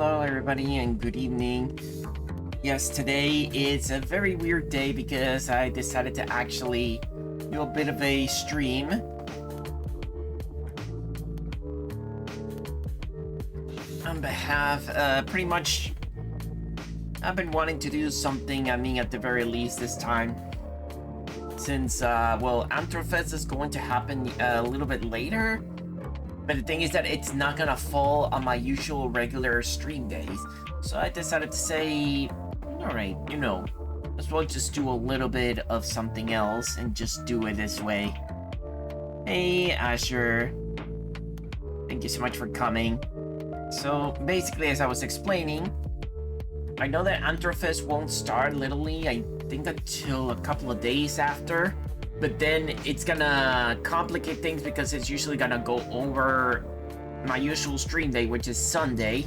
Hello, everybody, and good evening. Yes, today is a very weird day because I decided to actually do a bit of a stream. On behalf, pretty much, I've been wanting to do something, at the very least this time. Since, Anthro Fest is going to happen a little bit later. But the thing is that it's not gonna fall on my usual regular stream days. So I decided to say, alright, as well just do a little bit of something else and just do it this way. Hey, Asher. Thank you so much for coming. So basically, as I was explaining, I know that Anthro Fest won't start literally, I think until a couple of days after. But then it's gonna complicate things because it's usually gonna go over my usual stream day, which is Sunday.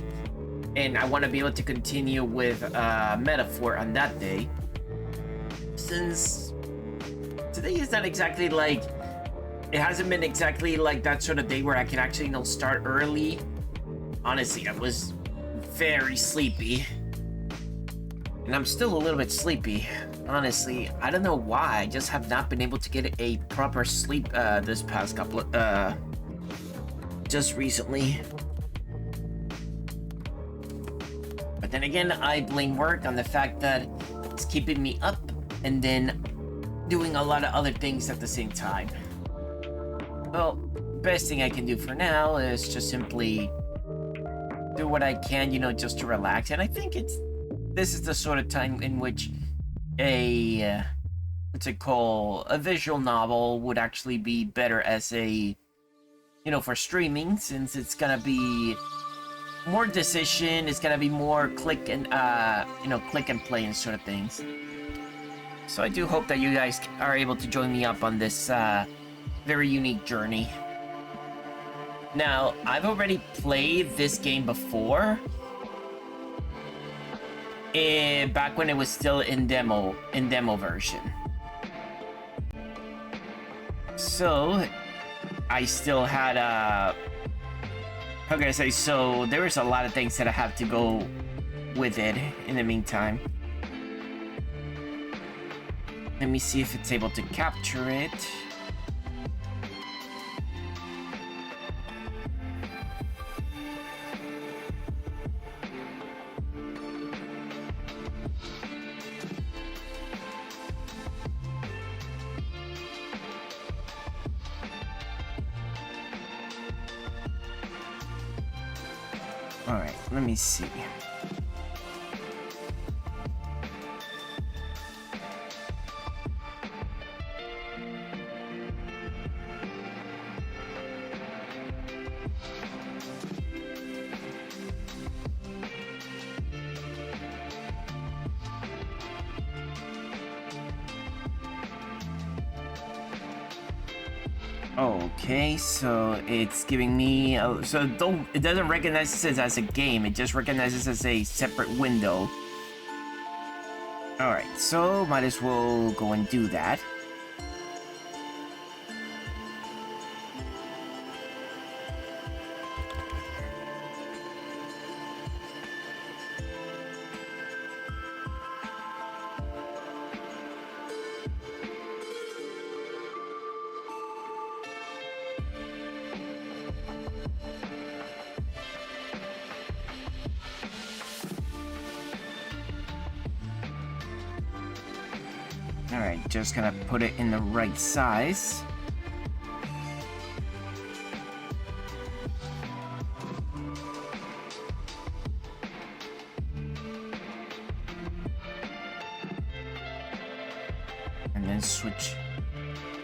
And I want to be able to continue with Metaphor on that day. Since today is not exactly like... It hasn't been exactly like that sort of day where I can actually, start early. Honestly, I was very sleepy. And I'm still a little bit sleepy. Honestly, I don't know why. I just have not been able to get a proper sleep this past couple of just recently. But then again, I blame work on the fact that it's keeping me up and then doing a lot of other things at the same time. Well, best thing I can do for now is just simply do what I can, just to relax. And I think this is the sort of time in which a visual novel would actually be better as a, for streaming, since it's gonna be more decision, it's gonna be more click and play and sort of things. So I do hope that you guys are able to join me up on this very unique journey. Now, I've already played this game before. Back when it was still in demo version. So, I still had how can I say, so there was a lot of things that I have to go with it in the meantime. Let me see if it's able to capture it. Alright, let me see. Okay, so it's giving me it doesn't recognize this as a game, it just recognizes as a separate window. Alright, so might as well go and do that. Alright, just gonna put it in the right size.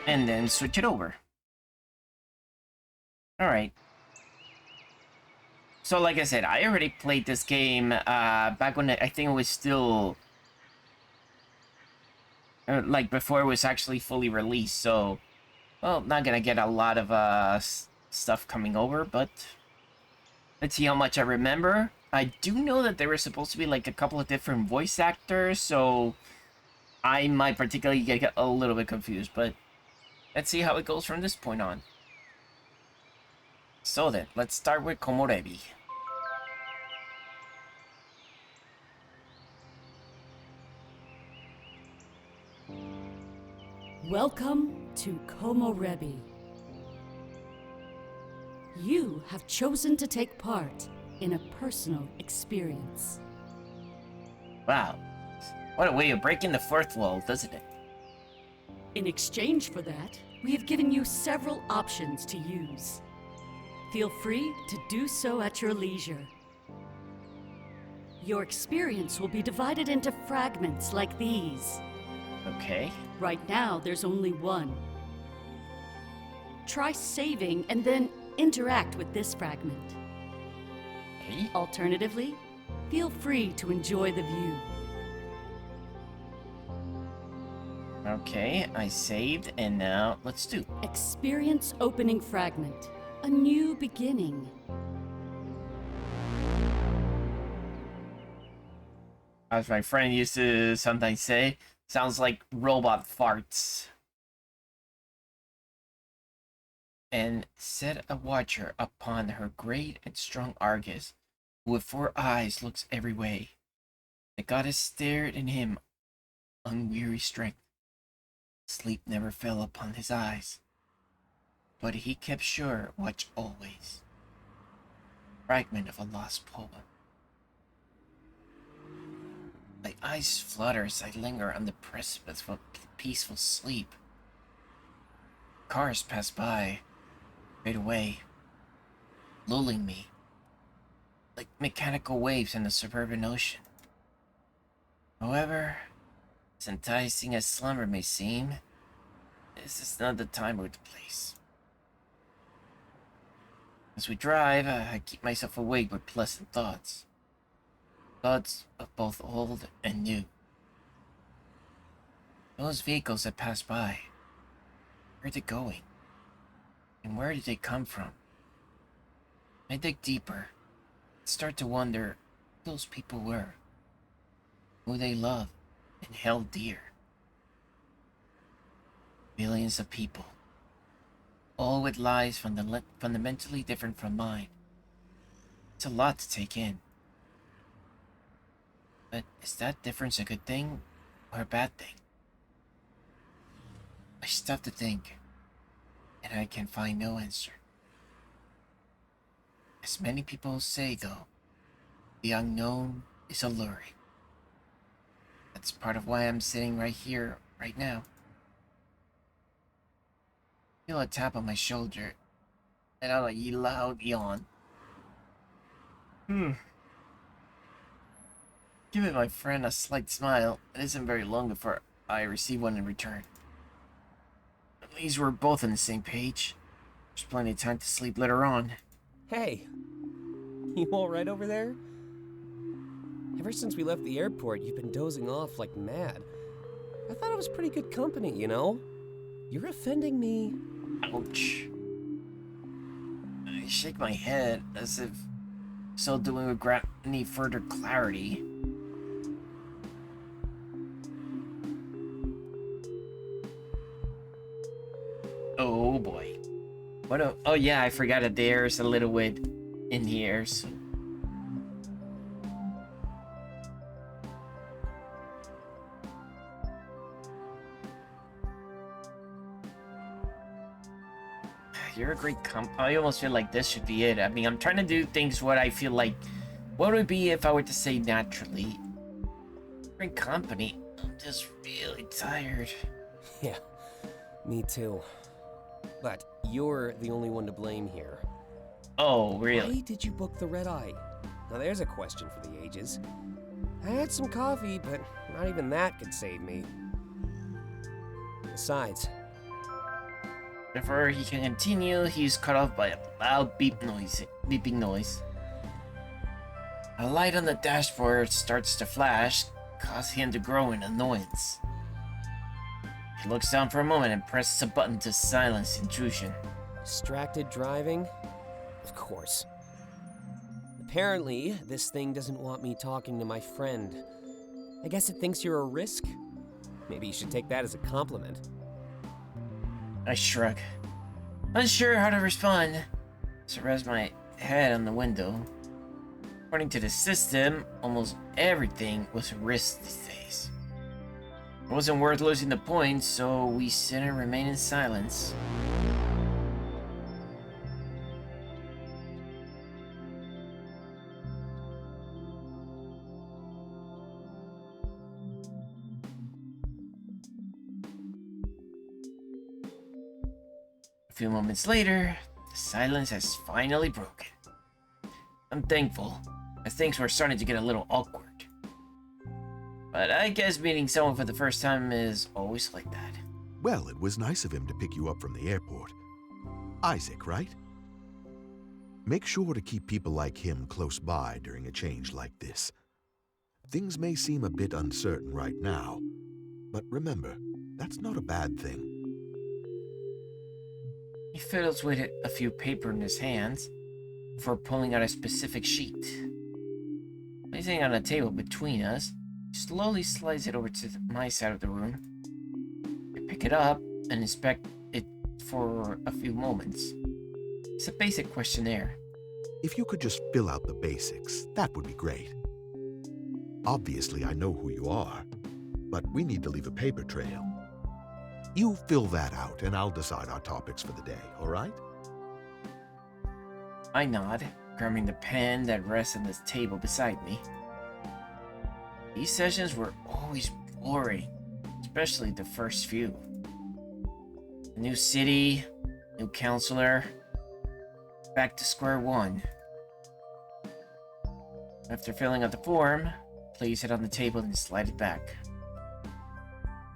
And then switch it over. Alright. So like I said, I already played this game back when I think it was still... like before it was actually fully released, so, well, not gonna get a lot of stuff coming over, but let's see how much I remember. I do know that there were supposed to be like a couple of different voice actors, so I might particularly get a little bit confused, but let's see how it goes from this point on. So then, let's start with Komorebi. Welcome to Komorebi. You have chosen to take part in a personal experience. Wow. What a way of breaking the fourth wall, doesn't it? In exchange for that, we have given you several options to use. Feel free to do so at your leisure. Your experience will be divided into fragments like these. Okay. Right now, there's only one. Try saving and then interact with this fragment. Okay. Alternatively, feel free to enjoy the view. Okay, I saved, and now let's do. Experience opening fragment. A new beginning. As my friend used to sometimes say, sounds like robot farts. And set a watcher upon her great and strong Argus, who with 4 eyes looks every way. The goddess stared in him unweary strength. Sleep never fell upon his eyes, but he kept sure watch always. Fragment of a lost poem. My eyes flutter as I linger on the precipice of peaceful sleep. Cars pass by, fade away, lulling me, like mechanical waves in the suburban ocean. However, as enticing as slumber may seem, this is not the time or the place. As we drive, I keep myself awake with pleasant thoughts. Thoughts of both old and new. Those vehicles that pass by, where are they going? And where did they come from? I dig deeper and start to wonder who those people were, who they loved and held dear. Millions of people, all with lives fundamentally different from mine. It's a lot to take in. But is that difference a good thing or a bad thing? I stop to think, and I can find no answer. As many people say, though, the unknown is alluring. That's part of why I'm sitting right here, right now. Feel a tap on my shoulder, and I'll loud yawn. Giving my friend a slight smile, it isn't very long before I receive one in return. At least we're both on the same page. There's plenty of time to sleep later on. Hey, you alright over there? Ever since we left the airport, you've been dozing off like mad. I thought it was pretty good company, you know? You're offending me. Ouch. I shake my head as if so doing would grant any further clarity. Oh boy. Oh yeah, I forgot that there's a little bit in here, so. You're a great I almost feel like this should be it. I mean, I'm trying to do things what I feel like. What would it be if I were to say naturally? Great company. I'm just really tired. Yeah, me too. But you're the only one to blame here. Oh, really? Why did you book the red eye? Now there's a question for the ages. I had some coffee, but not even that could save me. Besides, Before he can continue, he's cut off by a loud beeping noise. A light on the dashboard starts to flash, causing him to grow in annoyance. He looks down for a moment and presses a button to silence intrusion. distracted driving? Of course. Apparently, this thing doesn't want me talking to my friend. I guess it thinks you're a risk? Maybe you should take that as a compliment. I shrug, unsure how to respond. So rest my head on the window. According to the system, almost everything was a risk these days. It wasn't worth losing the points, so we sit and remain in silence. A few moments later, the silence has finally broken. I'm thankful, as things were starting to get a little awkward. But I guess meeting someone for the first time is always like that. Well, it was nice of him to pick you up from the airport. Isaac, right? Make sure to keep people like him close by during a change like this. Things may seem a bit uncertain right now, but remember, that's not a bad thing. He fiddles with a few paper in his hands before pulling out a specific sheet. Placing it on a table between us, he slowly slides it over to my side of the room. I pick it up and inspect it for a few moments. It's a basic questionnaire. If you could just fill out the basics, that would be great. Obviously, I know who you are, but we need to leave a paper trail. You fill that out, and I'll decide our topics for the day, all right? I nod, grabbing the pen that rests on the table beside me. These sessions were always boring, especially the first few. A new city, new counselor, back to square one. After filling out the form, place it on the table and slide it back.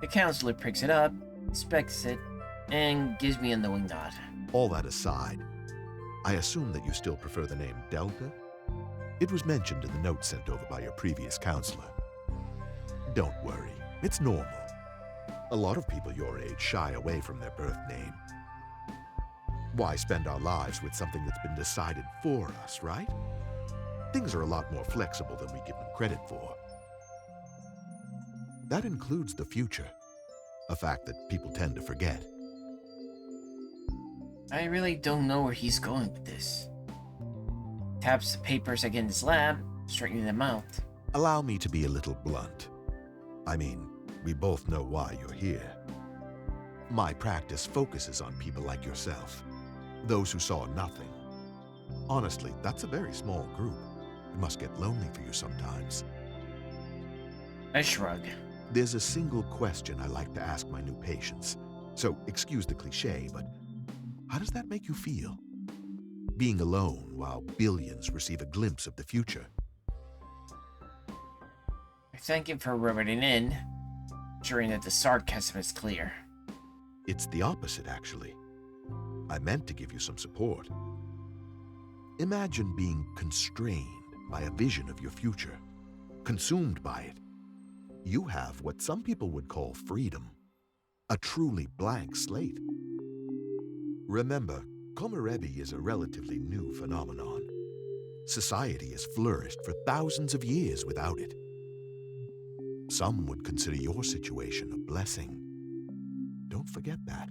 The counselor picks it up, inspects it, and gives me a knowing nod. All that aside, I assume that you still prefer the name Delta? It was mentioned in the note sent over by your previous counselor. Don't worry, it's normal. A lot of people your age shy away from their birth name. Why spend our lives with something that's been decided for us, right? Things are a lot more flexible than we give them credit for. That includes the future, a fact that people tend to forget. I really don't know where he's going with this. Taps the papers against his lap, straightening them out. Allow me to be a little blunt. I mean, we both know why you're here. My practice focuses on people like yourself, those who saw nothing. Honestly, that's a very small group. It must get lonely for you sometimes. I shrug. There's a single question I like to ask my new patients, so excuse the cliche, but how does that make you feel? Being alone while billions receive a glimpse of the future. I thank him for rubbing it in, ensuring that the sarcasm is clear. It's the opposite, actually. I meant to give you some support. Imagine being constrained by a vision of your future, consumed by it. You have what some people would call freedom, a truly blank slate. Remember, Komorebi is a relatively new phenomenon. Society has flourished for thousands of years without it. Some would consider your situation a blessing. Don't forget that.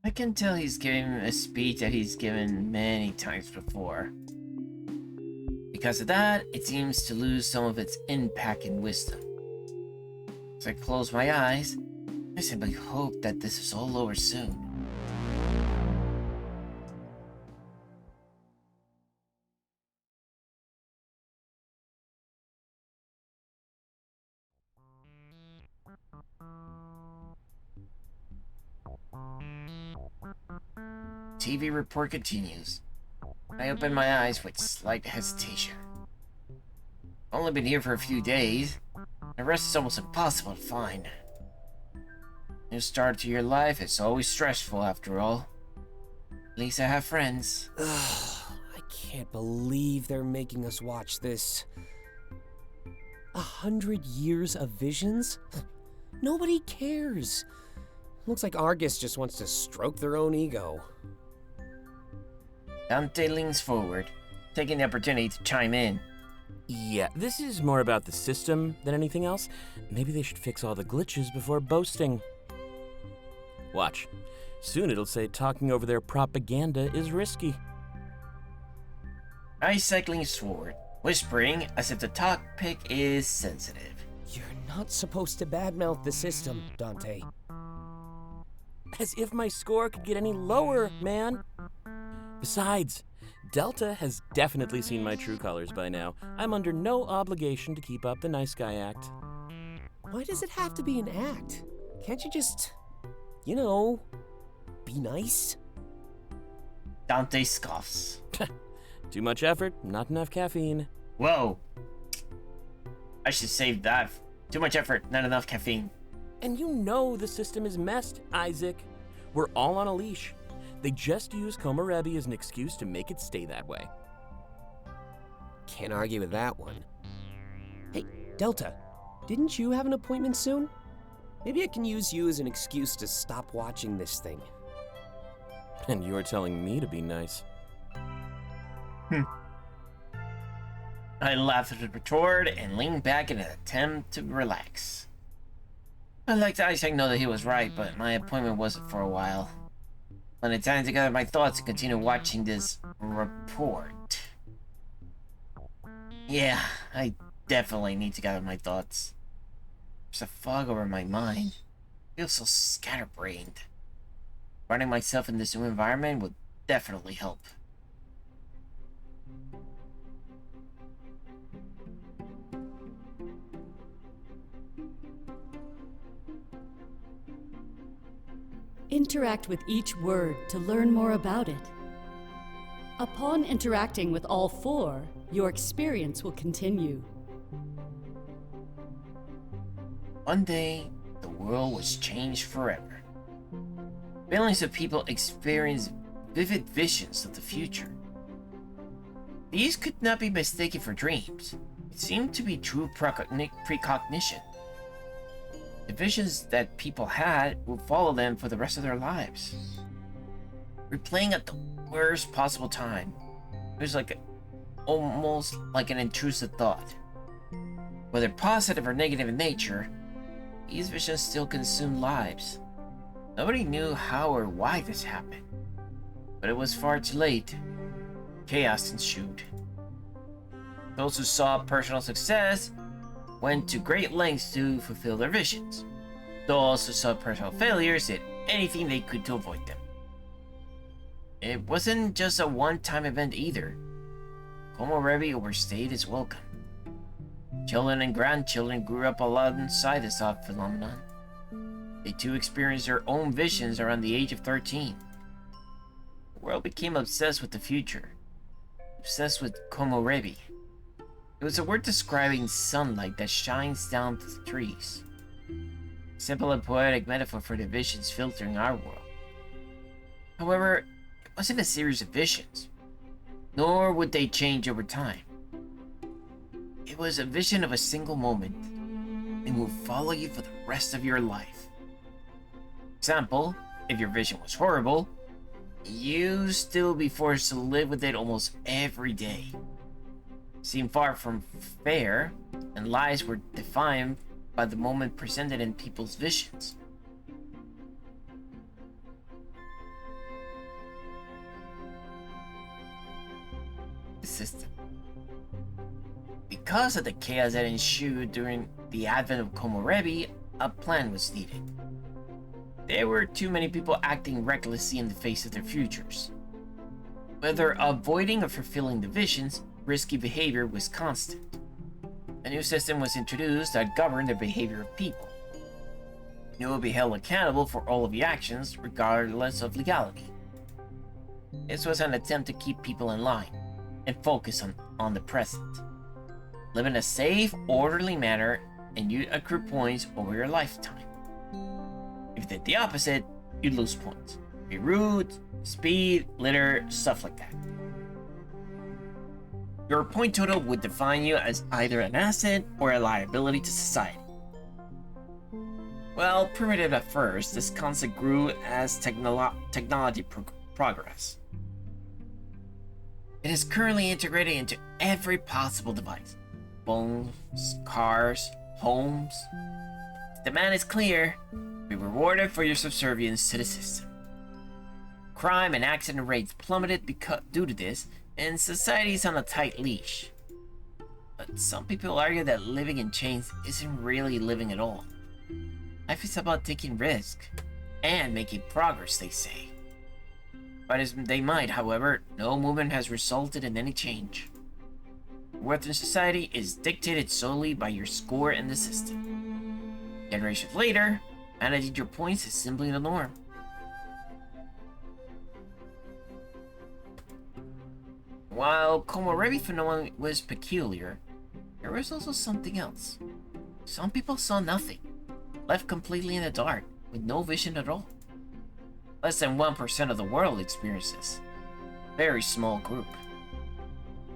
I can tell he's giving a speech that he's given many times before. Because of that, it seems to lose some of its impact and wisdom. As I close my eyes, I simply hope that this is all over soon. TV report continues. I open my eyes with slight hesitation. I've only been here for a few days. The rest is almost impossible to find. New start to your life is always stressful after all. At least I have friends. I can't believe they're making us watch this. 100 years of visions? Nobody cares. Looks like Argus just wants to stroke their own ego. Dante leans forward, taking the opportunity to chime in. Yeah, this is more about the system than anything else. Maybe they should fix all the glitches before boasting. Watch. Soon it'll say talking over their propaganda is risky. Isaac leans forward, whispering as if the topic is sensitive. You're not supposed to badmouth the system, Dante. As if my score could get any lower, man. Besides, Delta has definitely seen my true colors by now. I'm under no obligation to keep up the nice guy act. Why does it have to be an act? Can't you just, be nice? Dante scoffs. Too much effort, not enough caffeine. Whoa. I should save that. Too much effort, not enough caffeine. And you know the system is messed, Isaac. We're all on a leash. They just use Komorebi as an excuse to make it stay that way. Can't argue with that one. Hey, Delta, didn't you have an appointment soon? Maybe I can use you as an excuse to stop watching this thing. And you're telling me to be nice. I laughed at the retort and leaned back in an attempt to relax. I liked Isaac know that he was right, but my appointment wasn't for a while. When it's time to gather my thoughts and continue watching this report. Yeah, I definitely need to gather my thoughts. There's a fog over my mind. I feel so scatterbrained. Running myself in this new environment would definitely help. Interact with each word to learn more about it. Upon interacting with all four, your experience will continue. One day, the world was changed forever. Millions of people experienced vivid visions of the future. These could not be mistaken for dreams. It seemed to be true precognition. The visions that people had would follow them for the rest of their lives. Replaying at the worst possible time. It was almost like an intrusive thought. Whether positive or negative in nature, these visions still consumed lives. Nobody knew how or why this happened, but it was far too late. Chaos ensued. Those who saw personal success went to great lengths to fulfill their visions. Those who saw personal failures did anything they could to avoid them. It wasn't just a one-time event either. Komorebi overstayed its welcome. Children and grandchildren grew up alongside this odd phenomenon. They too experienced their own visions around the age of 13. The world became obsessed with the future. Obsessed with Komorebi. It was a word describing sunlight that shines down to the trees. A simple and poetic metaphor for the visions filtering our world. However, it wasn't a series of visions, nor would they change over time. It was a vision of a single moment and will follow you for the rest of your life. For example, if your vision was horrible, you still be forced to live with it almost every day. Seemed far from fair, and lives were defined by the moment presented in people's visions. The system. Because of the chaos that ensued during the advent of Komorebi, a plan was needed. There were too many people acting recklessly in the face of their futures. Whether avoiding or fulfilling the visions, risky behavior was constant. A new system was introduced that governed the behavior of people. You will be held accountable for all of your actions, regardless of legality. This was an attempt to keep people in line and focus on the present. Live in a safe, orderly manner, and you'd accrue points over your lifetime. If you did the opposite, you'd lose points. Be rude, speed, litter, stuff like that. Your point total would define you as either an asset or a liability to society. Well, primitive at first, this concept grew as technology progressed. It is currently integrated into every possible device. Phones, cars, homes. The demand is clear. Be rewarded for your subservience to the system. Crime and accident rates plummeted due to this, and society is on a tight leash. But some people argue that living in chains isn't really living at all. Life is about taking risks and making progress, they say. But as they might, however, no movement has resulted in any change. Your worth in society is dictated solely by your score in the system. Generations later, managing your points is simply the norm. While Komorebi phenomenon was peculiar, there was also something else. Some people saw nothing, left completely in the dark, with no vision at all. Less than 1% of the world experiences. Very small group.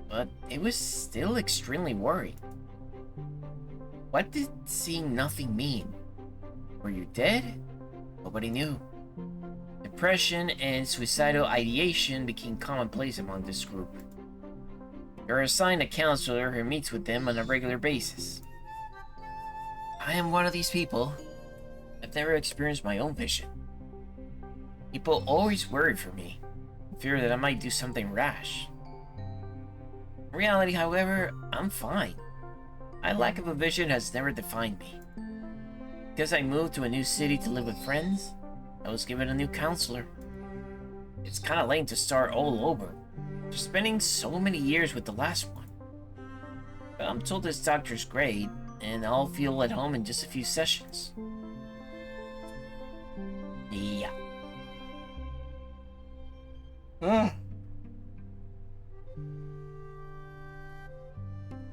But it was still extremely worrying. What did seeing nothing mean? Were you dead? Nobody knew. Depression and suicidal ideation became commonplace among this group. You're assigned a counselor who meets with them on a regular basis. I am one of these people. I've never experienced my own vision. People always worry for me, fear that I might do something rash. In reality, however, I'm fine. My lack of a vision has never defined me. Because I moved to a new city to live with friends, I was given a new counselor. It's kinda lame to start all over, after spending so many years with the last one. But I'm told this doctor's great, and I'll feel at home in just a few sessions. Yeah.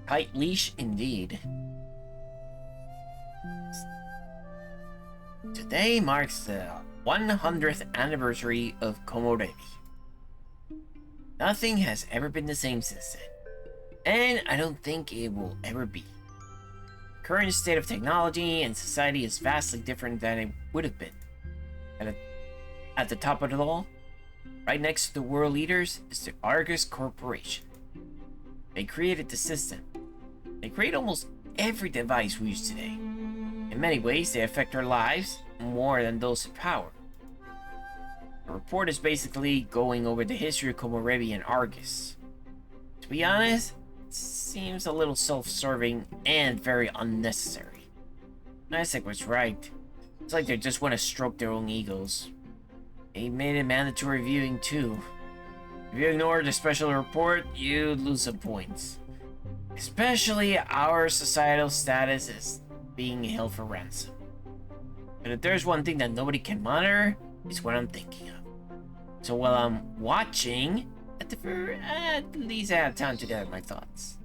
Tight leash indeed. Today marks the 100th anniversary of Komorebi. Nothing has ever been the same since then, and I don't think it will ever be. The current state of technology and society is vastly different than it would have been. At the top of it all, right next to the world leaders, is the Argus Corporation. They created the system. They create almost every device we use today. In many ways, they affect our lives more than those in power. The report is basically going over the history of Komorebi and Argus. To be honest, it seems a little self-serving and very unnecessary. Isaac was right. It's like they just want to stroke their own egos. They made it mandatory viewing too. If you ignore the special report, you'd lose some points. Especially our societal status is being held for ransom. But if there's one thing that nobody can monitor, it's what I'm thinking of. So while I'm watching, at least I have time to gather my thoughts.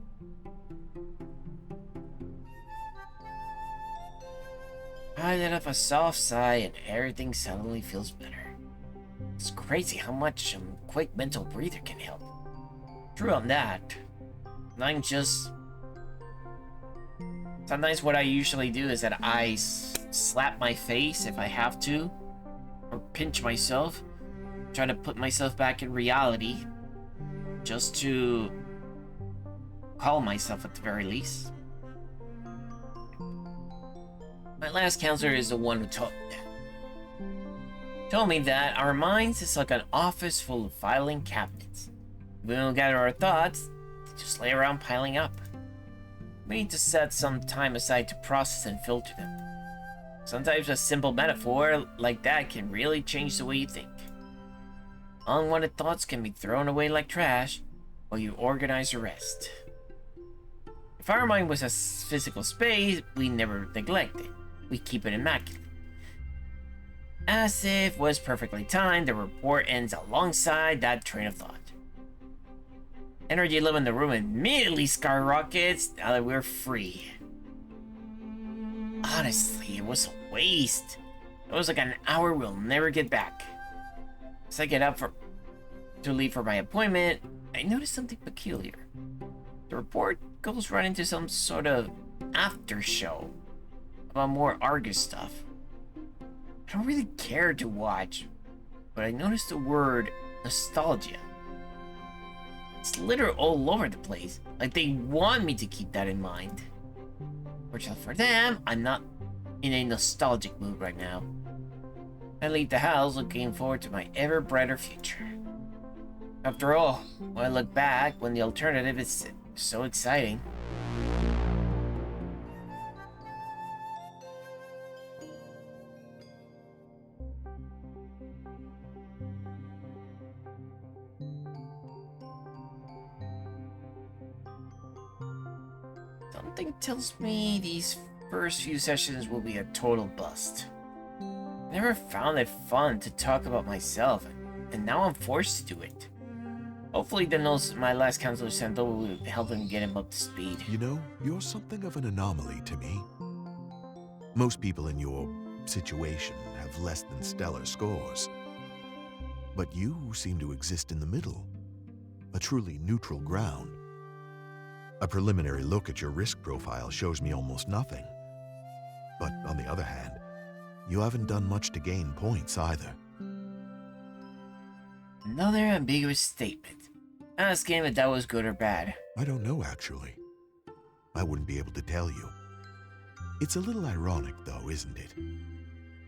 I let off a soft sigh and everything suddenly feels better. It's crazy how much a quick mental breather can help. True on that. Sometimes what I usually do is that I slap my face if I have to, or pinch myself, try to put myself back in reality, just to calm myself at the very least. My last counselor is the one who taught me that. Told me that our minds is like an office full of filing cabinets. If we don't gather our thoughts, they just lay around piling up. We need to set some time aside to process and filter them. Sometimes a simple metaphor like that can really change the way you think. Unwanted thoughts can be thrown away like trash while you organize the rest. If our mind was a physical space, we never neglect it. We keep it immaculate. As if was perfectly timed, the report ends alongside that train of thought. Energy level in the room immediately skyrockets now that we're free. Honestly, it was a waste. It was like an hour we'll never get back. As I get up to leave for my appointment, I notice something peculiar. The report goes right into some sort of after show about more Argus stuff. I don't really care to watch, but I noticed the word nostalgia. It's littered all over the place, like they want me to keep that in mind. Fortunately for them, I'm not in a nostalgic mood right now. I leave the house looking forward to my ever brighter future. After all, when I look back, when the alternative is so exciting. Something tells me these first few sessions will be a total bust. I never found it fun to talk about myself, and now I'm forced to do it. Hopefully the notes my last counselor sent over will help him get him up to speed. You know, you're something of an anomaly to me. Most people in your situation have less than stellar scores. But you seem to exist in the middle, a truly neutral ground. A preliminary look at your risk profile shows me almost nothing. But on the other hand, you haven't done much to gain points either. Another ambiguous statement. Asking if that was good or bad. I don't know, actually. I wouldn't be able to tell you. It's a little ironic, though, isn't it?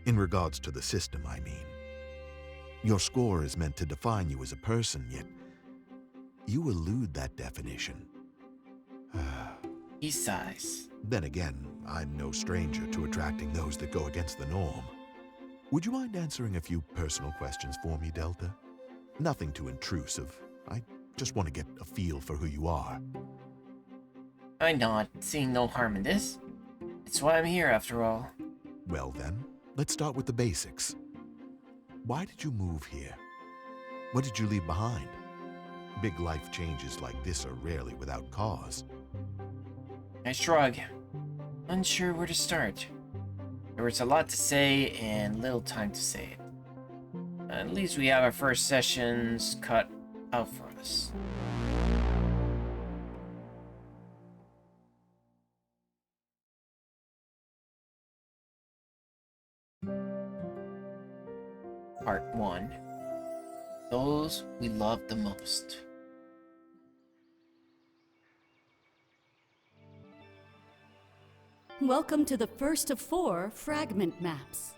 In regards to the system, I mean. Your score is meant to define you as a person, yet you elude that definition. He sighs. Then again, I'm no stranger to attracting those that go against the norm. Would you mind answering a few personal questions for me, Delta? Nothing too intrusive. I just want to get a feel for who you are. I nod, seeing no harm in this. It's why I'm here, after all. Well then, let's start with the basics. Why did you move here? What did you leave behind? Big life changes like this are rarely without cause. I shrug, unsure where to start. There was a lot to say and little time to say it. At least we have our first sessions cut out for us. Part 1. Those we love the most. Welcome to the first of 4 fragment maps.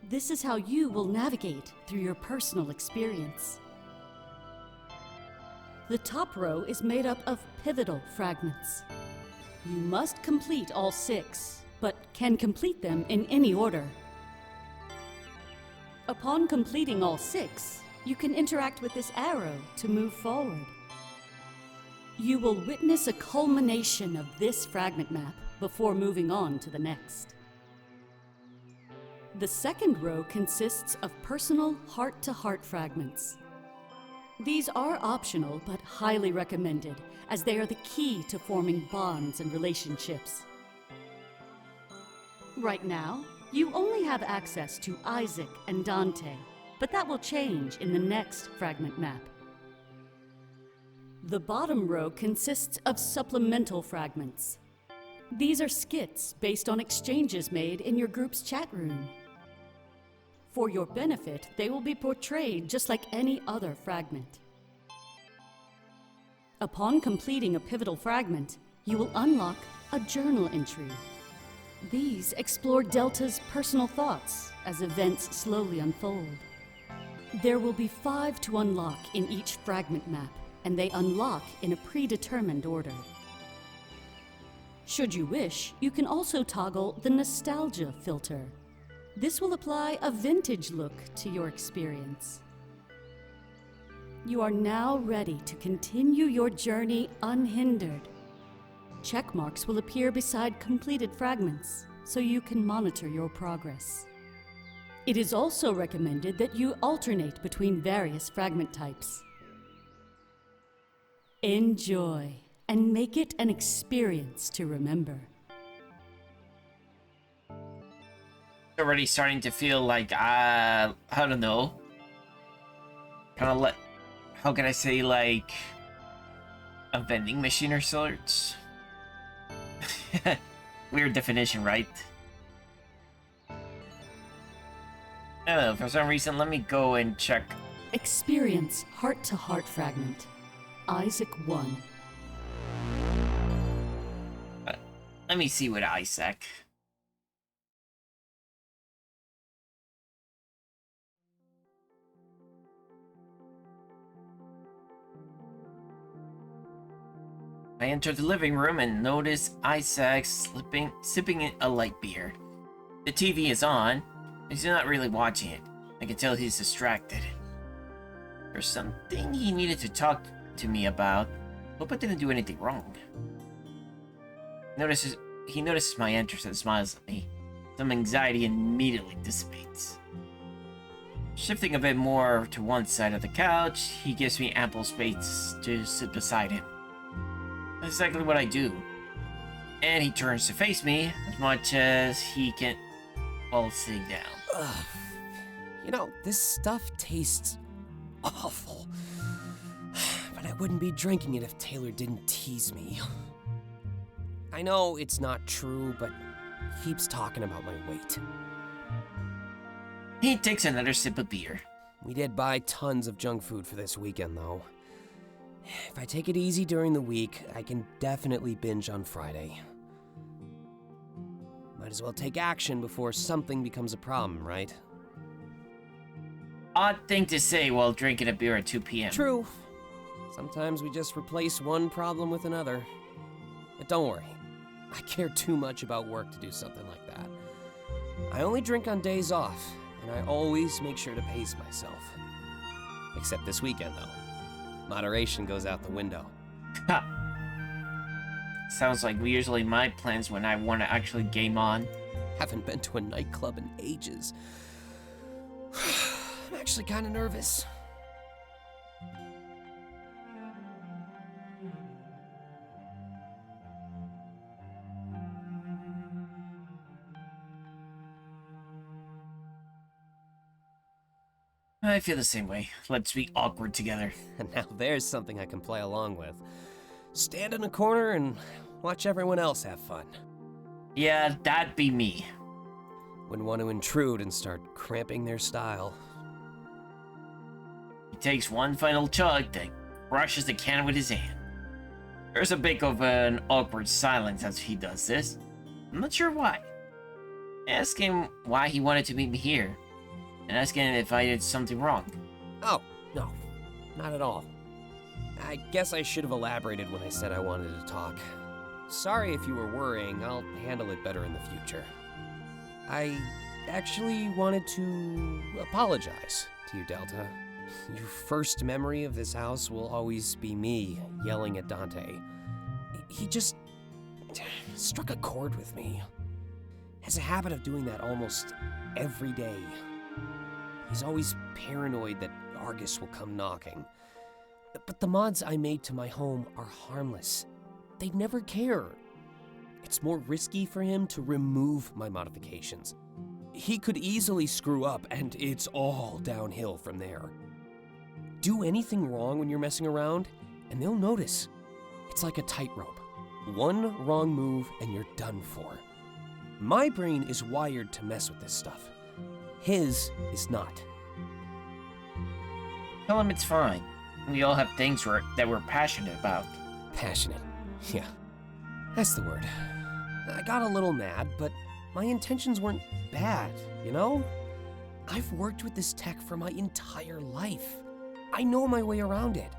This is how you will navigate through your personal experience. The top row is made up of pivotal fragments. You must complete all 6, but can complete them in any order. Upon completing all 6, you can interact with this arrow to move forward. You will witness a culmination of this fragment map before moving on to the next. The second row consists of personal heart-to-heart fragments. These are optional but highly recommended, as they are the key to forming bonds and relationships. Right now, you only have access to Isaac and Dante, but that will change in the next fragment map. The bottom row consists of supplemental fragments. These are skits based on exchanges made in your group's chat room. For your benefit, they will be portrayed just like any other fragment. Upon completing a pivotal fragment, you will unlock a journal entry. These explore Delta's personal thoughts as events slowly unfold. There will be 5 to unlock in each fragment map, and they unlock in a predetermined order. Should you wish, you can also toggle the nostalgia filter. This will apply a vintage look to your experience. You are now ready to continue your journey unhindered. Check marks will appear beside completed fragments, so you can monitor your progress. It is also recommended that you alternate between various fragment types. Enjoy, and make it an experience to remember. Already starting to feel like, I don't know. Kind of like, how can I say, like, a vending machine or sorts? Weird definition, right? I don't know, for some reason, let me go and check. Experience heart-to-heart fragment. Isaac 1. Let me see with Isaac. I enter the living room and notice Isaac sipping a light beer. The TV is on. He's not really watching it. I can tell he's distracted. There's something he needed to talk to me about. Hope I didn't do anything wrong. He notices my entrance and smiles at me. Some anxiety immediately dissipates. Shifting a bit more to one side of the couch, he gives me ample space to sit beside him. That's exactly what I do. And he turns to face me as much as he can while sitting down. Ugh. You know, this stuff tastes awful. But I wouldn't be drinking it if Taylor didn't tease me. I know it's not true, but he keeps talking about my weight. He takes another sip of beer. We did buy tons of junk food for this weekend, though. If I take it easy during the week, I can definitely binge on Friday. Might as well take action before something becomes a problem, right? Odd thing to say while drinking a beer at 2 p.m. True. Sometimes we just replace one problem with another. But don't worry, I care too much about work to do something like that. I only drink on days off, and I always make sure to pace myself. Except this weekend, though. Moderation goes out the window. Ha! Sounds like usually my plans when I want to actually game on. Haven't been to a nightclub in ages. I'm actually kind of nervous. I feel the same way. Let's be awkward together. And now there's something I can play along with. Stand in a corner and watch everyone else have fun. Yeah, that'd be me. Wouldn't want to intrude and start cramping their style. He takes one final chug, then brushes the can with his hand. There's a bit of an awkward silence as he does this. I'm not sure why. I ask him why he wanted to meet me here, and ask him if I did something wrong. Oh, no, not at all. I guess I should have elaborated when I said I wanted to talk. Sorry if you were worrying, I'll handle it better in the future. I actually wanted to apologize to you, Delta. Your first memory of this house will always be me yelling at Dante. He just struck a chord with me. Has a habit of doing that almost every day. He's always paranoid that Argus will come knocking. But the mods I made to my home are harmless. They'd never care. It's more risky for him to remove my modifications. He could easily screw up, and it's all downhill from there. Do anything wrong when you're messing around, and they'll notice. It's like a tightrope. One wrong move, and you're done for. My brain is wired to mess with this stuff. His is not. Tell him it's fine. We all have things that we're passionate about. Passionate. Yeah, that's the word. I got a little mad, but my intentions weren't bad, you know? I've worked with this tech for my entire life. I know my way around it.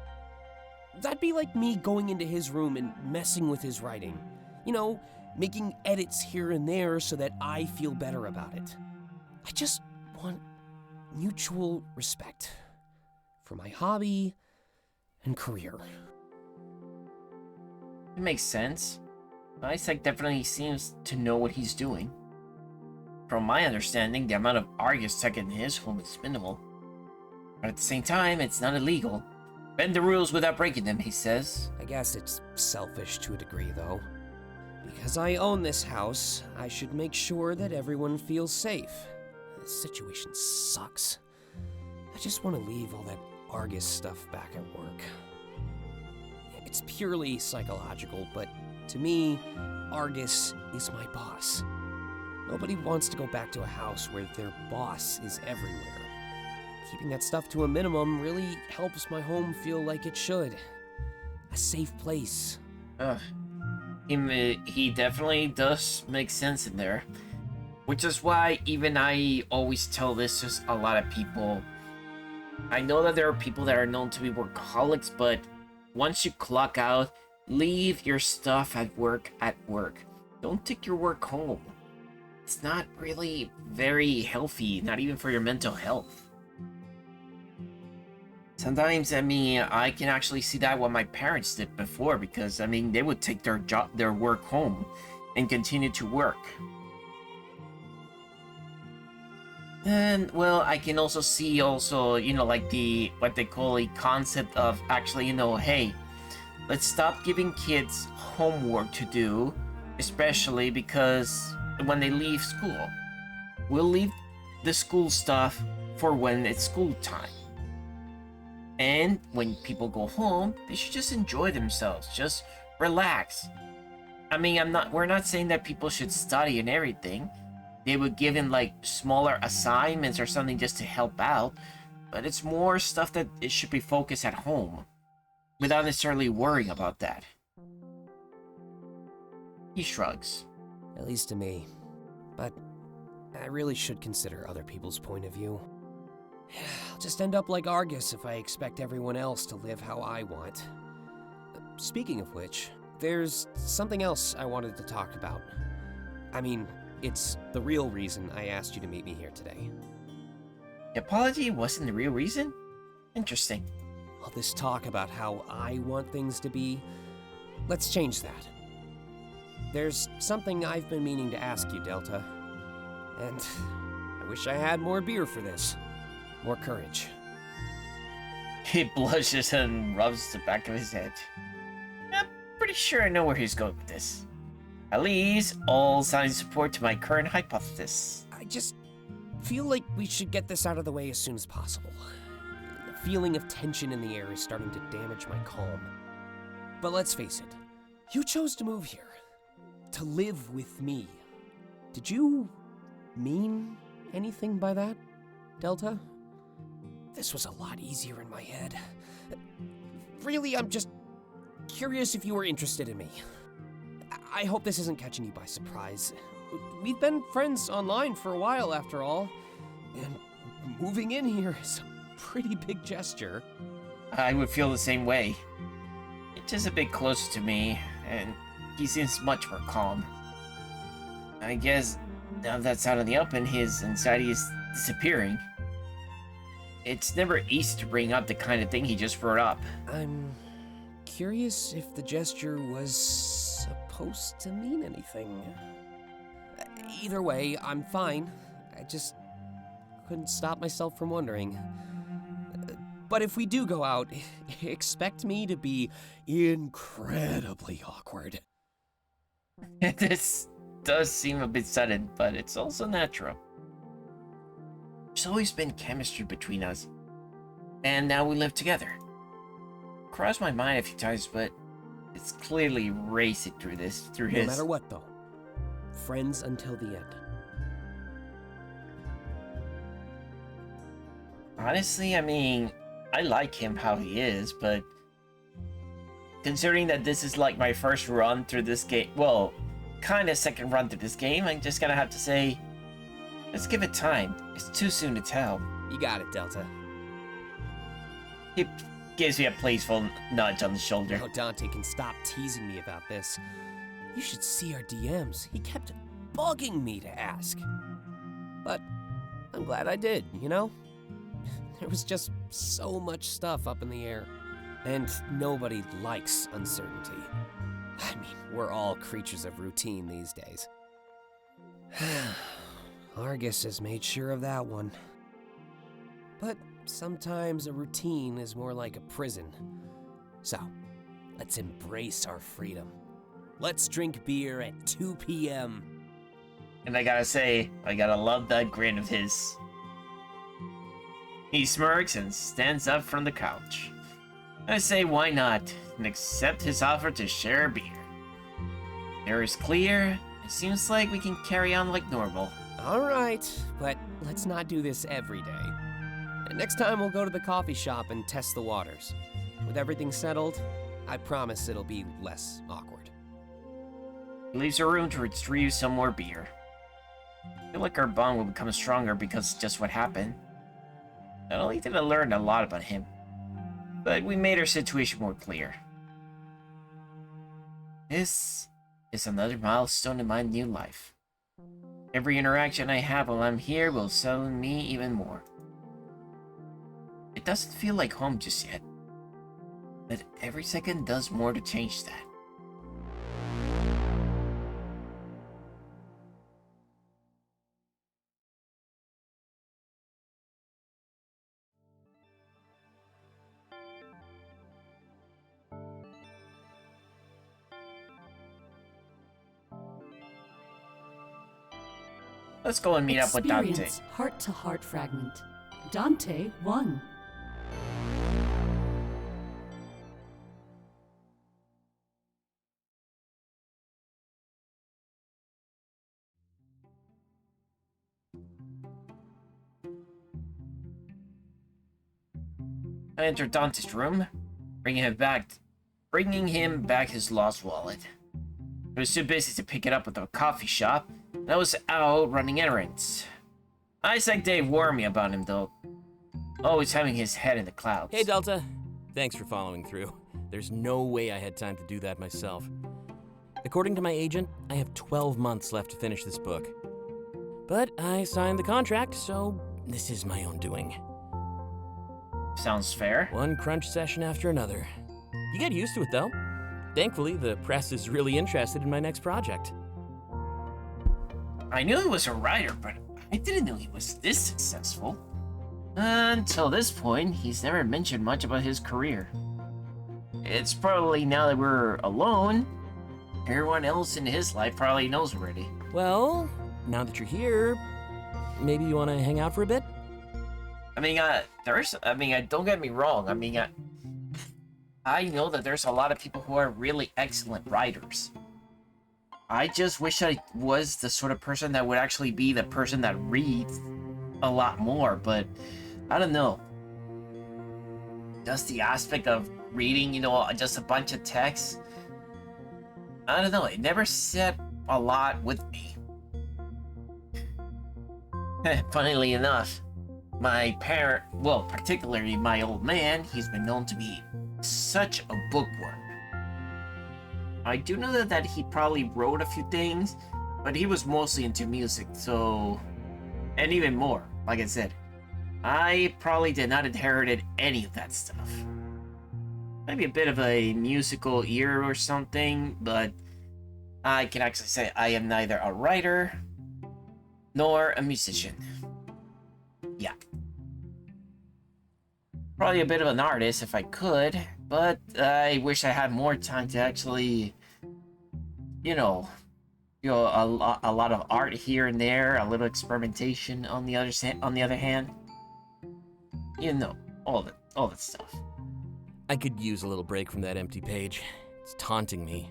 That'd be like me going into his room and messing with his writing. You know, making edits here and there so that I feel better about it. I just want mutual respect for my hobby and career. It makes sense. Isaac definitely seems to know what he's doing. From my understanding, the amount of Argus tech in his home is minimal. But at the same time, it's not illegal. Bend the rules without breaking them, he says. I guess it's selfish to a degree, though. Because I own this house, I should make sure that everyone feels safe. This situation sucks. I just want to leave all that Argus stuff back at work. It's purely psychological, but to me, Argus is my boss. Nobody wants to go back to a house where their boss is everywhere. Keeping that stuff to a minimum really helps my home feel like it should. A safe place. He definitely does make sense in there. Which is why even I always tell this to a lot of people. I know that there are people that are known to be workaholics, but once you clock out, Leave your stuff at work. Don't take your work home. It's not really very healthy, not even for your mental health. Sometimes, I can actually see that what my parents did before, because, they would take their work home and continue to work. And, well, I can also see like what they call a concept of actually, hey, let's stop giving kids homework to do, especially because when they leave school. We'll leave the school stuff for when it's school time. And when people go home, they should just enjoy themselves, just relax. We're not saying that people should study and everything. They would give in like smaller assignments or something just to help out, but it's more stuff that it should be focused at home, without necessarily worrying about that. He shrugs. At least to me. But I really should consider other people's point of view. I'll just end up like Argus if I expect everyone else to live how I want. Speaking of which, there's something else I wanted to talk about. It's the real reason I asked you to meet me here today. The apology wasn't the real reason? Interesting. All this talk about how I want things to be, let's change that. There's something I've been meaning to ask you, Delta. And I wish I had more beer for this. More courage. He blushes and rubs the back of his head. I'm pretty sure I know where he's going with this. At least, all signs support to my current hypothesis. I just feel like we should get this out of the way as soon as possible. The feeling of tension in the air is starting to damage my calm. But let's face it, you chose to move here. To live with me. Did you mean anything by that, Delta? This was a lot easier in my head. Really, I'm just curious if you were interested in me. I hope this isn't catching you by surprise. We've been friends online for a while, after all. And moving in here is a pretty big gesture. I would feel the same way. It's just a bit closer to me, and he seems much more calm. I guess now that's out in the open, his anxiety is disappearing. It's never easy to bring up the kind of thing he just brought up. I'm curious if the gesture was supposed to mean anything. Either way, I'm fine. I just couldn't stop myself from wondering. But if we do go out, expect me to be incredibly awkward. This does seem a bit sudden, but it's also natural. There's always been chemistry between us, and now we live together. Crossed my mind a few times, but it's clearly racing through his. No matter what, though, friends until the end. Honestly, I like him how he is, but considering that this is like my first run through this game, well, kind of second run through this game, I'm just gonna have to say, let's give it time. It's too soon to tell. You got it, Delta. He gives me a playful nudge on the shoulder. Now Dante can stop teasing me about this. You should see our DMs. He kept bugging me to ask. But I'm glad I did, you know? There was just so much stuff up in the air. And nobody likes uncertainty. We're all creatures of routine these days. Argus has made sure of that one. But sometimes a routine is more like a prison. So, let's embrace our freedom. Let's drink beer at 2 p.m. And I gotta say, I gotta love that grin of his. He smirks and stands up from the couch. I say why not, and accept his offer to share a beer. Air is clear, it seems like we can carry on like normal. Alright, but let's not do this every day. Next time we'll go to the coffee shop and test the waters. With everything settled, I promise it'll be less awkward. He leaves the room to retrieve some more beer. I feel like our bond will become stronger because of just what happened. Not only did I learn a lot about him, but we made our situation more clear. This is another milestone in my new life. Every interaction I have while I'm here will settle me even more. It doesn't feel like home just yet, but every second does more to change that. Let's go and meet up with Dante. Experience heart-to-heart fragment. Dante 1. I entered Dante's room, bringing him back his lost wallet. I was too busy to pick it up at the coffee shop, and I was out running errands. Isaac Dave warned me about him, though. Always having his head in the clouds. Hey, Delta. Thanks for following through. There's no way I had time to do that myself. According to my agent, I have 12 months left to finish this book. But I signed the contract, so this is my own doing. Sounds fair. One crunch session after another. You get used to it, though. Thankfully, the press is really interested in my next project. I knew he was a writer, but I didn't know he was this successful. Until this point, he's never mentioned much about his career. It's probably now that we're alone, everyone else in his life probably knows already. Well, now that you're here, maybe you want to hang out for a bit? Don't get me wrong. I know that there's a lot of people who are really excellent writers. I just wish I was the sort of person that would actually be the person that reads a lot more, but I don't know. Just the aspect of reading, just a bunch of text. I don't know, it never said a lot with me. Funnily enough, my parent, well, particularly my old man, he's been known to be such a bookworm. I do know that he probably wrote a few things, but he was mostly into music, so... And even more, like I said. I probably did not inherit any of that stuff. Maybe a bit of a musical ear or something, but I can actually say I am neither a writer nor a musician. Yeah. Probably a bit of an artist if I could, but I wish I had more time to actually, a lot of art here and there, a little experimentation on the other hand. All that stuff. I could use a little break from that empty page. It's taunting me.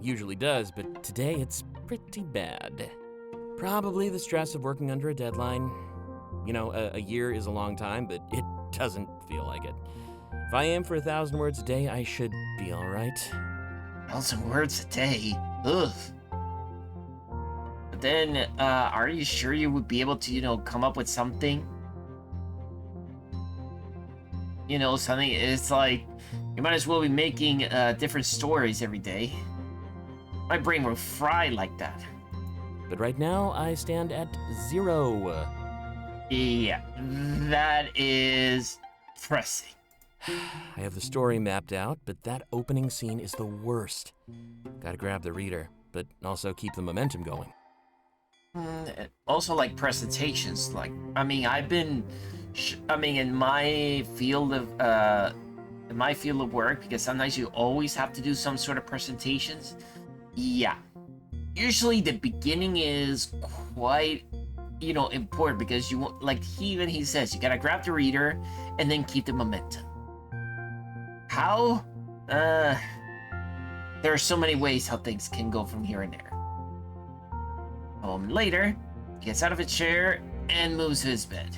Usually does, but today it's pretty bad. Probably the stress of working under a deadline. A year is a long time, but it doesn't feel like it. If I aim for 1,000 words a day, I should be all right. 1,000 words a day? Ugh. But then, are you sure you would be able to, come up with something? Something, it's like, you might as well be making different stories every day. My brain will fry like that. But right now, I stand at 0. Yeah, that is pressing. I have the story mapped out, but that opening scene is the worst. Gotta grab the reader, but also keep the momentum going. Also, like presentations, I've been, in my field of work, because sometimes you always have to do some sort of presentations. Yeah, usually the beginning is quite, important because you want, he says, you gotta grab the reader and then keep the momentum. How? There are so many ways how things can go from here and there. A moment later, he gets out of his chair and moves to his bed.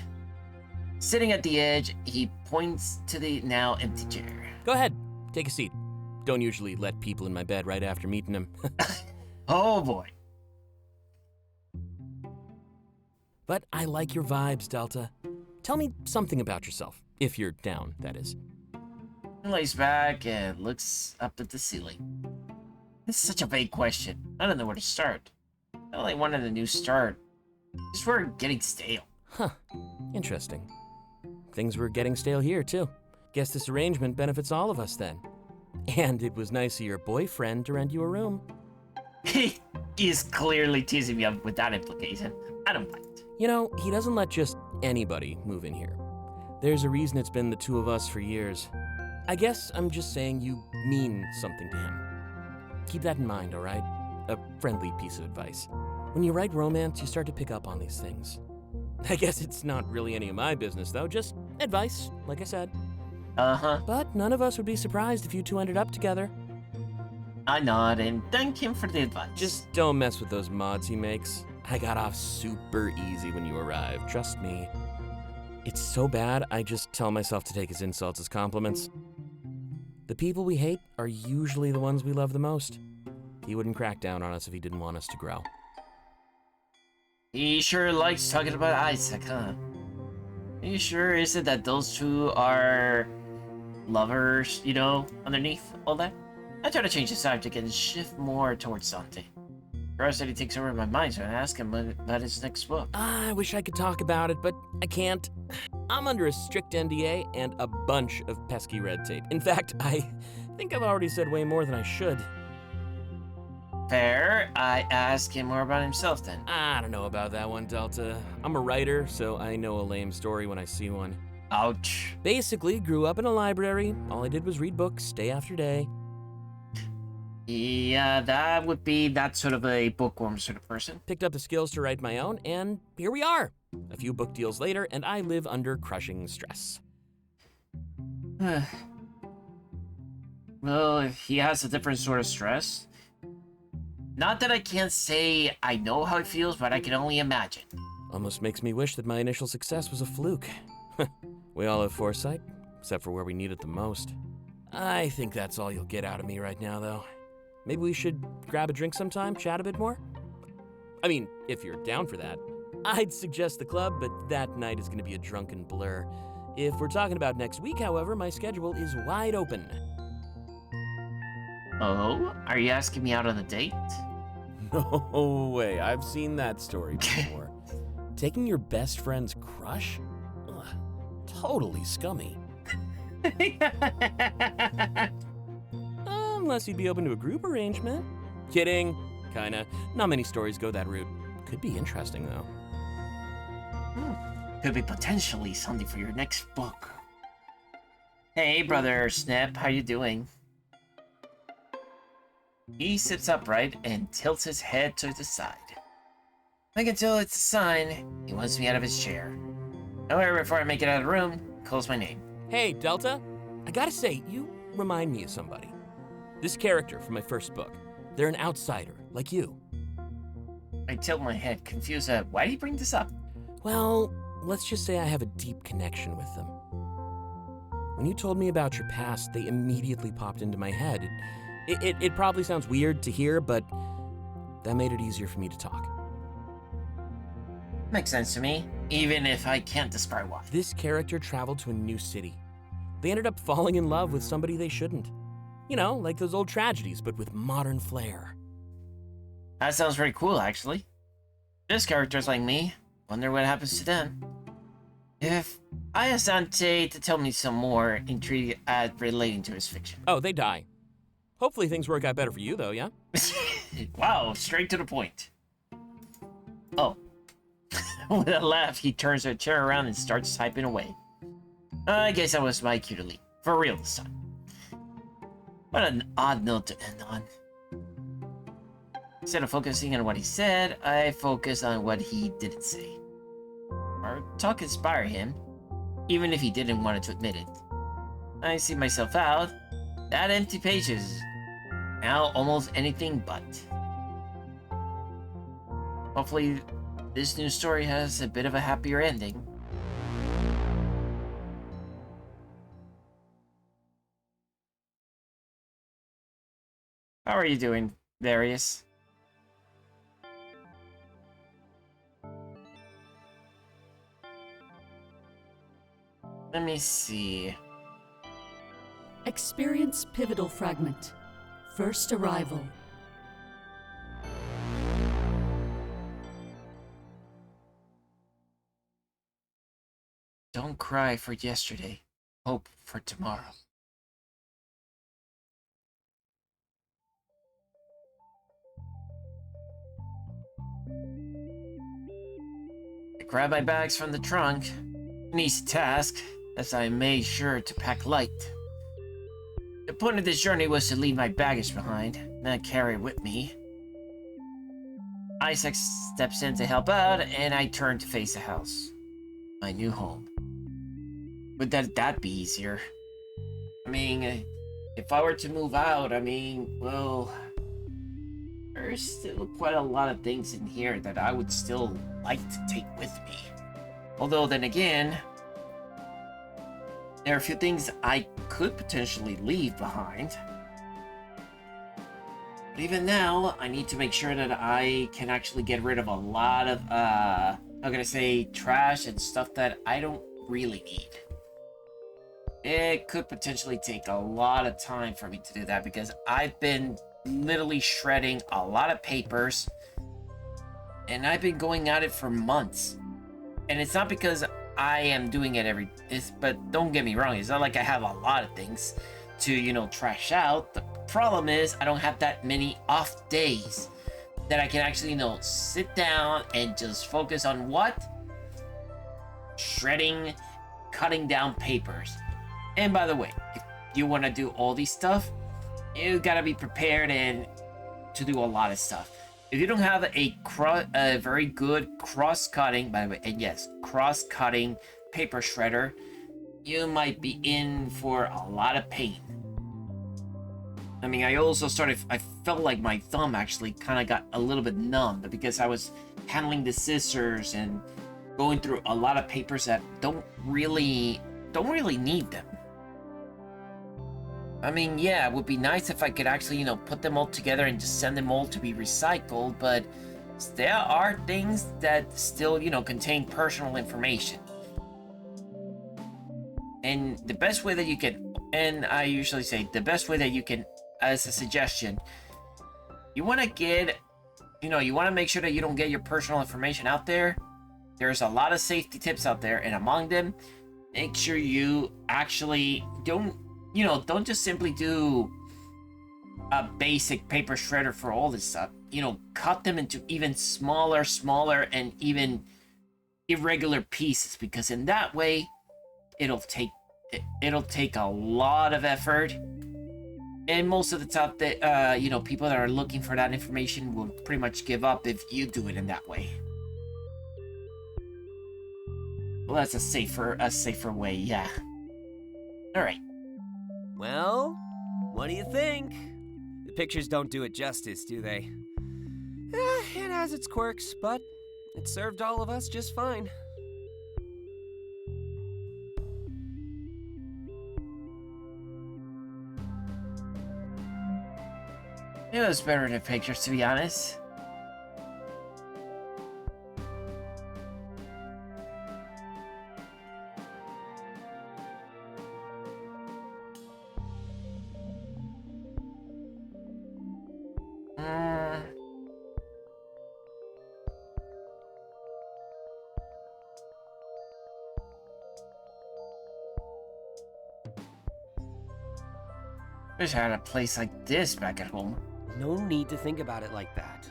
Sitting at the edge, he points to the now empty chair. Go ahead, take a seat. Don't usually let people in my bed right after meeting them. Oh boy. But I like your vibes, Delta. Tell me something about yourself, if you're down, that is. He lays back and looks up at the ceiling. This is such a vague question. I don't know where to start. I only wanted a new start. Just we're getting stale. Huh. Interesting. Things were getting stale here, too. Guess this arrangement benefits all of us then. And it was nice of your boyfriend to rent you a room. He's clearly teasing me up with that implication. I don't mind. You know, he doesn't let just anybody move in here. There's a reason it's been the two of us for years. I guess I'm just saying you mean something to him. Keep that in mind, all right? A friendly piece of advice. When you write romance, you start to pick up on these things. I guess it's not really any of my business, though. Just advice, like I said. Uh-huh. But none of us would be surprised if you two ended up together. I nod and thank him for the advice. Just don't mess with those mods he makes. I got off super easy when you arrived, trust me. It's so bad, I just tell myself to take his insults as compliments. The people we hate are usually the ones we love the most. He wouldn't crack down on us if he didn't want us to grow. He sure likes talking about Isaac, huh? Are you sure is it that those two are lovers, you know, underneath all that? I try to change the subject and shift more towards Dante. Curiosity takes over my mind, so I ask him about his next book. I wish I could talk about it, but I can't. I'm under a strict NDA and a bunch of pesky red tape. In fact, I think I've already said way more than I should. Fair. I ask him more about himself then. I don't know about that one, Delta. I'm a writer, so I know a lame story when I see one. Ouch. Basically, grew up in a library. All I did was read books day after day. Yeah, that would be that sort of a bookworm sort of person. Picked up the skills to write my own, and here we are. A few book deals later, and I live under crushing stress. Well, he has a different sort of stress. Not that I can't say I know how it feels, but I can only imagine. Almost makes me wish that my initial success was a fluke. We all have foresight, except for where we need it the most. I think that's all you'll get out of me right now, though. Maybe we should grab a drink sometime, chat a bit more? I mean, if you're down for that. I'd suggest the club, but that night is going to be a drunken blur. If we're talking about next week, however, my schedule is wide open. Oh? Are you asking me out on a date? No way, I've seen that story before. Taking your best friend's crush? Ugh, totally scummy. Unless you'd be open to a group arrangement. Kidding. Kinda. Not many stories go that route. Could be interesting, though. Could be potentially something for your next book. Hey, brother Snip, how you doing? He sits upright and tilts his head to the side. I can tell it's a sign he wants me out of his chair. However, before I make it out of the room, he calls my name. Hey, Delta. I gotta say, you remind me of somebody. This character from my first book. They're an outsider, like you. I tilt my head, confused at why did he bring this up? Well, let's just say I have a deep connection with them. When you told me about your past, they immediately popped into my head. It probably sounds weird to hear, but that made it easier for me to talk. Makes sense to me, even if I can't describe why. This character traveled to a new city. They ended up falling in love with somebody they shouldn't. You know, like those old tragedies, but with modern flair. That sounds pretty cool, actually. This character's like me. Wonder what happens to them. If I asked Dante to tell me some more, intrigued at relating to his fiction. Oh, they die. Hopefully things work out better for you, though, yeah? Wow, straight to the point. Oh. With a laugh, he turns the chair around and starts typing away. I guess that was my cue to leave. For real this time. What an odd note to end on. Instead of focusing on what he said, I focus on what he didn't say. Our talk inspired him, even if he didn't want to admit it. I see myself out. That empty pages. Now almost anything but. Hopefully, this new story has a bit of a happier ending. How are you doing, Darius? Let me see. Experience pivotal fragment. First arrival. Don't cry for yesterday. Hope for tomorrow. I grabbed my bags from the trunk. An easy task, as I made sure to pack light. The point of this journey was to leave my baggage behind, not carry it with me. Isaac steps in to help out, and I turn to face the house. My new home. Would that be easier? I mean, if I were to move out, well, there's still quite a lot of things in here that I would still like to take with me. Although then again, there are a few things I could potentially leave behind. But even now, I need to make sure that I can actually get rid of a lot of, trash and stuff that I don't really need. It could potentially take a lot of time for me to do that because I've been literally shredding a lot of papers and I've been going at it for months. And it's not because I am doing it but don't get me wrong, it's not like I have a lot of things to, trash out. The problem is I don't have that many off days that I can actually, sit down and just focus on what? Shredding, cutting down papers. And by the way, if you want to do all these stuff, you gotta be prepared and to do a lot of stuff. If you don't have a very good cross-cutting, by the way, and yes, cross-cutting paper shredder, you might be in for a lot of pain. I felt like my thumb actually kind of got a little bit numb because I was handling the scissors and going through a lot of papers that don't really need them. Yeah, it would be nice if I could actually, put them all together and just send them all to be recycled, but there are things that still, contain personal information. And the best way that you can, and I usually say the best way that you can, as a suggestion, you want to make sure that you don't get your personal information out there. There's a lot of safety tips out there, and among them, make sure you actually don't just simply do a basic paper shredder for all this stuff. Cut them into even smaller, and even irregular pieces, because in that way, it'll take a lot of effort. And most of the time, people that are looking for that information will pretty much give up if you do it in that way. Well, that's a safer way, yeah. All right. Well, what do you think? The pictures don't do it justice, do they? It has its quirks, but it served all of us just fine. It was better than pictures, to be honest. Wish I had a place like this back at home. No need to think about it like that.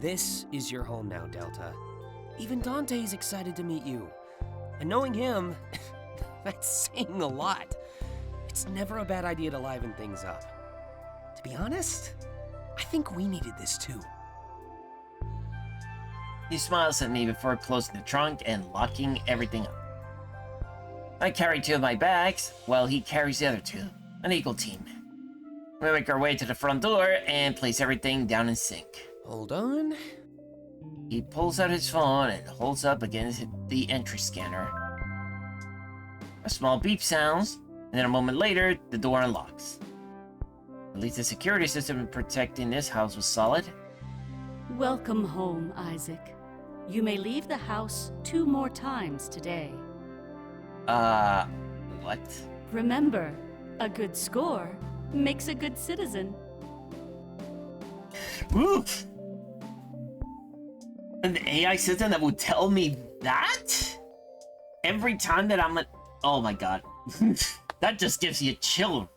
This is your home now, Delta. Even Dante's excited to meet you. And knowing him, that's saying a lot. It's never a bad idea to liven things up. To be honest, I think we needed this too. He smiles at me before closing the trunk and locking everything up. I carry 2 of my bags, while he carries the other 2. An equal team. We make our way to the front door and place everything down in sync. Hold on. He pulls out his phone and holds up against the entry scanner. A small beep sounds, and then a moment later, the door unlocks. At least the security system protecting this house was solid. Welcome home, Isaac. You may leave the house 2 more times today. What? Remember, a good score makes a good citizen. Oof! An AI system that would tell me that? every time that oh my god. That just gives you a chill.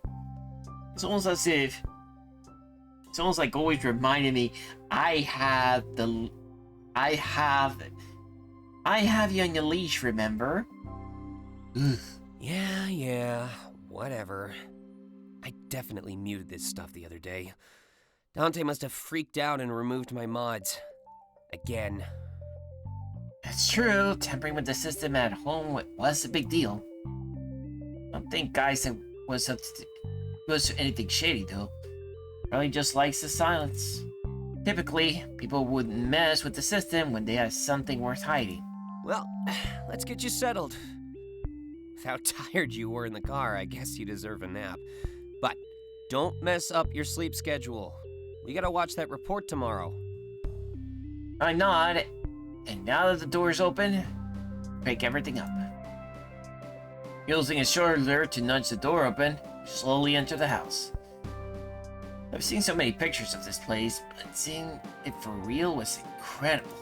It's almost as if... It's almost like always reminding me, I have you on your leash, remember? Ugh. Yeah, whatever. I definitely muted this stuff the other day. Dante must have freaked out and removed my mods. Again. That's true. Tampering with the system at home was a big deal. I don't think Guy said was anything shady, though. Probably just likes the silence. Typically, people wouldn't mess with the system when they have something worth hiding. Well, let's get you settled. With how tired you were in the car, I guess you deserve a nap. But don't mess up your sleep schedule. We gotta watch that report tomorrow. I nod, and now that the door's open, pick everything up. Using his shoulder to nudge the door open, slowly enter the house. I've seen so many pictures of this place, but seeing it for real was incredible.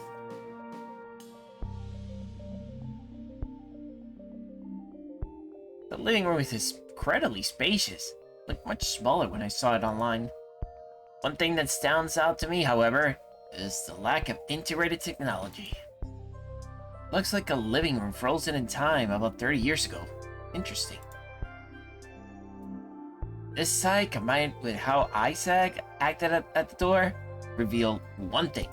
The living room is incredibly spacious. It looked much smaller when I saw it online. One thing that stands out to me, however, is the lack of integrated technology. Looks like a living room frozen in time about 30 years ago. Interesting. This side, combined with how Isaac acted at the door, reveal one thing.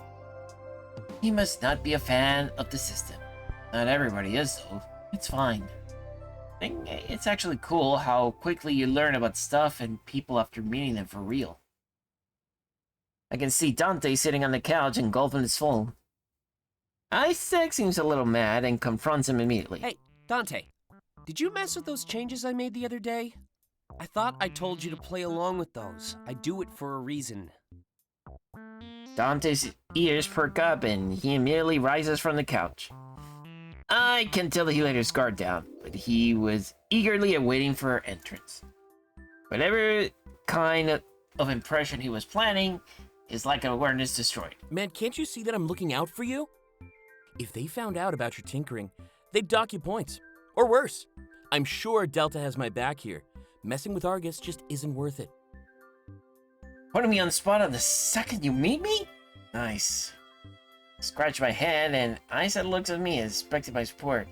He must not be a fan of the system. Not everybody is, though. It's fine. I think it's actually cool how quickly you learn about stuff and people after meeting them for real. I can see Dante sitting on the couch engulfing his phone. Isaac seems a little mad and confronts him immediately. Hey, Dante, did you mess with those changes I made the other day? I thought I told you to play along with those. I do it for a reason. Dante's ears perk up and he immediately rises from the couch. I can tell that he let his guard down, but he was eagerly awaiting for her entrance. Whatever kind of impression he was planning, his lack of awareness destroyed. Man, can't you see that I'm looking out for you? If they found out about your tinkering, they'd dock you points. Or worse. I'm sure Delta has my back here. Messing with Argus just isn't worth it. Putting me on the spot on the second you meet me? Nice. Scratch my head and Isaac looks at me, expecting my support.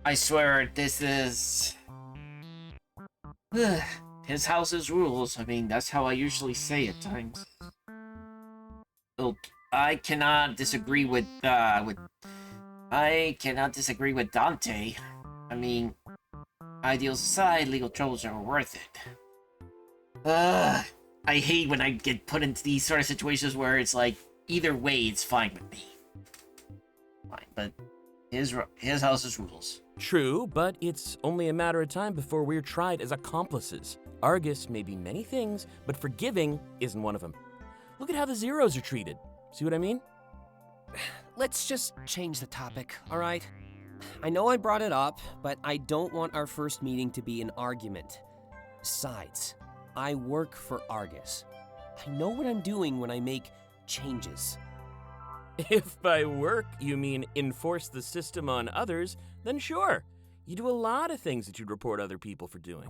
I swear, this is... his house's rules. I mean, that's how I usually say at times. Look, I cannot disagree with Dante. I mean, ideals aside, legal troubles are worth it. I hate when I get put into these sort of situations where it's like, either way, it's fine with me. Fine, but his house's rules. True, but it's only a matter of time before we're tried as accomplices. Argus may be many things, but forgiving isn't one of them. Look at how the Zeros are treated. See what I mean? Let's just change the topic, all right? I know I brought it up, but I don't want our first meeting to be an argument. Besides, I work for Argus. I know what I'm doing when I make changes. If by work you mean enforce the system on others, then sure. You do a lot of things that you'd report other people for doing.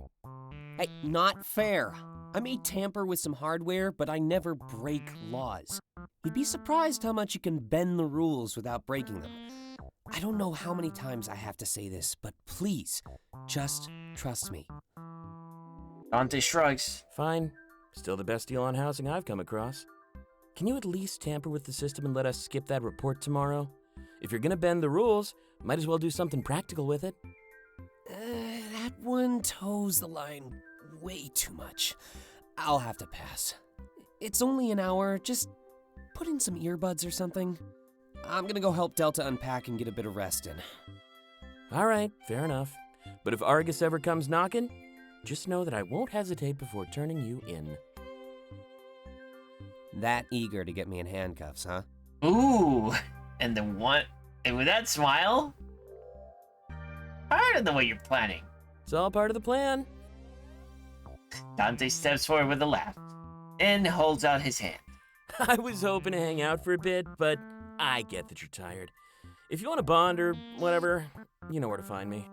Hey, not fair. I may tamper with some hardware, but I never break laws. You'd be surprised how much you can bend the rules without breaking them. I don't know how many times I have to say this, but please, just trust me. Dante shrugs. Fine. Still the best deal on housing I've come across. Can you at least tamper with the system and let us skip that report tomorrow? If you're gonna bend the rules, might as well do something practical with it. That one toes the line way too much. I'll have to pass. It's only an hour, just put in some earbuds or something. I'm gonna go help Delta unpack and get a bit of rest in. All right, fair enough. But if Argus ever comes knocking, just know that I won't hesitate before turning you in. That eager to get me in handcuffs, huh? Ooh, and with that smile? part of the way you're planning. It's all part of the plan. Dante steps forward with a laugh and holds out his hand. I was hoping to hang out for a bit, but I get that you're tired. If you want to bond or whatever, you know where to find me.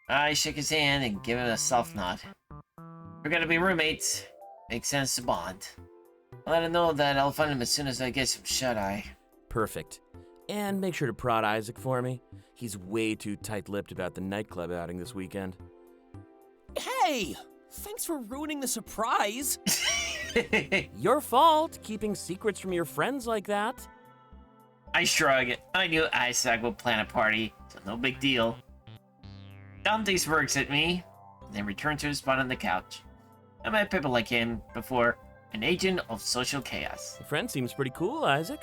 I shake his hand and give him a soft nod. We're gonna be roommates. Makes sense to bond. I'll let him know that I'll find him as soon as I get some shut-eye. Perfect. And make sure to prod Isaac for me. He's way too tight-lipped about the nightclub outing this weekend. Hey! Thanks for ruining the surprise! Your fault, keeping secrets from your friends like that. I shrug. I knew Isaac would plan a party, so no big deal. Dante smirks at me, then returns to his spot on the couch. I met people like him before, an agent of social chaos. The friend seems pretty cool, Isaac.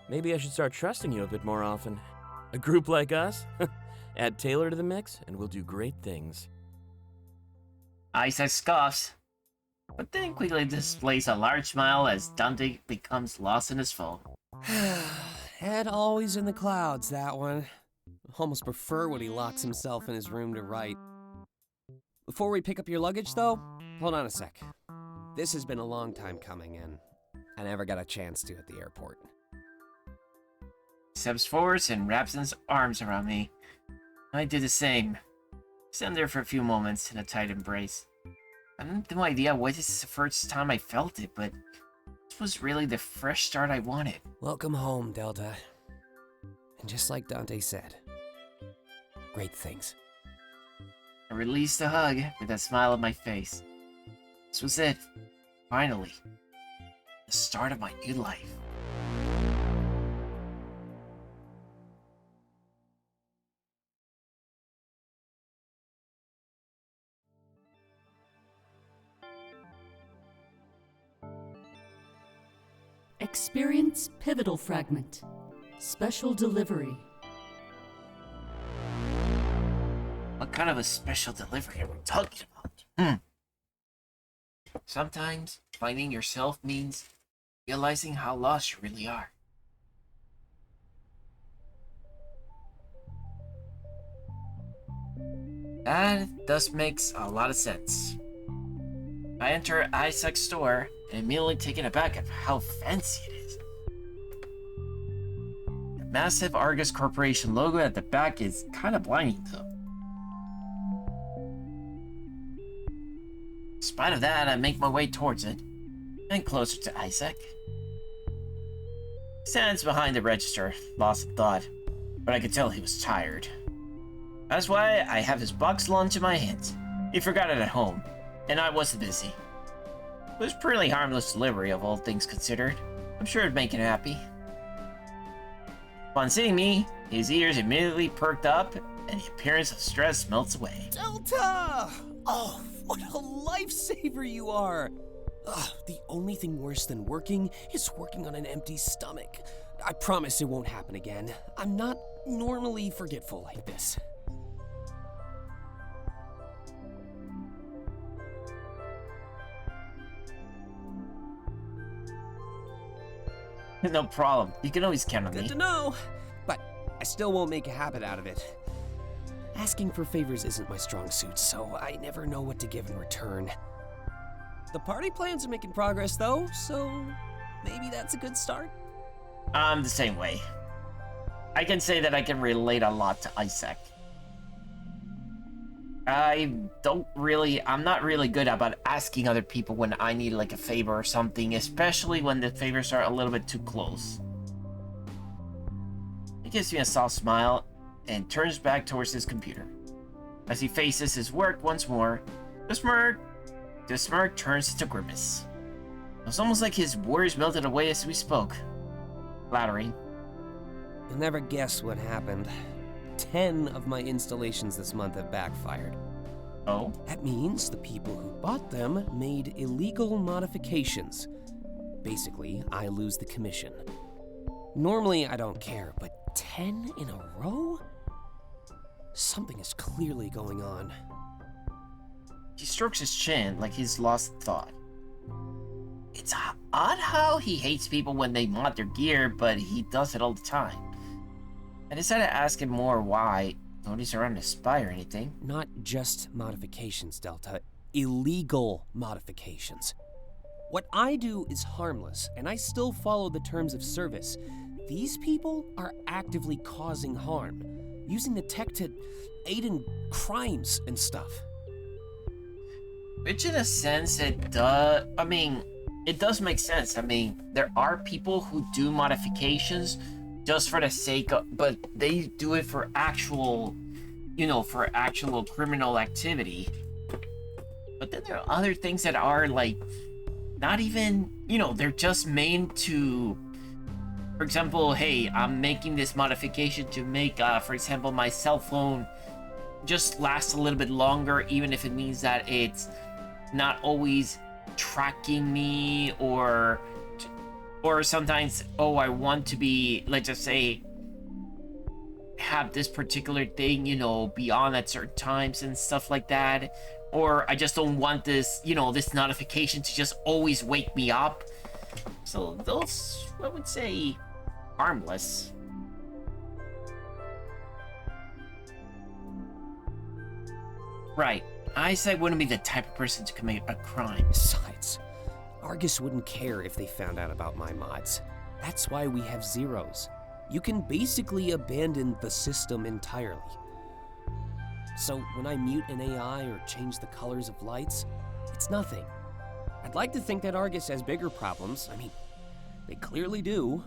Maybe I should start trusting you a bit more often. A group like us? Add Taylor to the mix, and we'll do great things. Isaac scoffs, but then quickly displays a large smile as Dante becomes lost in his phone. Head always in the clouds, that one. Almost prefer when he locks himself in his room to write. Before we pick up your luggage, though, hold on a sec. This has been a long time coming, and I never got a chance to at the airport. He steps forward and wraps his arms around me. I do the same. Stand there for a few moments in a tight embrace. I have no idea why this is the first time I felt it, but this was really the fresh start I wanted. Welcome home, Delta. And just like Dante said, great things. I released the hug with a smile on my face. This was it. Finally. The start of my new life. Experience Pivotal Fragment. Special Delivery. What kind of a special delivery are we talking about? Sometimes finding yourself means realizing how lost you really are. That does makes a lot of sense. I enter Isaac's store and immediately taken aback at how fancy it is. The massive Argus Corporation logo at the back is kind of blinding though. In spite of that, I make my way towards it, and closer to Isaac. He stands behind the register, lost in thought, but I could tell he was tired. That's why I have his box lunch in my hands. He forgot it at home, and I wasn't busy. It was pretty harmless delivery of all things considered. I'm sure it'd make him happy. Upon seeing me, his ears immediately perked up, and the appearance of stress melts away. Delta! Oh, what a lifesaver you are! Ugh, the only thing worse than working is working on an empty stomach. I promise it won't happen again. I'm not normally forgetful like this. No problem. You can always count on Good me. to know, but I still won't make a habit out of it. Asking for favors isn't my strong suit, so I never know what to give in return. The party plans are making progress, though, so maybe that's a good start. I'm the same way. I can say that I can relate a lot to Isaac. I'm not really good about asking other people when I need like a favor or something, especially when the favors are a little bit too close. He gives me a soft smile and turns back towards his computer. As he faces his work once more, the smirk turns into grimace. It was almost like his worries melted away as we spoke. Flattering. You'll never guess what happened. 10 of my installations this month have backfired. Oh? That means the people who bought them made illegal modifications. Basically, I lose the commission. Normally, I don't care, but 10 in a row? Something is clearly going on. He strokes his chin like he's lost thought. It's odd how he hates people when they mod their gear, but he does it all the time. I decided to ask him more why, nobody's around to spy or anything. Not just modifications, Delta. Illegal modifications. What I do is harmless, and I still follow the terms of service. These people are actively causing harm, using the tech to aid in crimes and stuff. Which in a sense it does, it does make sense. There are people who do modifications just for the sake of, but they do it for actual, for actual criminal activity. But then there are other things that are like, not even, they're just made to, for example, hey, I'm making this modification to make, for example, my cell phone just last a little bit longer, even if it means that it's not always tracking me, or sometimes, I want to be, let's just say, have this particular thing, be on at certain times and stuff like that. Or I just don't want this, this notification to just always wake me up. So those, I would say, harmless. Right. Isaac wouldn't be the type of person to commit a crime. Besides, Argus wouldn't care if they found out about my mods. That's why we have zeros. You can basically abandon the system entirely. So when I mute an AI or change the colors of lights, it's nothing. I'd like to think that Argus has bigger problems. They clearly do.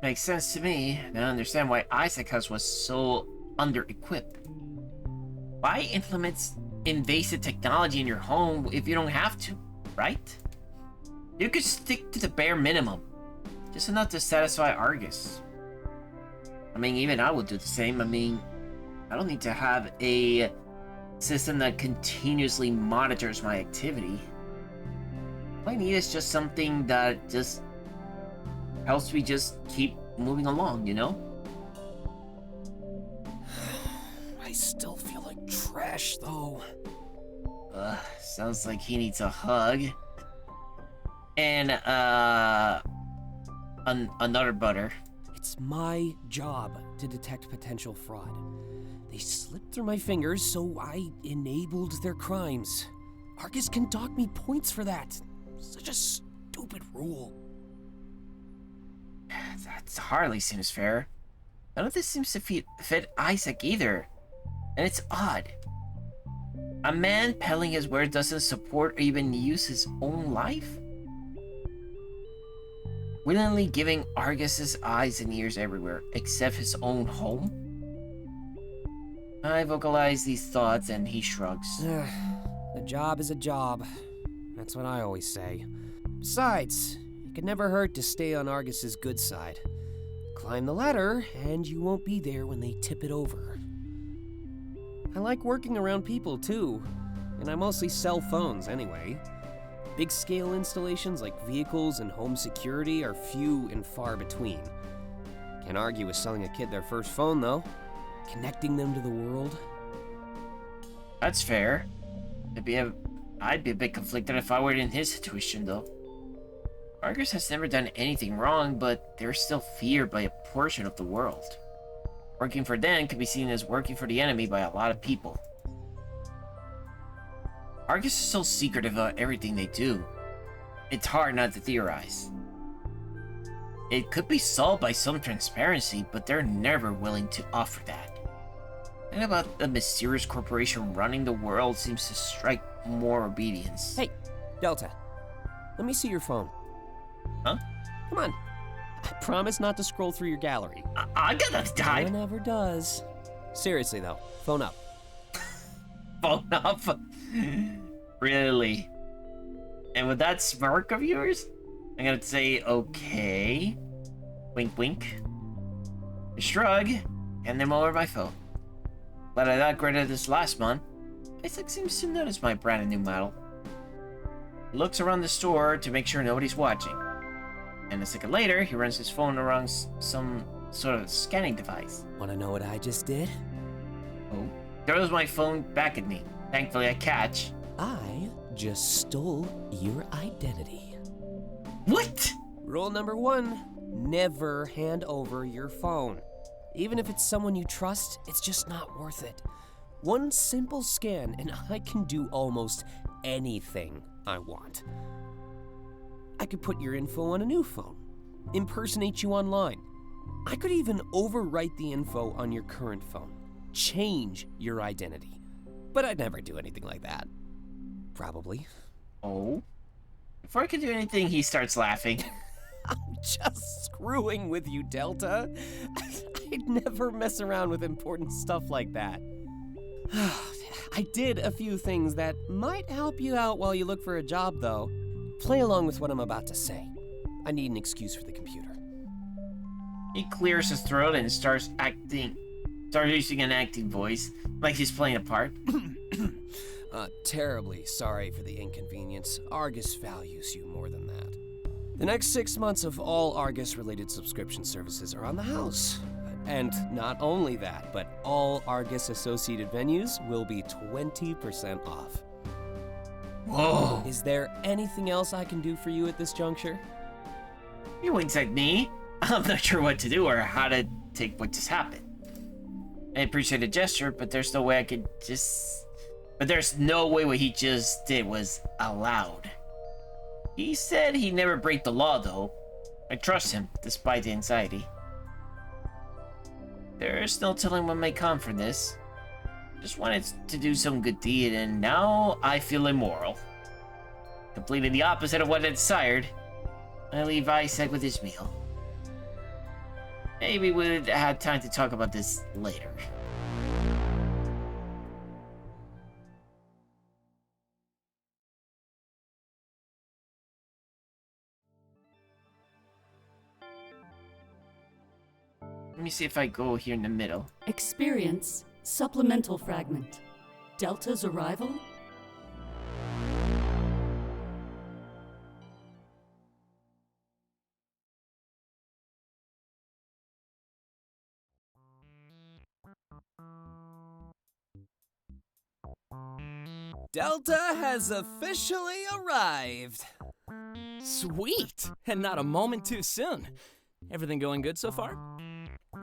Makes sense to me, and I understand why Isaac was so under-equipped. Why implement invasive technology in your home if you don't have to, right? You could stick to the bare minimum, just enough to satisfy Argus. Even I would do the same. I don't need to have a system that continuously monitors my activity. All I need is just something that just helps me just keep moving along, I still feel like trash, though. Sounds like he needs a hug. And, another butter. It's my job to detect potential fraud. They slipped through my fingers, so I enabled their crimes. Argus can dock me points for that. Such a stupid rule. That hardly seems fair. None of this seems to fit Isaac either. And it's odd. A man peddling his wares doesn't support or even use his own life? Willingly giving Argus his eyes and ears everywhere, except his own home? I vocalize these thoughts and he shrugs. The job is a job. That's what I always say. Besides, it could never hurt to stay on Argus's good side. Climb the ladder, and you won't be there when they tip it over. I like working around people, too. And I mostly sell phones, anyway. Big-scale installations like vehicles and home security are few and far between. Can't argue with selling a kid their first phone, though. Connecting them to the world. That's fair. I'd be a bit conflicted if I were in his situation, though. Argus has never done anything wrong, but they're still feared by a portion of the world. Working for them could be seen as working for the enemy by a lot of people. Argus is so secretive about everything they do. It's hard not to theorize. It could be solved by some transparency, but they're never willing to offer that. And about the mysterious corporation running the world seems to strike more obedience. Hey, Delta. Let me see your phone. Huh? Come on. I promise not to scroll through your gallery. I gotta die. No one ever does. Seriously, though. Phone up. Phone up? Really? And with that smirk of yours, I'm gonna say, okay. Wink, wink. Shrug. Hand them over my phone. Glad I upgraded this last month. Isaac seems to notice my brand new model. He looks around the store to make sure nobody's watching. And a second later, he runs his phone around some sort of scanning device. Wanna know what I just did? Oh. Throws my phone back at me. Thankfully, I catch. I just stole your identity. What? Rule number 1, never hand over your phone. Even if it's someone you trust, it's just not worth it. One simple scan and I can do almost anything I want. I could put your info on a new phone, impersonate you online. I could even overwrite the info on your current phone, change your identity. But I'd never do anything like that. Probably. Oh? Before I can do anything, he starts laughing. I'm just screwing with you, Delta. I'd never mess around with important stuff like that. I did a few things that might help you out while you look for a job, though. Play along with what I'm about to say. I need an excuse for the computer. He clears his throat and starts using an acting voice, like he's playing a part. Terribly sorry for the inconvenience. Argus values you more than that. The next 6 months of all Argus-related subscription services are on the house. And not only that, but all Argus-associated venues will be 20% off. Whoa! Is there anything else I can do for you at this juncture? He winks at me. I'm not sure what to do or how to take what just happened. I appreciate the gesture, but there's no way I could just... But there's no way what he just did was allowed. He said he'd never break the law, though. I trust him, despite the anxiety. There's no telling what may come from this. Just wanted to do some good deed, and now I feel immoral. Completely the opposite of what I desired. I leave Isaac with his meal. Maybe we'd have time to talk about this later. Let me see if I go here in the middle. Experience supplemental fragment. Delta's arrival. Delta has officially arrived. Sweet! And not a moment too soon. Everything going good so far?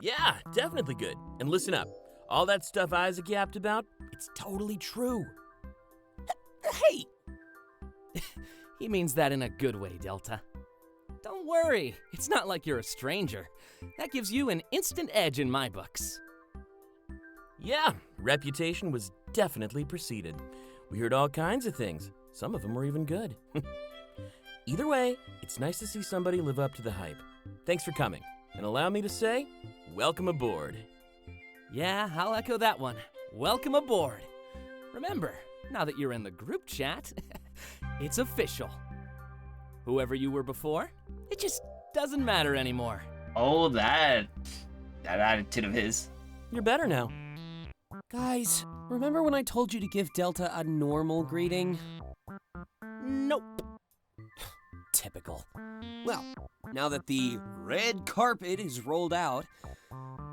Yeah, definitely good. And listen up. All that stuff Isaac yapped about, it's totally true. Hey! He means that in a good way, Delta. Don't worry, it's not like you're a stranger. That gives you an instant edge in my books. Yeah, reputation was definitely preceded. We heard all kinds of things. Some of them were even good. Either way, it's nice to see somebody live up to the hype. Thanks for coming. And allow me to say, welcome aboard. Yeah, I'll echo that one. Welcome aboard. Remember, now that you're in the group chat, it's official. Whoever you were before, it just doesn't matter anymore. Oh, that attitude of his. You're better now. Guys, remember when I told you to give Delta a normal greeting? Nope. Typical. Well, now that the red carpet is rolled out,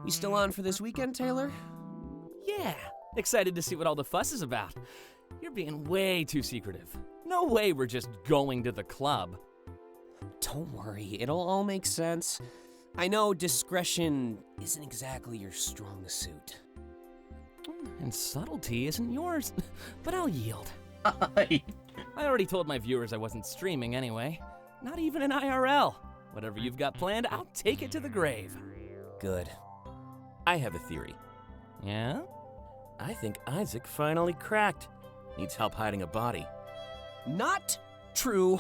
we still on for this weekend, Taylor? Yeah, excited to see what all the fuss is about. You're being way too secretive. No way we're just going to the club. Don't worry, it'll all make sense. I know discretion isn't exactly your strong suit. And subtlety isn't yours, but I'll yield. I I already told my viewers I wasn't streaming anyway. Not even in IRL. Whatever you've got planned, I'll take it to the grave. Good. I have a theory. Yeah? I think Isaac finally cracked. Needs help hiding a body. Not true.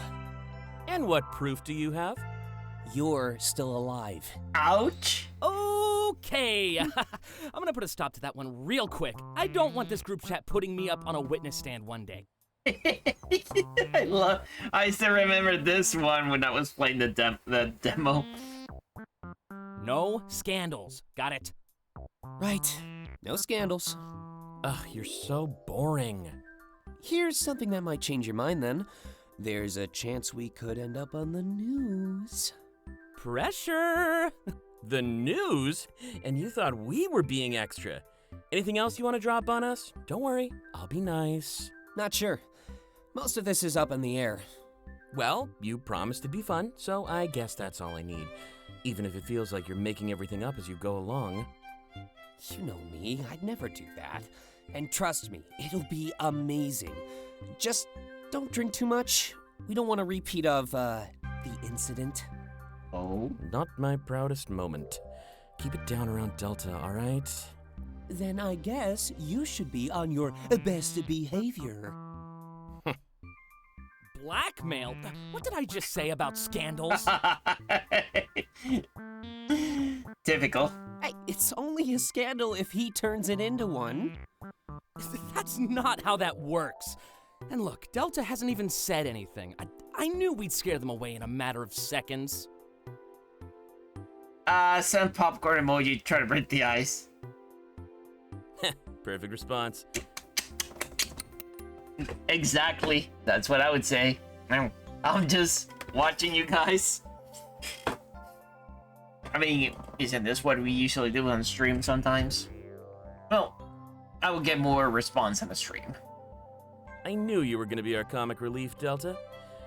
And what proof do you have? You're still alive. ouch. Okay. I'm gonna put a stop to that one real quick. I don't want this group chat putting me up on a witness stand one day. I still remember this one when I was playing the demo. No scandals. Got it? Right. No scandals. Ugh, you're so boring. Here's something that might change your mind then. There's a chance we could end up on the news. Pressure. The news? And you thought we were being extra. Anything else you want to drop on us? Don't worry, I'll be nice. Not sure. Most of this is up in the air. Well, you promised to be fun, so I guess that's all I need. Even if it feels like you're making everything up as you go along. You know me, I'd never do that. And trust me, it'll be amazing. Just don't drink too much. We don't want a repeat of, the incident. Oh? Not my proudest moment. Keep it down around Delta, alright? Then I guess you should be on your best behavior. Blackmail? What did I just say about scandals? Typical. Hey, it's only a scandal if he turns it into one. That's not how that works. And look, Delta hasn't even said anything. I knew we'd scare them away in a matter of seconds. Send popcorn emoji, try to break the ice. Perfect response. Exactly. That's what I would say. I'm just watching you guys. I mean, isn't this what we usually do on stream sometimes? Well, I will get more response on the stream. I knew you were gonna be our comic relief, Delta.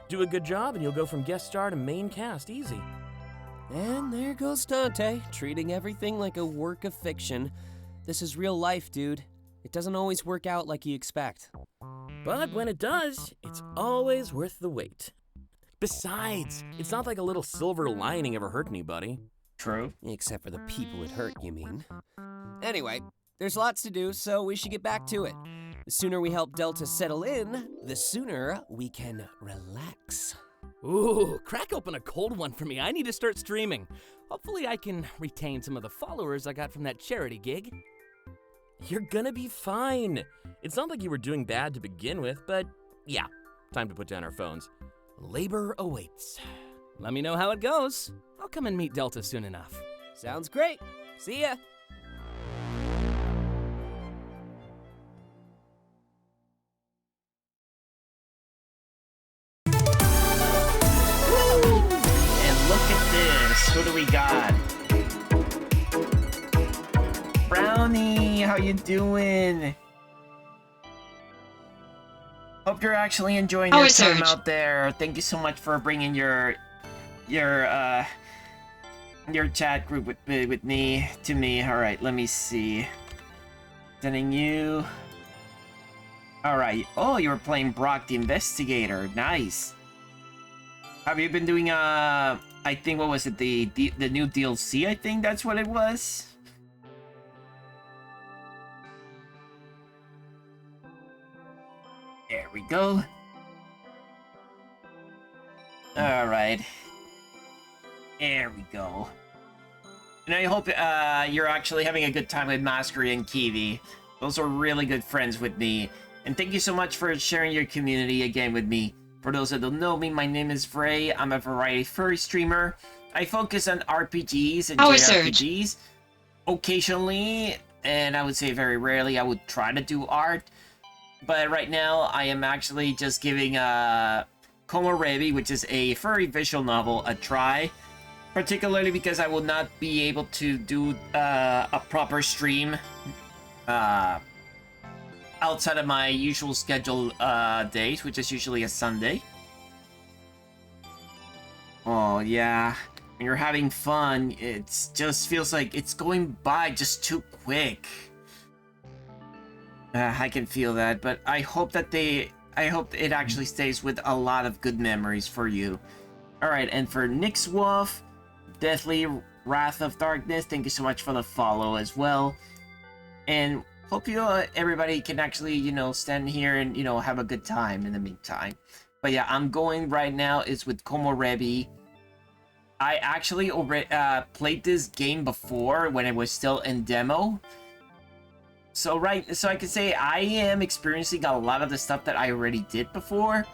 Do a good job and you'll go from guest star to main cast easy. And there goes Dante, treating everything like a work of fiction. This is real life, dude. It doesn't always work out like you expect. But when it does, it's always worth the wait. Besides, it's not like a little silver lining ever hurt anybody. True. Except for the people it hurt, you mean. Anyway, there's lots to do, so we should get back to it. The sooner we help Delta settle in, the sooner we can relax. Ooh, crack open a cold one for me. I need to start streaming. Hopefully I can retain some of the followers I got from that charity gig. You're gonna be fine. It's not like you were doing bad to begin with, but yeah, time to put down our phones. Labor awaits. Let me know how it goes. I'll come and meet Delta soon enough. Sounds great. See ya. And look at this. Who do we got? Brownie, how you doing? Hope you're actually enjoying your time out there. Thank you so much for bringing your chat group with me to me. All right, let me see. Sending you. All right. Oh, you were playing Brock the Investigator. Nice. Have you been doing I think, what was it, the new DLC? I think that's what it was. There we go. All right. There we go. And I hope you're actually having a good time with Maskery and Kiwi. Those are really good friends with me. And thank you so much for sharing your community again with me. For those that don't know me, my name is Frey. I'm a variety furry streamer. I focus on RPGs and JRPGs. Occasionally, and I would say very rarely, I would try to do art. But right now, I am actually just giving Komorebi, which is a furry visual novel, a try. Particularly because I will not be able to do a proper stream outside of my usual schedule days, which is usually a Sunday. Oh, yeah. When you're having fun, it just feels like it's going by just too quick. I can feel that, but I hope that I hope it actually stays with a lot of good memories for you. Alright, and for Nyx Wolf, Deathly Wrath of Darkness, thank you so much for the follow as well. And hope you everybody can actually, you know, stand here and, you know, have a good time in the meantime. But yeah, I'm going right now is with Komorebi. I actually already played this game before when it was still in demo. So I can say I am experiencing a lot of the stuff that I already did before,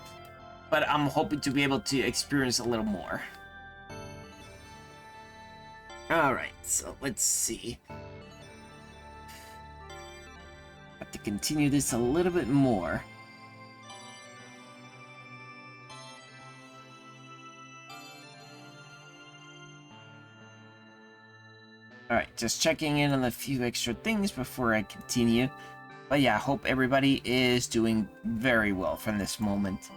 but I'm hoping to be able to experience a little more. Alright, so let's see. Have to continue this a little bit more. Alright, just checking in on a few extra things before I continue. But yeah, hope everybody is doing very well from this moment.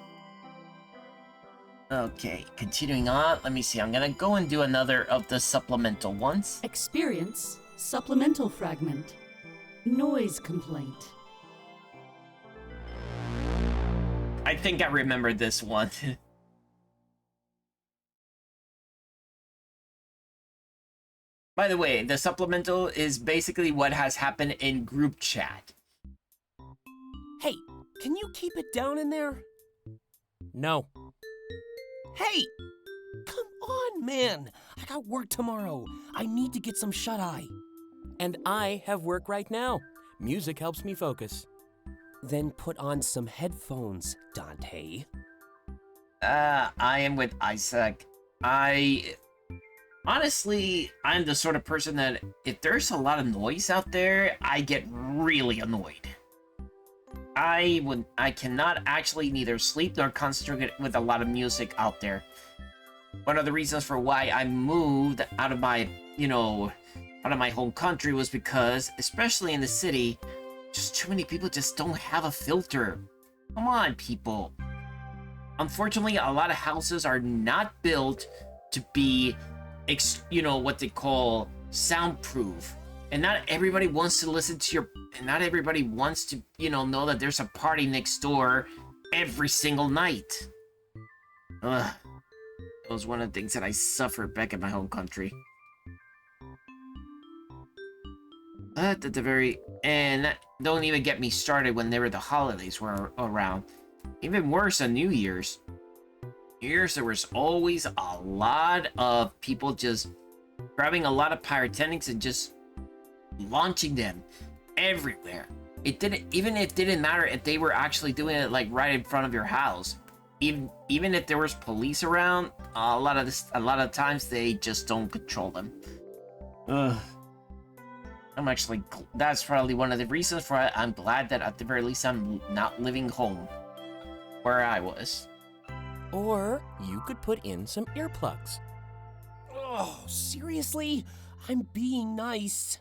Okay, continuing on. Let me see. I'm gonna go and do another of the supplemental ones. Experience Supplemental fragment. Noise complaint. I think I remember this one. By the way, the supplemental is basically what has happened in group chat. Hey, can you keep it down in there? No. Hey! Come on, man! I got work tomorrow. I need to get some shut-eye. And I have work right now. Music helps me focus. Then put on some headphones, Dante. I am with Isaac. Honestly, I'm the sort of person that if there's a lot of noise out there, I get really annoyed. I cannot actually neither sleep nor concentrate with a lot of music out there. One of the reasons for why I moved out of my, out of my home country was because, especially in the city, just too many people just don't have a filter. Come on, people. Unfortunately, a lot of houses are not built to be, what they call soundproof. And not everybody wants to listen to and not everybody wants to, know that there's a party next door every single night. Ugh. It was one of the things that I suffered back in my home country. But at the very end, don't even get me started when the holidays were around. Even worse than New Year's. New Year's, there was always a lot of people just grabbing a lot of pyrotechnics and just launching them everywhere. It didn't matter if they were actually doing it like right in front of your house. Even if there was police around, a lot of times they just don't control them. Ugh. That's probably one of the reasons why I'm glad that at the very least I'm not living home where I was. Or you could put in some earplugs. Oh, seriously? I'm being nice.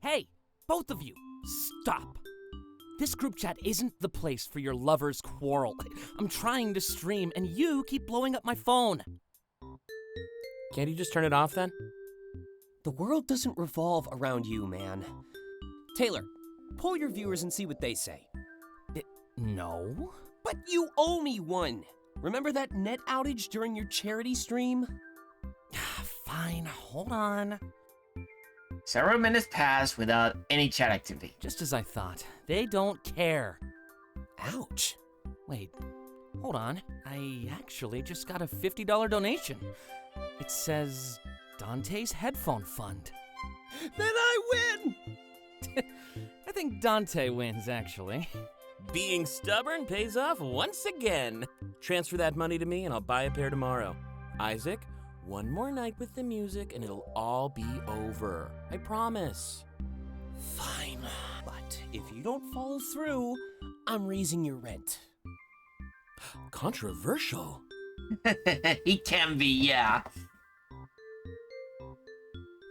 Hey, both of you, stop. This group chat isn't the place for your lover's quarrel. I'm trying to stream, and you keep blowing up my phone. Can't you just turn it off then? The world doesn't revolve around you, man. Taylor, poll your viewers and see what they say. No. But you owe me one. Remember that net outage during your charity stream? Fine, hold on. Several minutes passed without any chat activity. Just as I thought. They don't care. Ouch. Wait, hold on. I actually just got a $50 donation. It says Dante's Headphone Fund. Then I win! I think Dante wins, actually. Being stubborn pays off once again. Transfer that money to me and I'll buy a pair tomorrow. Isaac, one more night with the music and it'll all be over. I promise. Fine. But if you don't follow through, I'm raising your rent. Controversial. He can be, yeah.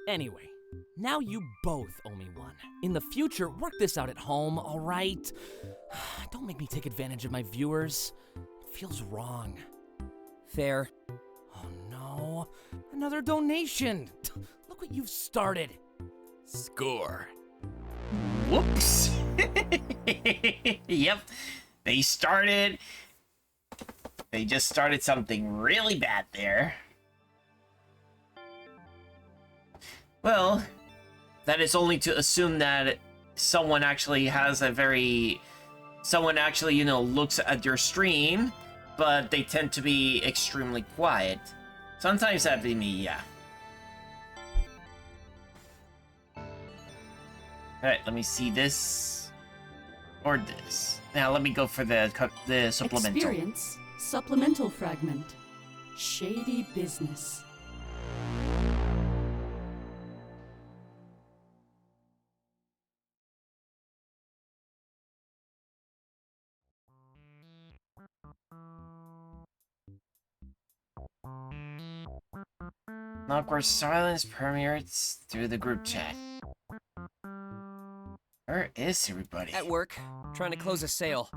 Anyway, now you both owe me one. In the future, work this out at home, all right? Don't make me take advantage of my viewers. It feels wrong. Fair. Oh no, another donation. Look what you've started. Score. Whoops. Yep. They just started something really bad there. Well, that is only to assume that someone actually, looks at your stream, but they tend to be extremely quiet. Sometimes that'd be me, yeah. Alright, let me see this. Or this. Now let me go for the supplemental. Experience supplemental fragment. Shady business. An awkward silence permeates through the group chat. Where is everybody? At work, trying to close a sale.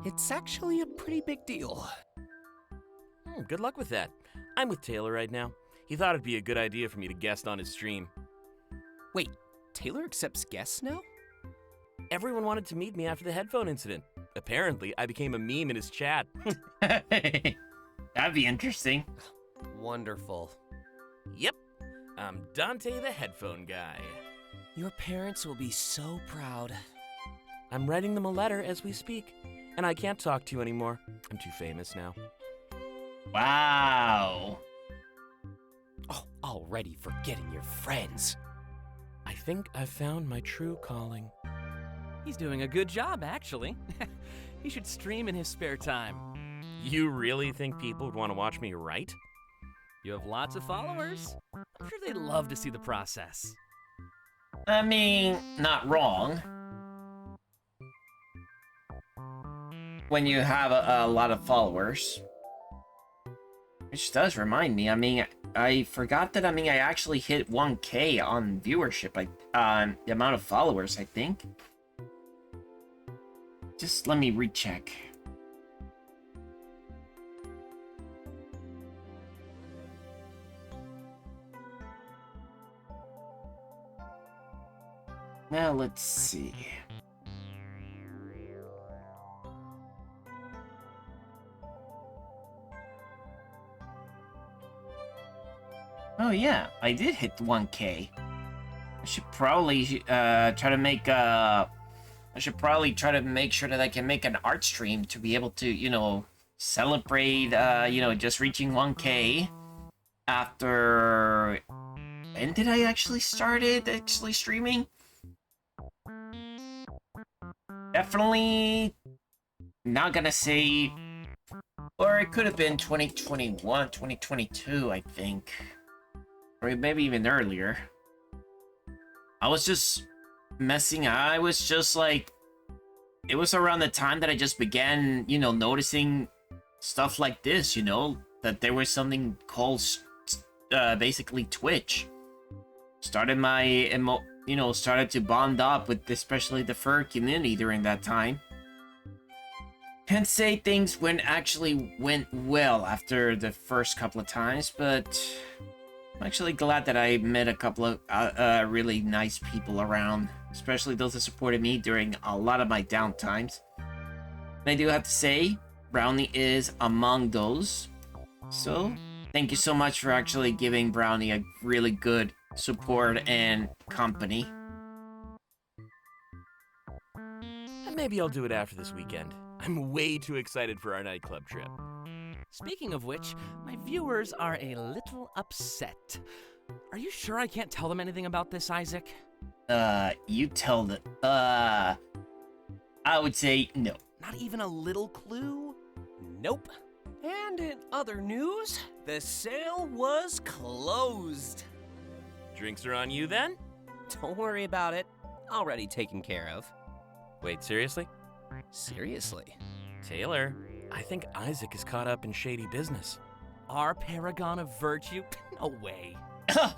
It's actually a pretty big deal. Good luck with that. I'm with Taylor right now. He thought it'd be a good idea for me to guest on his stream. Wait, Taylor accepts guests now? Everyone wanted to meet me after the headphone incident. Apparently, I became a meme in his chat. That'd be interesting. Wonderful. Yep, I'm Dante the headphone guy. Your parents will be so proud. I'm writing them a letter as we speak, and I can't talk to you anymore. I'm too famous now. Wow. Oh, already forgetting your friends. I think I've found my true calling. He's doing a good job, actually. He should stream in his spare time. You really think people would want to watch me write? You have lots of followers. I'm sure they'd love to see the process. I mean, not wrong. When you have a lot of followers. Which does remind me, I forgot that, I actually hit 1K on viewership, on the amount of followers, I think. Just let me recheck. Now let's see. Oh yeah, I did hit 1K. I should probably try to make I should probably try to make sure that I can make an art stream to be able to, celebrate just reaching 1K after. When did I actually started streaming? Definitely not gonna say, or it could have been 2021, 2022, I think. Or maybe even earlier. I was just messing. I was just like, it was around the time that I just began, noticing stuff like this, that there was something called, basically Twitch. Started started to bond up with especially the fur community during that time. Can't say things actually went well after the first couple of times, but I'm actually glad that I met a couple of really nice people around, especially those that supported me during a lot of my downtimes. And I do have to say, Brownie is among those. So, thank you so much for actually giving Brownie a really good support and company. And maybe I'll do it after this weekend. I'm way too excited for our nightclub trip. Speaking of which, my viewers are a little upset. Are you sure I can't tell them anything about this, Isaac? You tell them. I would say no. Not even a little clue? Nope. And in other news, the sale was closed. Drinks are on you then? Don't worry about it. Already taken care of. Wait, seriously? Seriously? Taylor, I think Isaac is caught up in shady business. Our paragon of virtue? No way.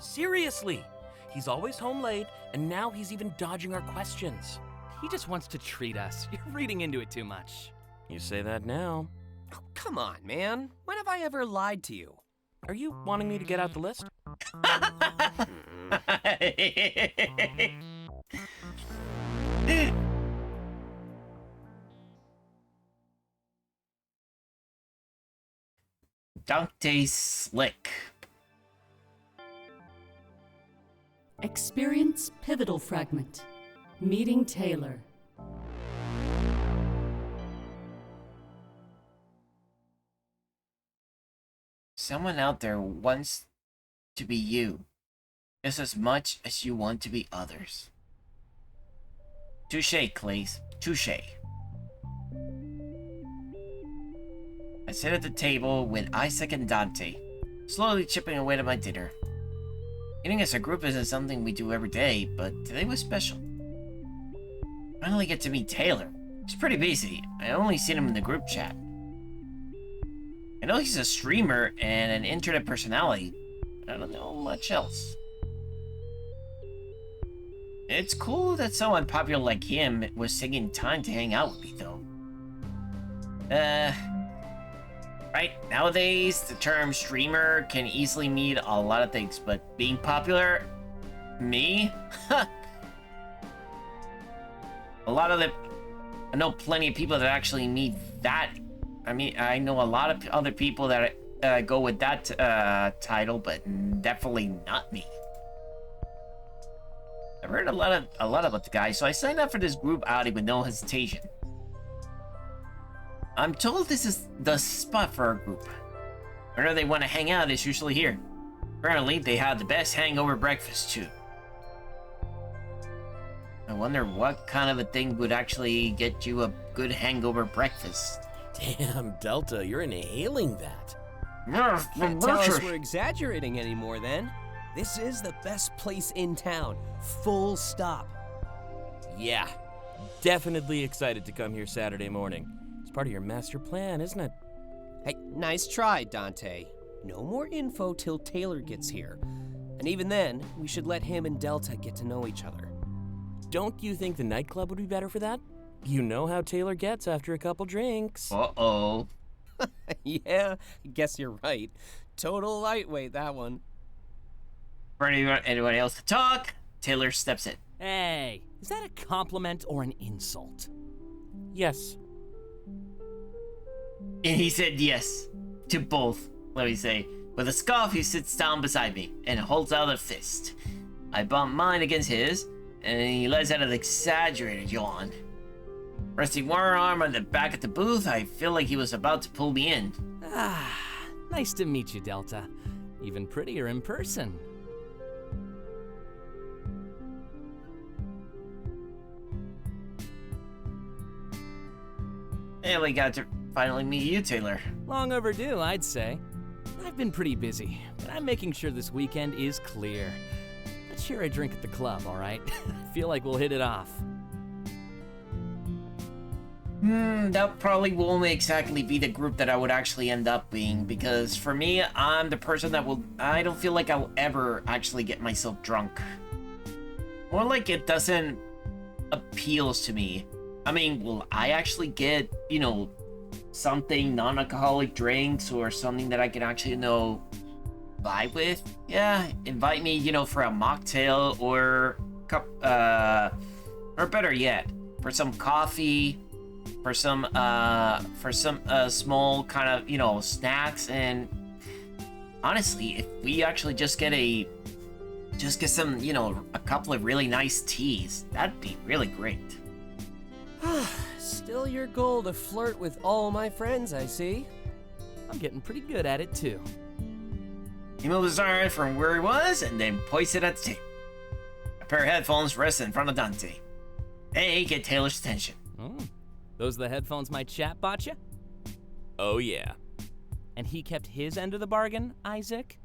Seriously! He's always home late, and now he's even dodging our questions. He just wants to treat us. You're reading into it too much. You say that now. Oh, come on, man. When have I ever lied to you? Are you wanting me to get out the list? Dante's Slick. Experience Pivotal Fragment. Meeting Taylor. Someone out there wants to be you, just as much as you want to be others. Touché, Clays. Touché. I sit at the table with Isaac and Dante, slowly chipping away at my dinner. Eating as a group isn't something we do every day, but today was special. Finally get to meet Taylor. He's pretty busy. I only seen him in the group chat. I know he's a streamer and an internet personality, but I don't know much else. It's cool that someone popular like him was taking time to hang out with me, though. Right, nowadays, the term streamer can easily mean a lot of things, but being popular? Me? I know plenty of people that actually need that. I mean, I know a lot of other people that go with that title, but definitely not me. I've heard a lot about the guy, so I signed up for this group outing with no hesitation. I'm told this is the spot for our group. Whenever they want to hang out, it's usually here. Apparently, they have the best hangover breakfast too. I wonder what kind of a thing would actually get you a good hangover breakfast. Damn, Delta, you're inhaling that. Can't tell us we're exaggerating anymore then. This is the best place in town. Full stop. Yeah, definitely excited to come here Saturday morning. It's part of your master plan, isn't it? Hey, nice try, Dante. No more info till Taylor gets here. And even then, we should let him and Delta get to know each other. Don't you think the nightclub would be better for that? You know how Taylor gets after a couple drinks. Uh-oh. Yeah, I guess you're right. Total lightweight, that one. For anyone else to talk, Taylor steps in. Hey, is that a compliment or an insult? Yes. And he said yes to both, let me say. With a scoff, he sits down beside me and holds out a fist. I bump mine against his, and he lets out an exaggerated yawn. Resting one arm on the back of the booth, I feel like he was about to pull me in. Ah, nice to meet you, Delta. Even prettier in person. And we got to finally meet you, Taylor. Long overdue, I'd say. I've been pretty busy, but I'm making sure this weekend is clear. Let's share a drink at the club, all right? I feel like we'll hit it off. That probably won't exactly be the group that I would actually end up being, because for me, I'm the person that I don't feel like I'll ever actually get myself drunk. More like it doesn't appeals to me. I mean, will I actually get, something non-alcoholic drinks or something that I can actually, vibe with? Yeah, invite me, for a mocktail or better yet, for some coffee, for some small kind of, snacks. And honestly, if we actually just get some, a couple of really nice teas, that'd be really great. Still your goal to flirt with all my friends, I see. I'm getting pretty good at it, too. He moved his arm from where he was and then poised at the table. A pair of headphones rested in front of Dante. They get Taylor's attention. Oh, those are the headphones my chap bought you? Oh, yeah. And he kept his end of the bargain, Isaac?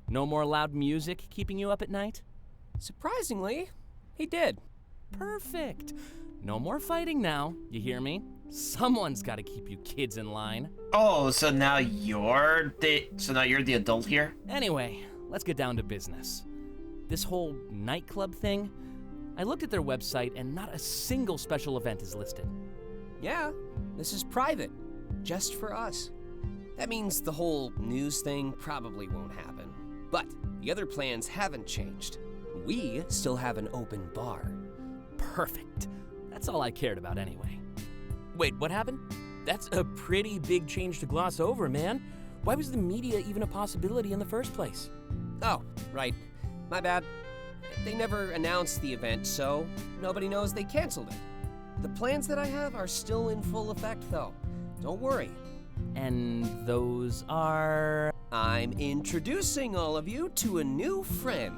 No more loud music keeping you up at night? Surprisingly, he did. Perfect. No more fighting now, you hear me? Someone's got to keep you kids in line. Oh, so now you're the adult here? Anyway, let's get down to business. This whole nightclub thing, I looked at their website and not a single special event is listed. Yeah, this is private, just for us. That means the whole news thing probably won't happen. But the other plans haven't changed. We still have an open bar. Perfect. That's all I cared about anyway. Wait, what happened? That's a pretty big change to gloss over, man. Why was the media even a possibility in the first place? Oh, right. My bad. They never announced the event, so nobody knows they canceled it. The plans that I have are still in full effect, though. Don't worry. And those are... I'm introducing all of you to a new friend.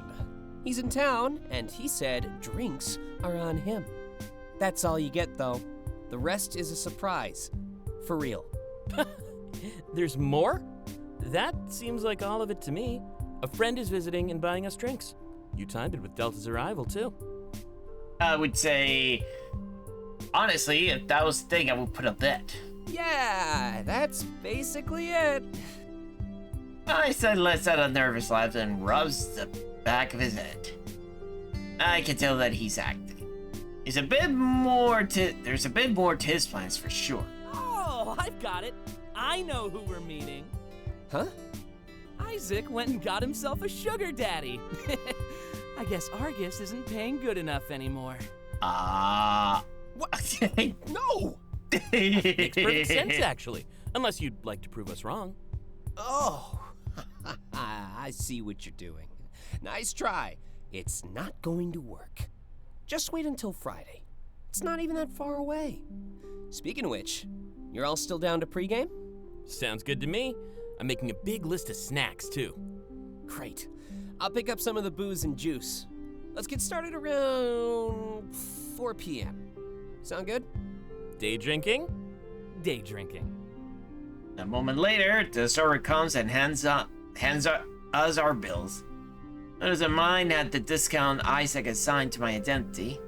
He's in town, and he said drinks are on him. That's all you get, though. The rest is a surprise. For real. There's more? That seems like all of it to me. A friend is visiting and buying us drinks. You timed it with Delta's arrival, too. I would say, honestly, if that was the thing, I would put a bet. Yeah, that's basically it. I said let's out a nervous laugh and rubs the back of his head. I can tell that he's acting. There's a bit more to his plans for sure. Oh, I've got it. I know who we're meeting. Huh? Isaac went and got himself a sugar daddy. I guess Argus isn't paying good enough anymore. What? No! Makes perfect sense, actually. Unless you'd like to prove us wrong. Oh, I see what you're doing. Nice try. It's not going to work. Just wait until Friday. It's not even that far away. Speaking of which, you're all still down to pregame? Sounds good to me. I'm making a big list of snacks, too. Great. I'll pick up some of the booze and juice. Let's get started around 4 p.m. Sound good? Day drinking? Day drinking. A moment later, the server comes and hands us our bills. It doesn't mind that the discount Isaac assigned to my identity.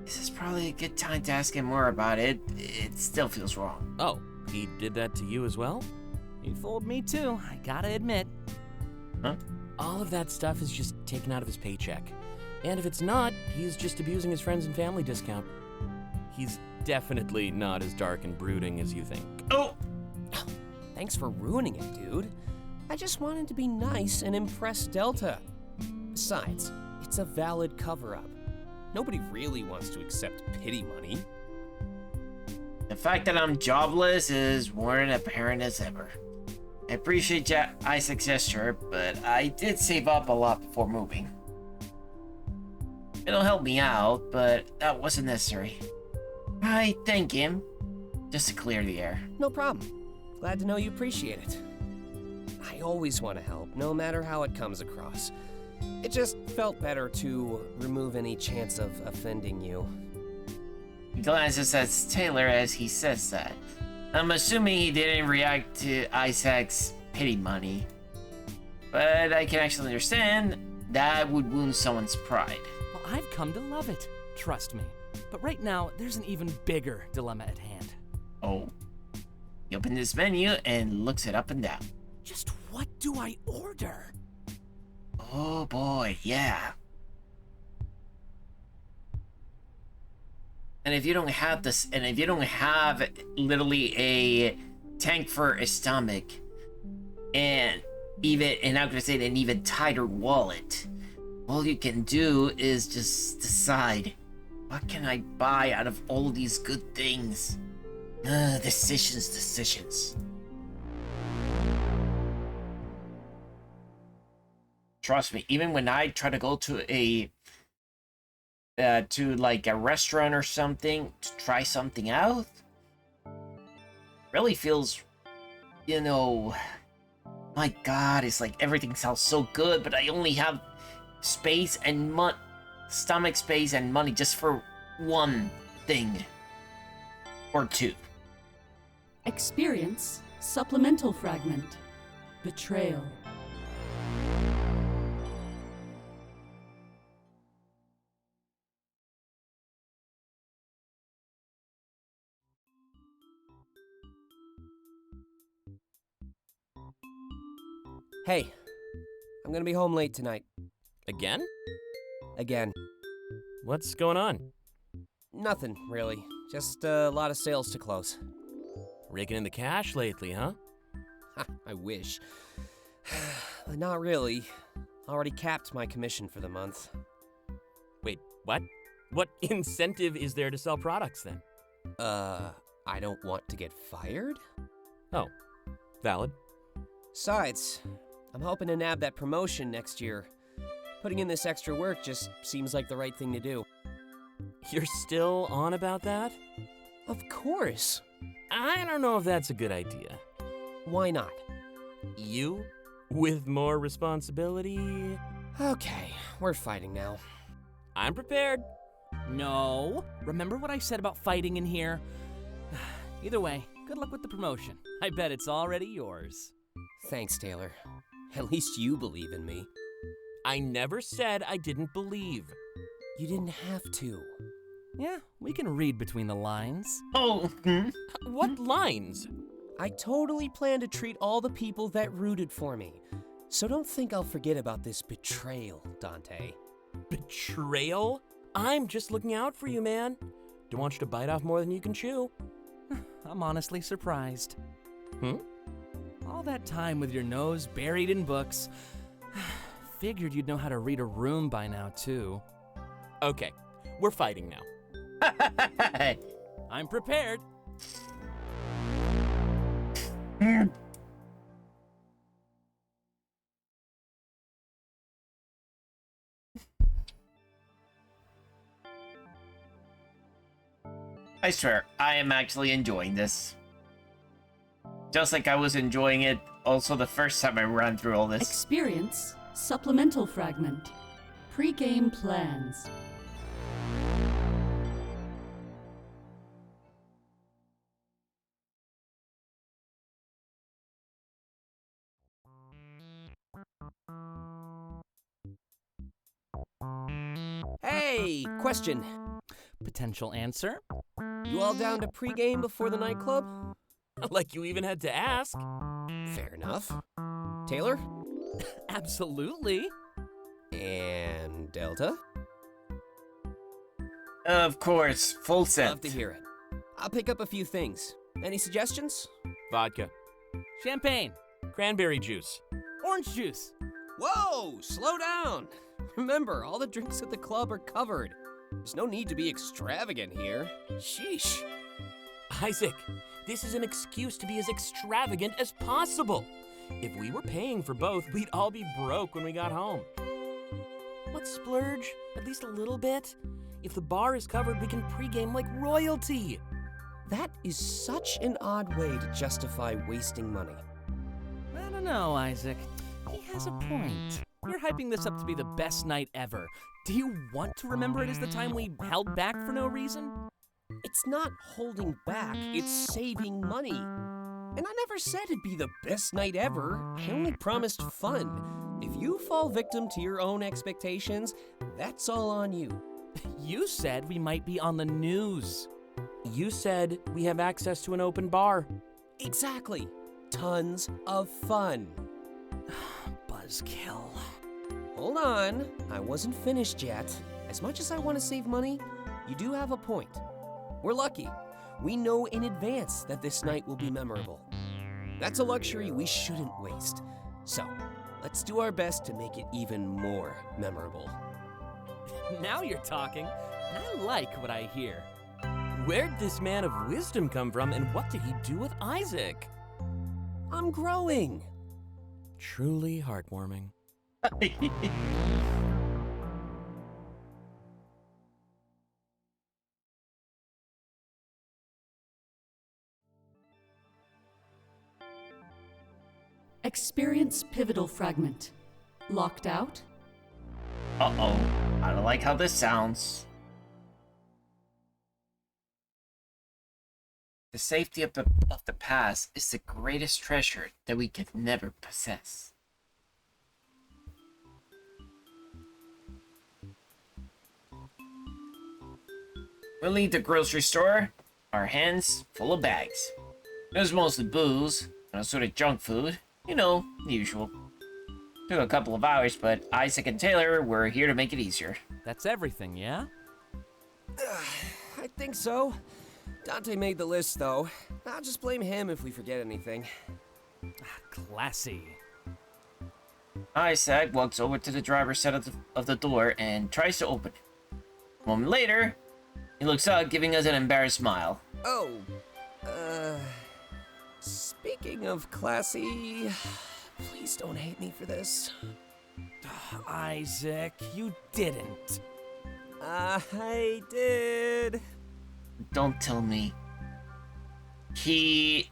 This is probably a good time to ask him more about it. It still feels wrong. Oh, he did that to you as well? He fooled me too, I gotta admit. Huh? All of that stuff is just taken out of his paycheck. And if it's not, he's just abusing his friends and family discount. He's definitely not as dark and brooding as you think. Oh! Thanks for ruining it, dude. I just wanted to be nice and impress Delta. Besides, it's a valid cover-up. Nobody really wants to accept pity money. The fact that I'm jobless is more apparent as ever. I appreciate Isaac's gesture, but I did save up a lot before moving. It'll help me out, but that wasn't necessary. I thank him, just to clear the air. No problem. Glad to know you appreciate it. I always want to help, no matter how it comes across. It just felt better to remove any chance of offending you. He glances at Taylor as he says that. I'm assuming he didn't react to Isaac's pity money. But I can actually understand that would wound someone's pride. Well, I've come to love it, trust me. But right now, there's an even bigger dilemma at hand. Oh. He opens his menu and looks it up and down. Just what do I order? Oh boy, yeah. And if you don't have this, and if you don't have literally a tank for a stomach, and I'm gonna say an even tighter wallet, all you can do is just decide, what can I buy out of all these good things? Decisions. Trust me, even when I try to go to a restaurant or something to try something out, really feels, my God, it's like everything sounds so good, but I only have space and stomach space and money just for one thing or two. Experience supplemental fragment. Betrayal. Hey, I'm gonna be home late tonight. Again? Again. What's going on? Nothing, really. Just a lot of sales to close. Raking in the cash lately, huh? I wish. But not really. Already capped my commission for the month. Wait, what? What incentive is there to sell products then? I don't want to get fired? Oh, valid. Besides, I'm hoping to nab that promotion next year. Putting in this extra work just seems like the right thing to do. You're still on about that? Of course. I don't know if that's a good idea. Why not? You? With more responsibility? Okay, we're fighting now. I'm prepared. No. Remember what I said about fighting in here? Either way, good luck with the promotion. I bet it's already yours. Thanks, Taylor. At least you believe in me. I never said I didn't believe. You didn't have to. Yeah, we can read between the lines. Oh, What lines? I totally plan to treat all the people that rooted for me. So don't think I'll forget about this betrayal, Dante. Betrayal? I'm just looking out for you, man. Don't want you to bite off more than you can chew. I'm honestly surprised. Hmm? All that time with your nose buried in books. Figured you'd know how to read a room by now, too. Okay, we're fighting now. I'm prepared. I swear, I am actually enjoying this. Just like I was enjoying it also the first time I ran through all this. Experience supplemental fragment. Pre-game plans. Hey, question. Potential answer? You all down to pregame before the nightclub? Like you even had to ask. Fair enough. Taylor? Absolutely. And Delta? Of course, full set. Love to hear it. I'll pick up a few things. Any suggestions? Vodka. Champagne. Cranberry juice. Orange juice. Whoa, slow down. Remember, all the drinks at the club are covered. There's no need to be extravagant here. Sheesh. Isaac, this is an excuse to be as extravagant as possible. If we were paying for both, we'd all be broke when we got home. Let's splurge, at least a little bit. If the bar is covered, we can pregame like royalty. That is such an odd way to justify wasting money. I don't know, Isaac. He has a point. You're hyping this up to be the best night ever. Do you want to remember it as the time we held back for no reason? It's not holding back, it's saving money. And I never said it'd be the best night ever. I only promised fun. If you fall victim to your own expectations, that's all on you. You said we might be on the news. You said we have access to an open bar. Exactly. Tons of fun. Buzzkill. Hold on, I wasn't finished yet. As much as I want to save money, you do have a point. We're lucky. We know in advance that this night will be memorable. That's a luxury we shouldn't waste. So, let's do our best to make it even more memorable. Now you're talking. I like what I hear. Where'd this man of wisdom come from, and what did he do with Isaac? I'm growing. Truly heartwarming. Experience pivotal fragment. Locked out? Uh-oh. I don't like how this sounds. The safety of the past is the greatest treasure that we could never possess. We leave the grocery store, our hands full of bags. It was mostly booze and a sort of junk food. You know, the usual. Took a couple of hours, but Isaac and Taylor were here to make it easier. That's everything, yeah? I think so. Dante made the list, though. I'll just blame him if we forget anything. Classy. Isaac walks over to the driver's side of the door and tries to open it. A moment later, he looks up, giving us an embarrassed smile. Oh, speaking of classy, please don't hate me for this. Isaac, you didn't. I did. Don't tell me. He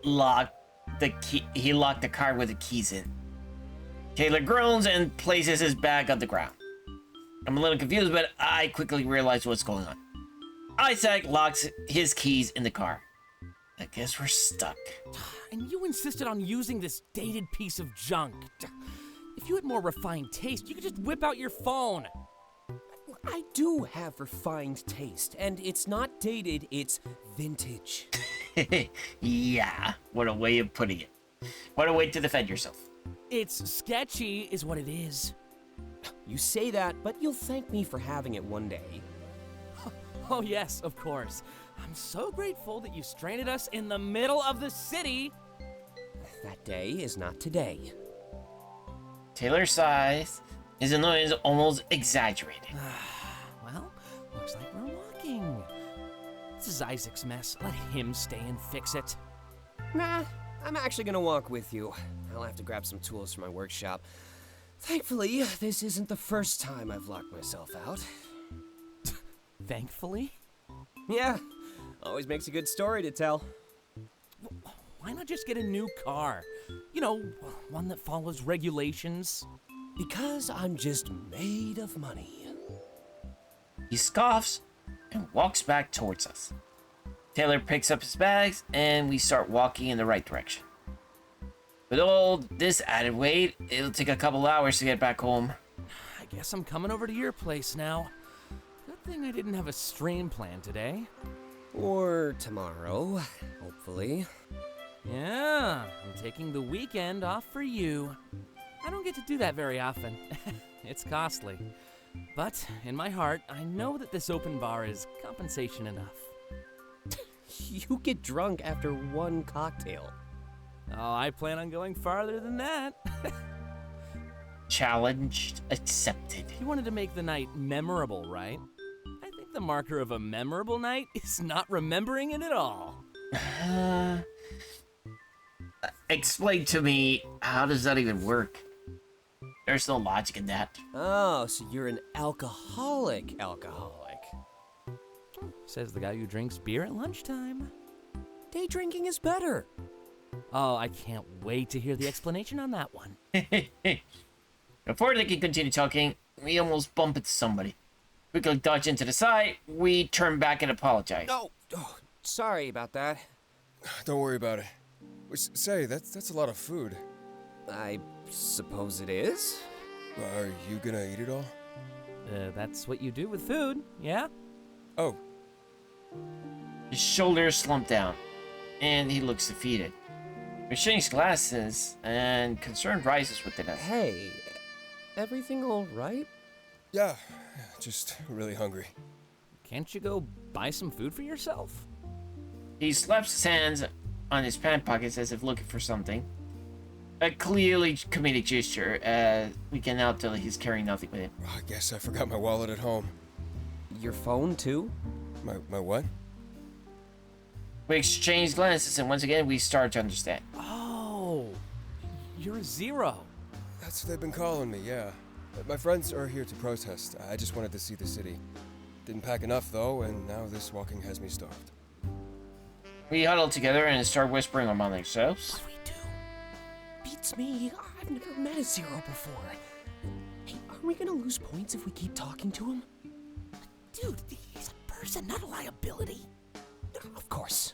locked the car with the keys in. Taylor groans and places his bag on the ground. I'm a little confused, but I quickly realize what's going on. Isaac locks his keys in the car. I guess we're stuck. And you insisted on using this dated piece of junk. If you had more refined taste, you could just whip out your phone. I do have refined taste, and it's not dated, it's vintage. Yeah, what a way of putting it. What a way to defend yourself. It's sketchy, is what it is. You say that, but you'll thank me for having it one day. Oh yes, of course. I'm so grateful that you stranded us in the middle of the city. That day is not today. Taylor sighs. His annoyance almost exaggerated. Well, looks like we're walking. This is Isaac's mess. Let him stay and fix it. Nah, I'm actually gonna walk with you. I'll have to grab some tools from my workshop. Thankfully, this isn't the first time I've locked myself out. Thankfully? Yeah, always makes a good story to tell. Why not just get a new car? You know, one that follows regulations. Because I'm just made of money. He scoffs and walks back towards us. Taylor picks up his bags and we start walking in the right direction. With all this added weight, it'll take a couple hours to get back home. I guess I'm coming over to your place now. Good thing I didn't have a stream plan today. Or tomorrow, hopefully. Yeah, I'm taking the weekend off for you. I don't get to do that very often. It's costly. But in my heart, I know that this open bar is compensation enough. You get drunk after one cocktail. Oh, I plan on going farther than that. Challenged, accepted. You wanted to make the night memorable, right? I think the marker of a memorable night is not remembering it at all. Explain to me, how does that even work? There's no logic in that. Oh, so you're an alcoholic. Says the guy who drinks beer at lunchtime. Day drinking is better. Oh, I can't wait to hear the explanation on that one. Before they can continue talking, we almost bump into somebody. Quickly dodge into the side, we turn back and apologize. Oh, sorry about that. Don't worry about it. Say, that's a lot of food. I suppose it is. Are you gonna eat it all? That's what you do with food, yeah? Oh, His shoulders slump down, and he looks defeated. We exchange glasses, and concern rises within us. Hey, everything all right? yeah, just really hungry. Can't you go buy some food for yourself? He slaps his hands on his pant pockets as if looking for something. A clearly comedic gesture, we can now tell that he's carrying nothing with him. I guess I forgot my wallet at home. Your phone, too? My what? We exchange glances, and once again, we start to understand. Oh, you're a zero. That's what they've been calling me, yeah. My friends are here to protest. I just wanted to see the city. Didn't pack enough, though, and now this walking has me starved. We huddle together and start whispering among ourselves. What do we do? Beats me. I've never met a zero before. Hey, are we gonna lose points if we keep talking to him? Dude, he's a person, not a liability. Of course.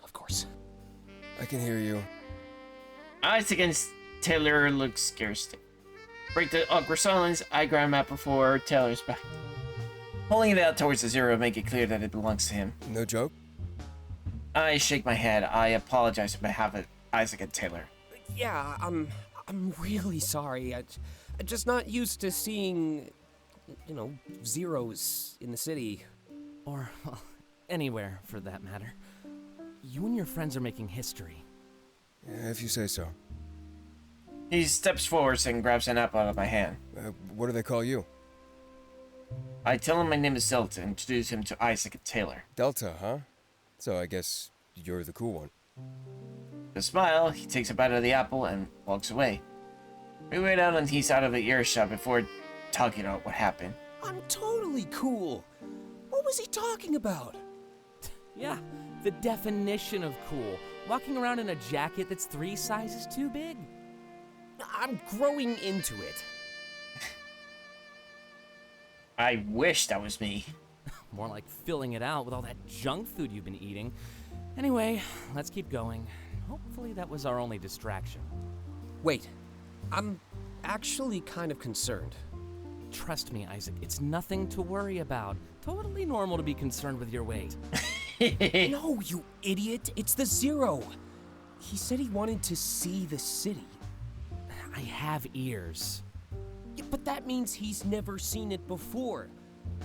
I can hear you. Eyes against Taylor looks scarce. Break the awkward silence, I grab a map before Taylor's back. Pulling it out towards the zero, make it clear that it belongs to him. No joke? I shake my head. I apologize on behalf of Isaac and Taylor. Yeah, I'm really sorry. I'm just not used to seeing, zeros in the city. Or, well, anywhere, for that matter. You and your friends are making history. Yeah, if you say so. He steps forward and grabs an apple out of my hand. What do they call you? I tell him my name is Delta and introduce him to Isaac and Taylor. Delta, huh? So I guess you're the cool one. With a smile, he takes a bite of the apple and walks away. We wait out until he's out of the earshot before talking about what happened. I'm totally cool. What was he talking about? Yeah, the definition of cool. Walking around in a jacket that's 3 sizes too big. I'm growing into it. I wish that was me. More like filling it out with all that junk food you've been eating. Anyway, let's keep going. Hopefully that was our only distraction. Wait, I'm actually kind of concerned. Trust me, Isaac, it's nothing to worry about. Totally normal to be concerned with your weight. No, you idiot. It's the zero. He said he wanted to see the city. I have ears. Yeah, but that means he's never seen it before.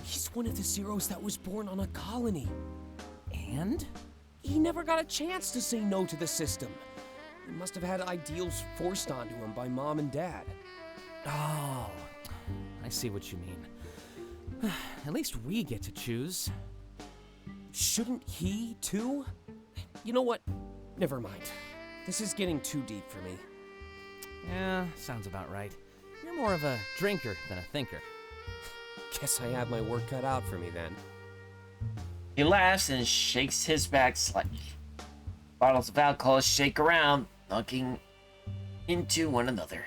He's one of the zeros that was born on a colony. And? He never got a chance to say no to the system. He must have had ideals forced onto him by mom and dad. Oh, I see what you mean. At least we get to choose. Shouldn't he, too? You know what? Never mind. This is getting too deep for me. Yeah, sounds about right. You're more of a drinker than a thinker. Guess I have my work cut out for me then. He laughs and shakes his back slightly. Bottles of alcohol shake around, knocking into one another.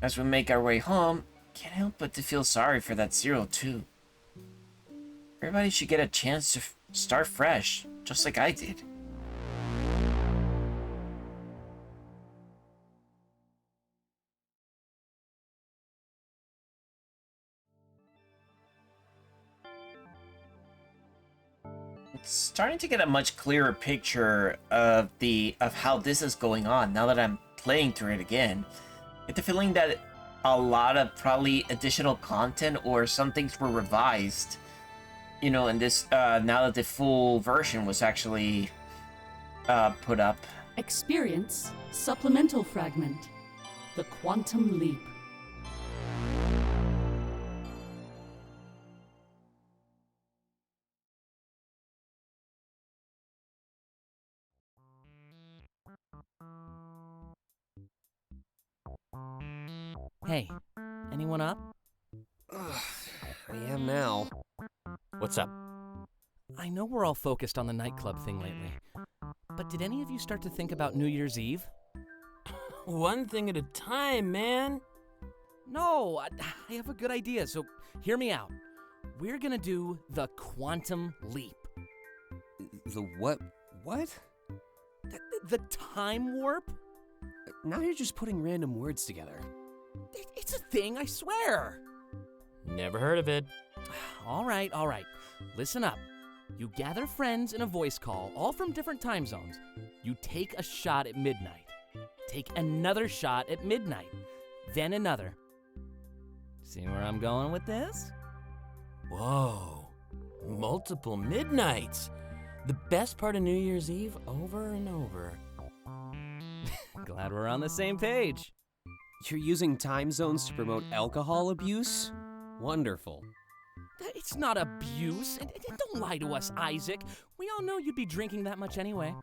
As we make our way home, can't help but to feel sorry for that Zero too. Everybody should get a chance to start fresh, just like I did. It's starting to get a much clearer picture of how this is going on now that I'm playing through it again. I get the feeling that a lot of probably additional content or some things were revised, you know, in this now that the full version was actually put up. Experience supplemental fragment. The Quantum Leap. Hey, anyone up? I am now. What's up? I know we're all focused on the nightclub thing lately, but did any of you start to think about New Year's Eve? One thing at a time, man. No, I have a good idea, so hear me out. We're gonna do the Quantum Leap. The what? What? The time warp? Now you're just putting random words together. It's a thing, I swear. Never heard of it. All right. Listen up. You gather friends in a voice call, all from different time zones. You take a shot at midnight. Take another shot at midnight. Then another. See where I'm going with this? Whoa. Multiple midnights. The best part of New Year's Eve over and over. Glad we're on the same page. You're using time zones to promote alcohol abuse? Wonderful. It's not abuse. And don't lie to us, Isaac. We all know you'd be drinking that much anyway.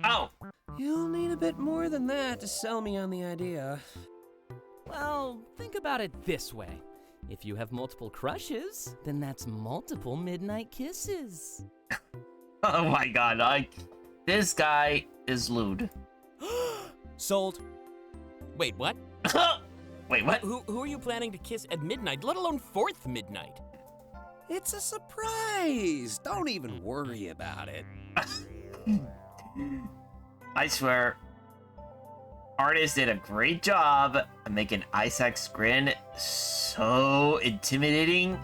Oh! You'll need a bit more than that to sell me on the idea. Well, think about it this way. If you have multiple crushes, then that's multiple midnight kisses. Oh my god, this guy is lewd. Sold. Wait, what? Wait, what? Who are you planning to kiss at midnight, let alone fourth midnight? It's a surprise. Don't even worry about it. I swear, artist did a great job of making Isaac's grin so intimidating,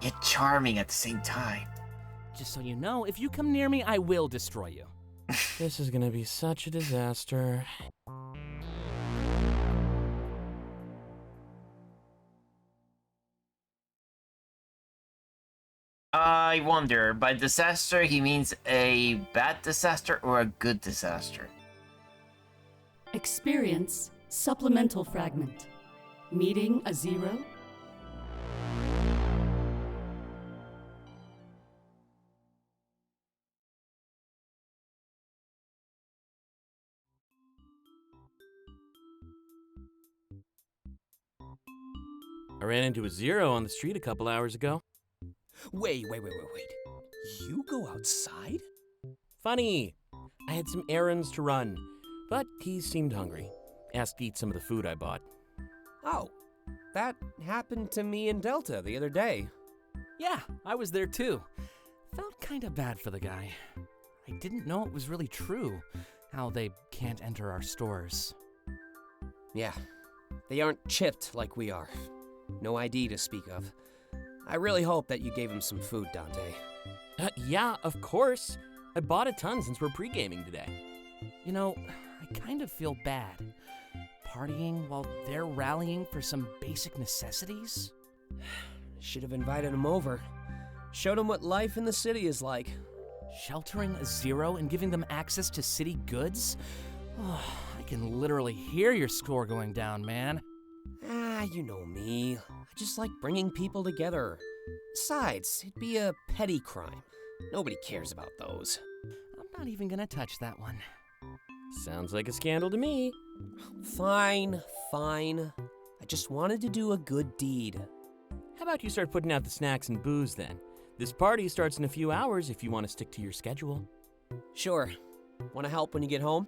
yet charming at the same time. Just so you know, if you come near me, I will destroy you. This is gonna be such a disaster. I wonder, by disaster he means a bad disaster or a good disaster? Experience supplemental fragment. Meeting a zero. I ran into a zero on the street a couple hours ago. Wait. You go outside? Funny. I had some errands to run, but he seemed hungry. Asked to eat some of the food I bought. Oh, that happened to me in Delta the other day. Yeah, I was there too. Felt kind of bad for the guy. I didn't know it was really true, how they can't enter our stores. Yeah, they aren't chipped like we are. No ID to speak of. I really hope that you gave him some food, Dante. Yeah, of course. I bought a ton since we're pre-gaming today. You know, I kind of feel bad. Partying while they're rallying for some basic necessities? Should have invited him over. Showed him what life in the city is like. Sheltering a zero and giving them access to city goods? Oh, I can literally hear your score going down, man. You know me. I just like bringing people together. Besides, it'd be a petty crime. Nobody cares about those. I'm not even gonna touch that one. Sounds like a scandal to me. Fine, fine. I just wanted to do a good deed. How about you start putting out the snacks and booze then? This party starts in a few hours if you want to stick to your schedule. Sure. Want to help when you get home?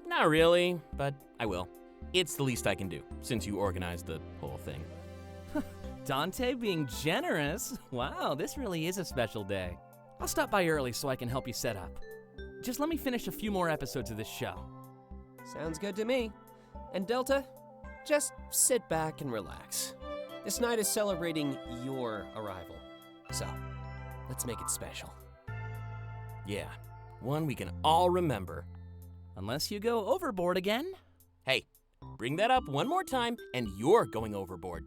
Not really, but I will. It's the least I can do, since you organized the whole thing. Dante being generous? Wow, this really is a special day. I'll stop by early so I can help you set up. Just let me finish a few more episodes of this show. Sounds good to me. And Delta, just sit back and relax. This night is celebrating your arrival. So, let's make it special. Yeah, one we can all remember. Unless you go overboard again. Hey, bring that up one more time and you're going overboard.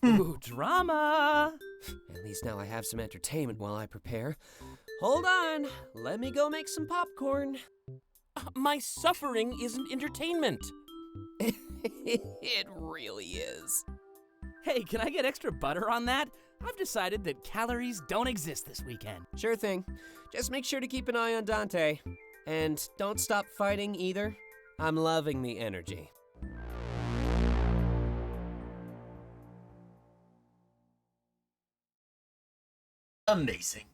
Ooh, drama! At least now I have some entertainment while I prepare. Hold on, let me go make some popcorn. My suffering isn't entertainment. It really is. Hey, can I get extra butter on that? I've decided that calories don't exist this weekend. Sure thing. Just make sure to keep an eye on Dante. And don't stop fighting either. I'm loving the energy. Amazing.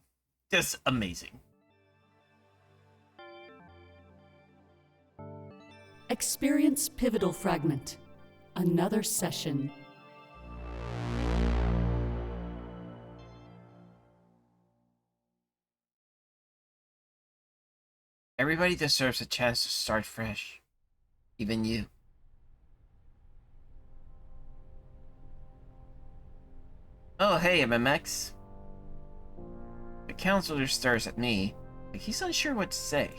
Just amazing. Experience Pivotal Fragment. Another session. Everybody deserves a chance to start fresh. Even you. Oh, hey, MMX. The counselor stares at me, like he's unsure what to say.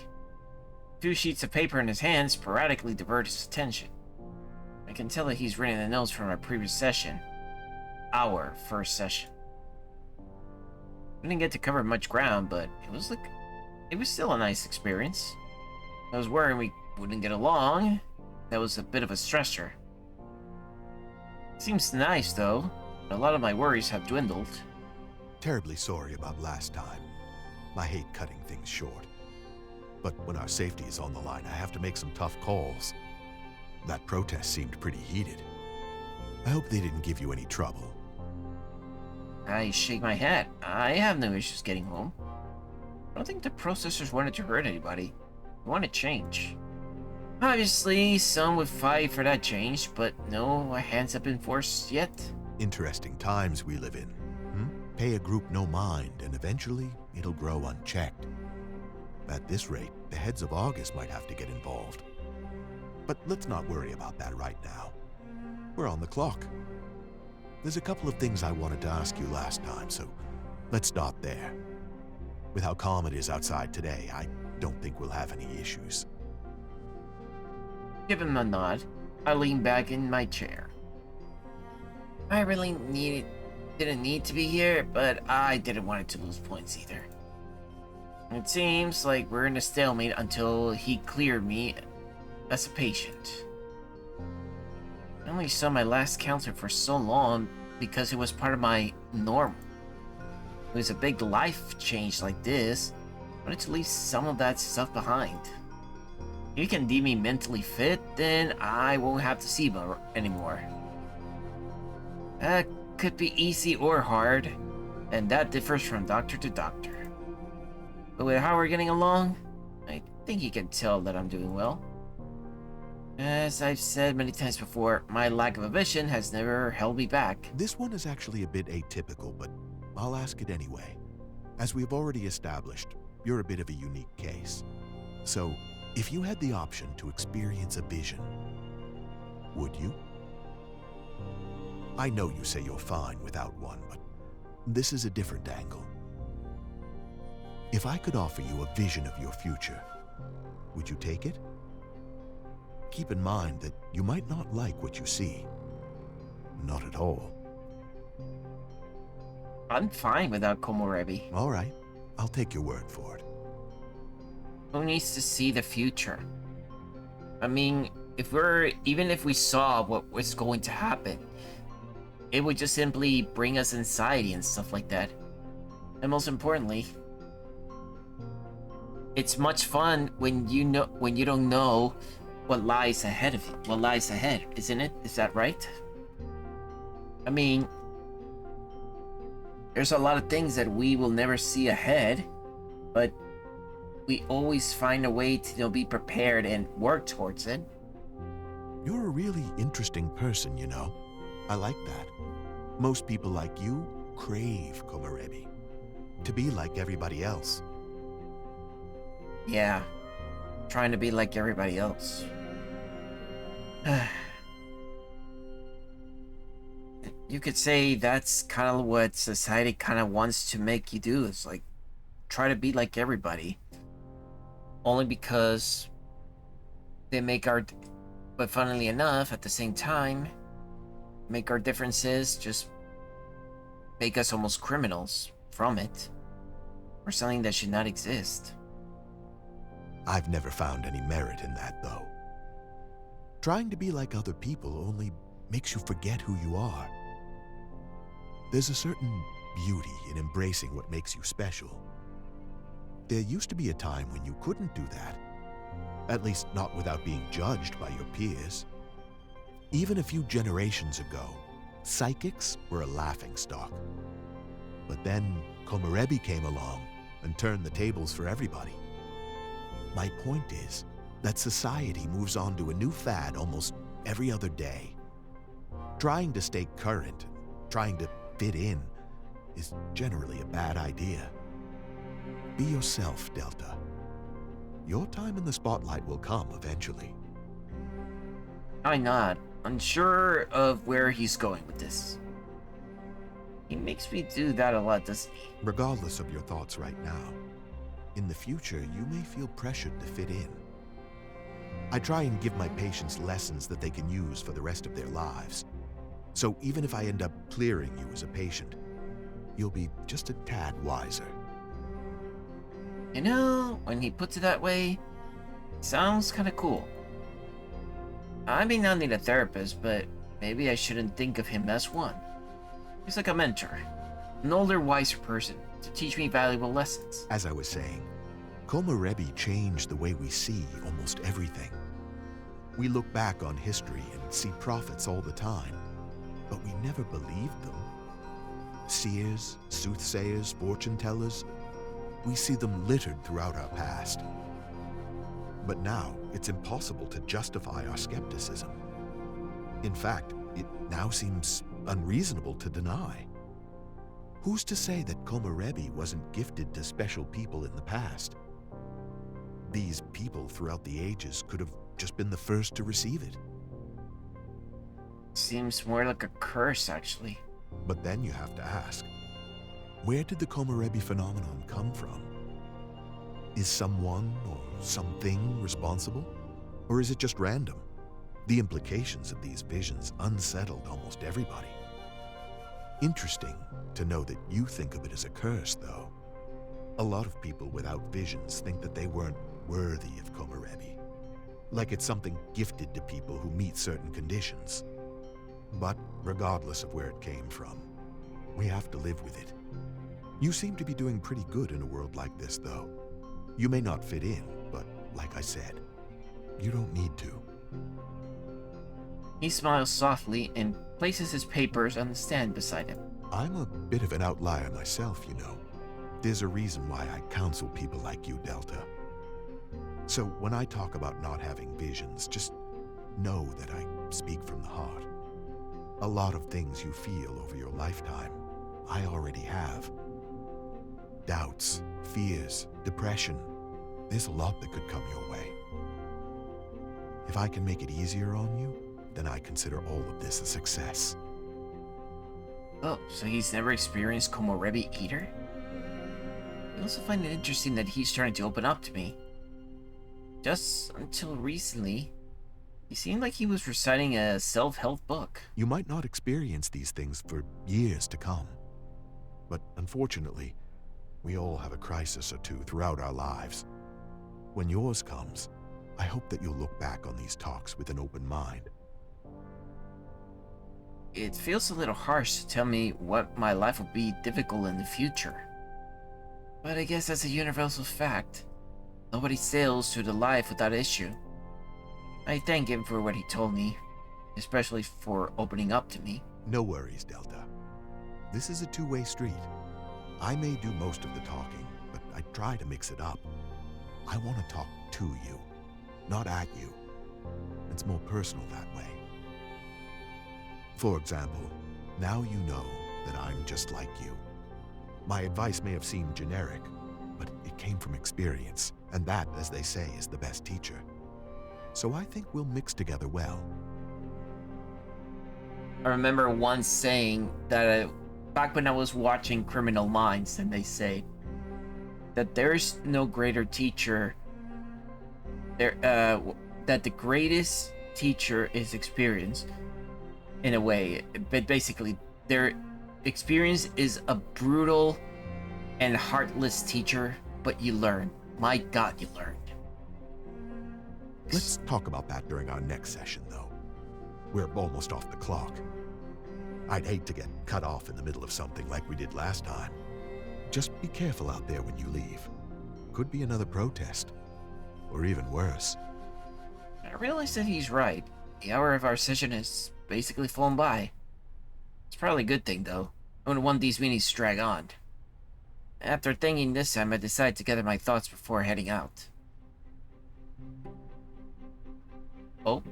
2 sheets of paper in his hand sporadically divert his attention. I can tell that he's written the notes from our previous session. Our first session. We didn't get to cover much ground, but it was still a nice experience. I was worried we wouldn't get along. That was a bit of a stressor. Seems nice, though. A lot of my worries have dwindled. Terribly sorry about last time. I hate cutting things short. But when our safety is on the line, I have to make some tough calls. That protest seemed pretty heated. I hope they didn't give you any trouble. I shake my head. I have no issues getting home. I don't think the protesters wanted to hurt anybody. They wanted change. Obviously, some would fight for that change, but no hands have been forced yet. Interesting times we live in. Pay a group no mind, and eventually it'll grow unchecked. At this rate, the heads of August might have to get involved. But let's not worry about that right now. We're on the clock. There's a couple of things I wanted to ask you last time, so let's start there. With how calm it is outside today, I don't think we'll have any issues. Give him a nod. I lean back in my chair. I really didn't need to be here, but I didn't want it to lose points either. It seems like we're in a stalemate until he cleared me as a patient. I only saw my last counselor for so long because it was part of my normal. It was a big life change like this. I wanted to leave some of that stuff behind. If you can deem me mentally fit, then I won't have to see him anymore. That could be easy or hard, and that differs from doctor to doctor. But with how we're getting along, I think you can tell that I'm doing well. As I've said many times before, my lack of ambition has never held me back. This one is actually a bit atypical, but I'll ask it anyway. As we've already established, you're a bit of a unique case. So, if you had the option to experience a vision, would you? I know you say you're fine without one, but this is a different angle. If I could offer you a vision of your future, would you take it? Keep in mind that you might not like what you see. Not at all. I'm fine without Komorebi. All right, I'll take your word for it. Who needs to see the future? I mean, even if we saw what was going to happen, it would just simply bring us anxiety and stuff like that. And most importantly, it's much fun when you don't know what lies ahead of you. What lies ahead, isn't it? Is that right? I mean, there's a lot of things that we will never see ahead, but we always find a way to, be prepared and work towards it. You're a really interesting person, you know. I like that. Most people like you crave Komorebi. To be like everybody else. Yeah, trying to be like everybody else. You could say that's kind of what society kind of wants to make you do, is like try to be like everybody. Only because they make but funnily enough, at the same time, make our differences just make us almost criminals from it, or something that should not exist. I've never found any merit in that, though. Trying to be like other people only makes you forget who you are. There's a certain beauty in embracing what makes you special. There used to be a time when you couldn't do that. At least not without being judged by your peers. Even a few generations ago, psychics were a laughingstock. But then Komorebi came along and turned the tables for everybody. My point is that society moves on to a new fad almost every other day. Trying to stay current, trying to fit in, is generally a bad idea. Be yourself, Delta. Your time in the spotlight will come eventually. I nod, unsure of where he's going with this. He makes me do that a lot, doesn't he? Regardless of your thoughts right now, in the future you may feel pressured to fit in. I try and give my patients lessons that they can use for the rest of their lives. So even if I end up clearing you as a patient, you'll be just a tad wiser. You know, when he puts it that way, it sounds kind of cool. I may not need a therapist, but maybe I shouldn't think of him as one. He's like a mentor, an older, wiser person to teach me valuable lessons. As I was saying, Komorebi changed the way we see almost everything. We look back on history and see prophets all the time, but we never believed them. Seers, soothsayers, fortune tellers, we see them littered throughout our past. But now, it's impossible to justify our skepticism. In fact, it now seems unreasonable to deny. Who's to say that Komorebi wasn't gifted to special people in the past? These people throughout the ages could have just been the first to receive it. Seems more like a curse, actually. But then you have to ask, where did the Komorebi phenomenon come from? Is someone or something responsible? Or is it just random? The implications of these visions unsettled almost everybody. Interesting to know that you think of it as a curse, though. A lot of people without visions think that they weren't worthy of Komorebi. Like it's something gifted to people who meet certain conditions. But regardless of where it came from, we have to live with it. You seem to be doing pretty good in a world like this, though. You may not fit in, but like I said, you don't need to. He smiles softly and places his papers on the stand beside him. I'm a bit of an outlier myself, you know. There's a reason why I counsel people like you, Delta. So when I talk about not having visions, just know that I speak from the heart. A lot of things you feel over your lifetime, I already have. Doubts, fears, depression. There's a lot that could come your way. If I can make it easier on you, then I consider all of this a success. Oh, so he's never experienced Komorebi either? I also find it interesting that he's trying to open up to me. Just until recently, he seemed like he was reciting a self-help book. You might not experience these things for years to come. But unfortunately, we all have a crisis or two throughout our lives. When yours comes, I hope that you'll look back on these talks with an open mind. it feels a little harsh to tell me what my life will be difficult in the future. But I guess that's a universal fact. Nobody sails through the life without issue. I thank him for what he told me, especially for opening up to me. No worries, Delta. This is a two-way street. I may do most of the talking, but I try to mix it up. I want to talk to you, not at you. It's more personal that way. For example, now you know that I'm just like you. My advice may have seemed generic, but it came from experience, and that, as they say, is the best teacher. So I think we'll mix together well. I remember once saying that back when I was watching Criminal Minds, and they say that there's no greater teacher that the greatest teacher is experience, in a way. But basically, their experience is a brutal and heartless teacher, but you learn. My God, you learned. Let's talk about that during our next session, though. We're almost off the clock. I'd hate to get cut off in the middle of something like we did last time. Just be careful out there when you leave. Could be another protest. Or even worse. I realize that he's right. The hour of our session has basically flown by. It's probably a good thing, though. I wouldn't want these meetings to drag on. After thinking this time, I decided to gather my thoughts before heading out. Oh?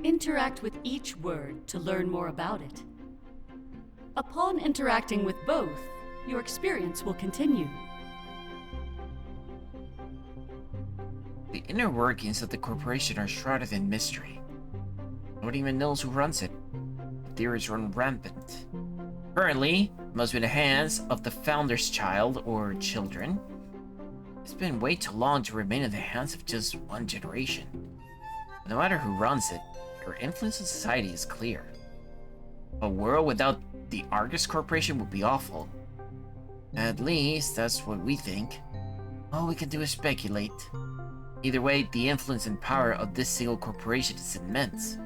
Interact with each word to learn more about it. Upon interacting with both, your experience will continue. The inner workings of the corporation are shrouded in mystery. Nobody even knows who runs it. Theories run rampant. Currently, it must be in the hands of the founder's child or children. It's been way too long to remain in the hands of just one generation. No matter who runs it, their influence on society is clear. A world without the Argus Corporation would be awful. At least, that's what we think. All we can do is speculate. Either way, the influence and power of this single corporation is immense.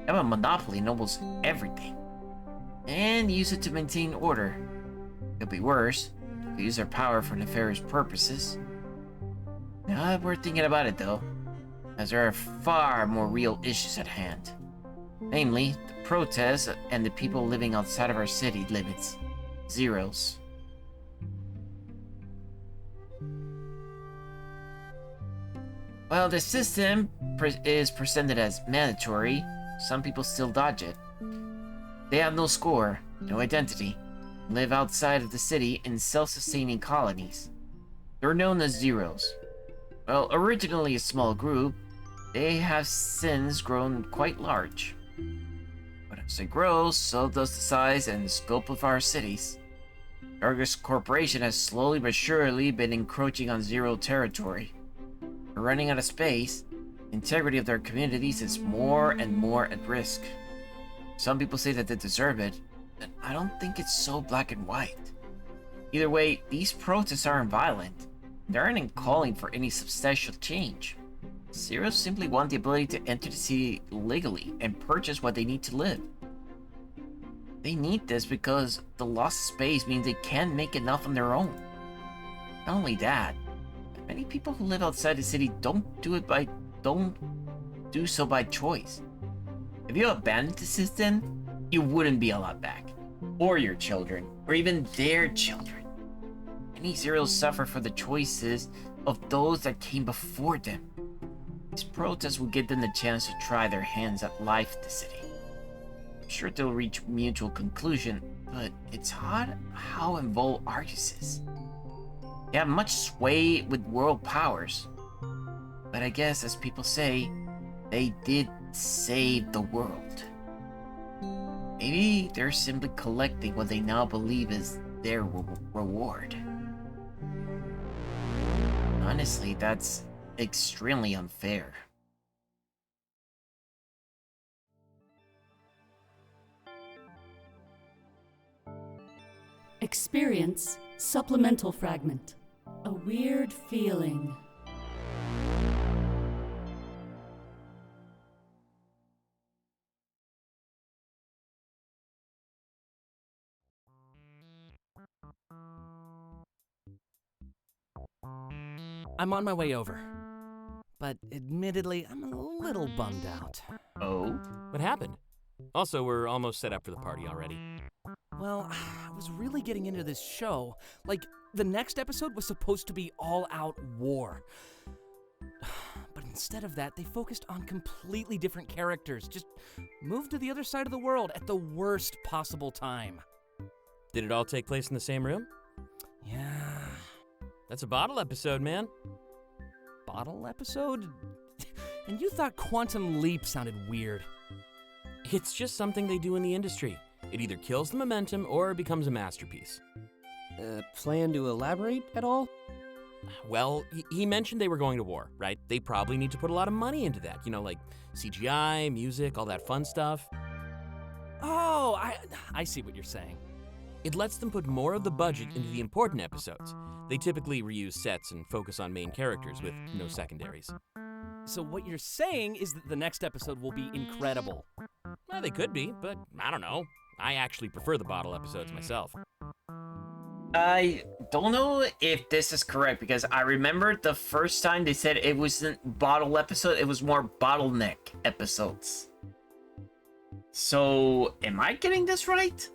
They have a monopoly in almost everything. And use it to maintain order. Could be worse. Could use their power for nefarious purposes. Now we're thinking about it though, as there are far more real issues at hand. Namely, the protests and the people living outside of our city limits. Zeros. While the system is presented as mandatory, some people still dodge it. They have no score, no identity, live outside of the city in self-sustaining colonies. They're known as Zeros. Well, originally a small group, they have since grown quite large. But as they grow, so does the size and scope of our cities. The Argus Corporation has slowly but surely been encroaching on Zero territory. They're running out of space. The integrity of their communities is more and more at risk. Some people say that they deserve it, but I don't think it's so black and white. Either way, these protests aren't violent. They aren't calling for any substantial change. Zeros simply want the ability to enter the city legally and purchase what they need to live. They need this because the loss of space means they can't make enough on their own. Not only that, many people who live outside the city don't do so by choice. If you abandoned the system, you wouldn't be allowed back. Or your children, or even their children. Many Zeros suffer for the choices of those that came before them. These protests will give them the chance to try their hands at life in the city. I'm sure they'll reach mutual conclusion, but it's odd how involved Argus is. They have much sway with world powers. But I guess, as people say, they did save the world. Maybe they're simply collecting what they now believe is their reward. Honestly, that's extremely unfair. Experience supplemental fragment. A weird feeling. I'm on my way over. But admittedly, I'm a little bummed out. Oh? What happened? Also, we're almost set up for the party already. Well, I was really getting into this show. Like, the next episode was supposed to be all-out war. But instead of that, they focused on completely different characters. Just moved to the other side of the world at the worst possible time. Did it all take place in the same room? Yeah. That's a bottle episode, man. Bottle episode? And you thought Quantum Leap sounded weird. It's just something they do in the industry. It either kills the momentum or becomes a masterpiece. Plan to elaborate at all? Well, he mentioned they were going to war, right? They probably need to put a lot of money into that. You know, like CGI, music, all that fun stuff. Oh, I see what you're saying. It lets them put more of the budget into the important episodes. They typically reuse sets and focus on main characters with no secondaries. So what you're saying is that the next episode will be incredible. Well, they could be, but I don't know. I actually prefer the bottle episodes myself. I don't know if this is correct, because I remember the first time they said it wasn't bottle episode, it was more bottleneck episodes. So, am I getting this right?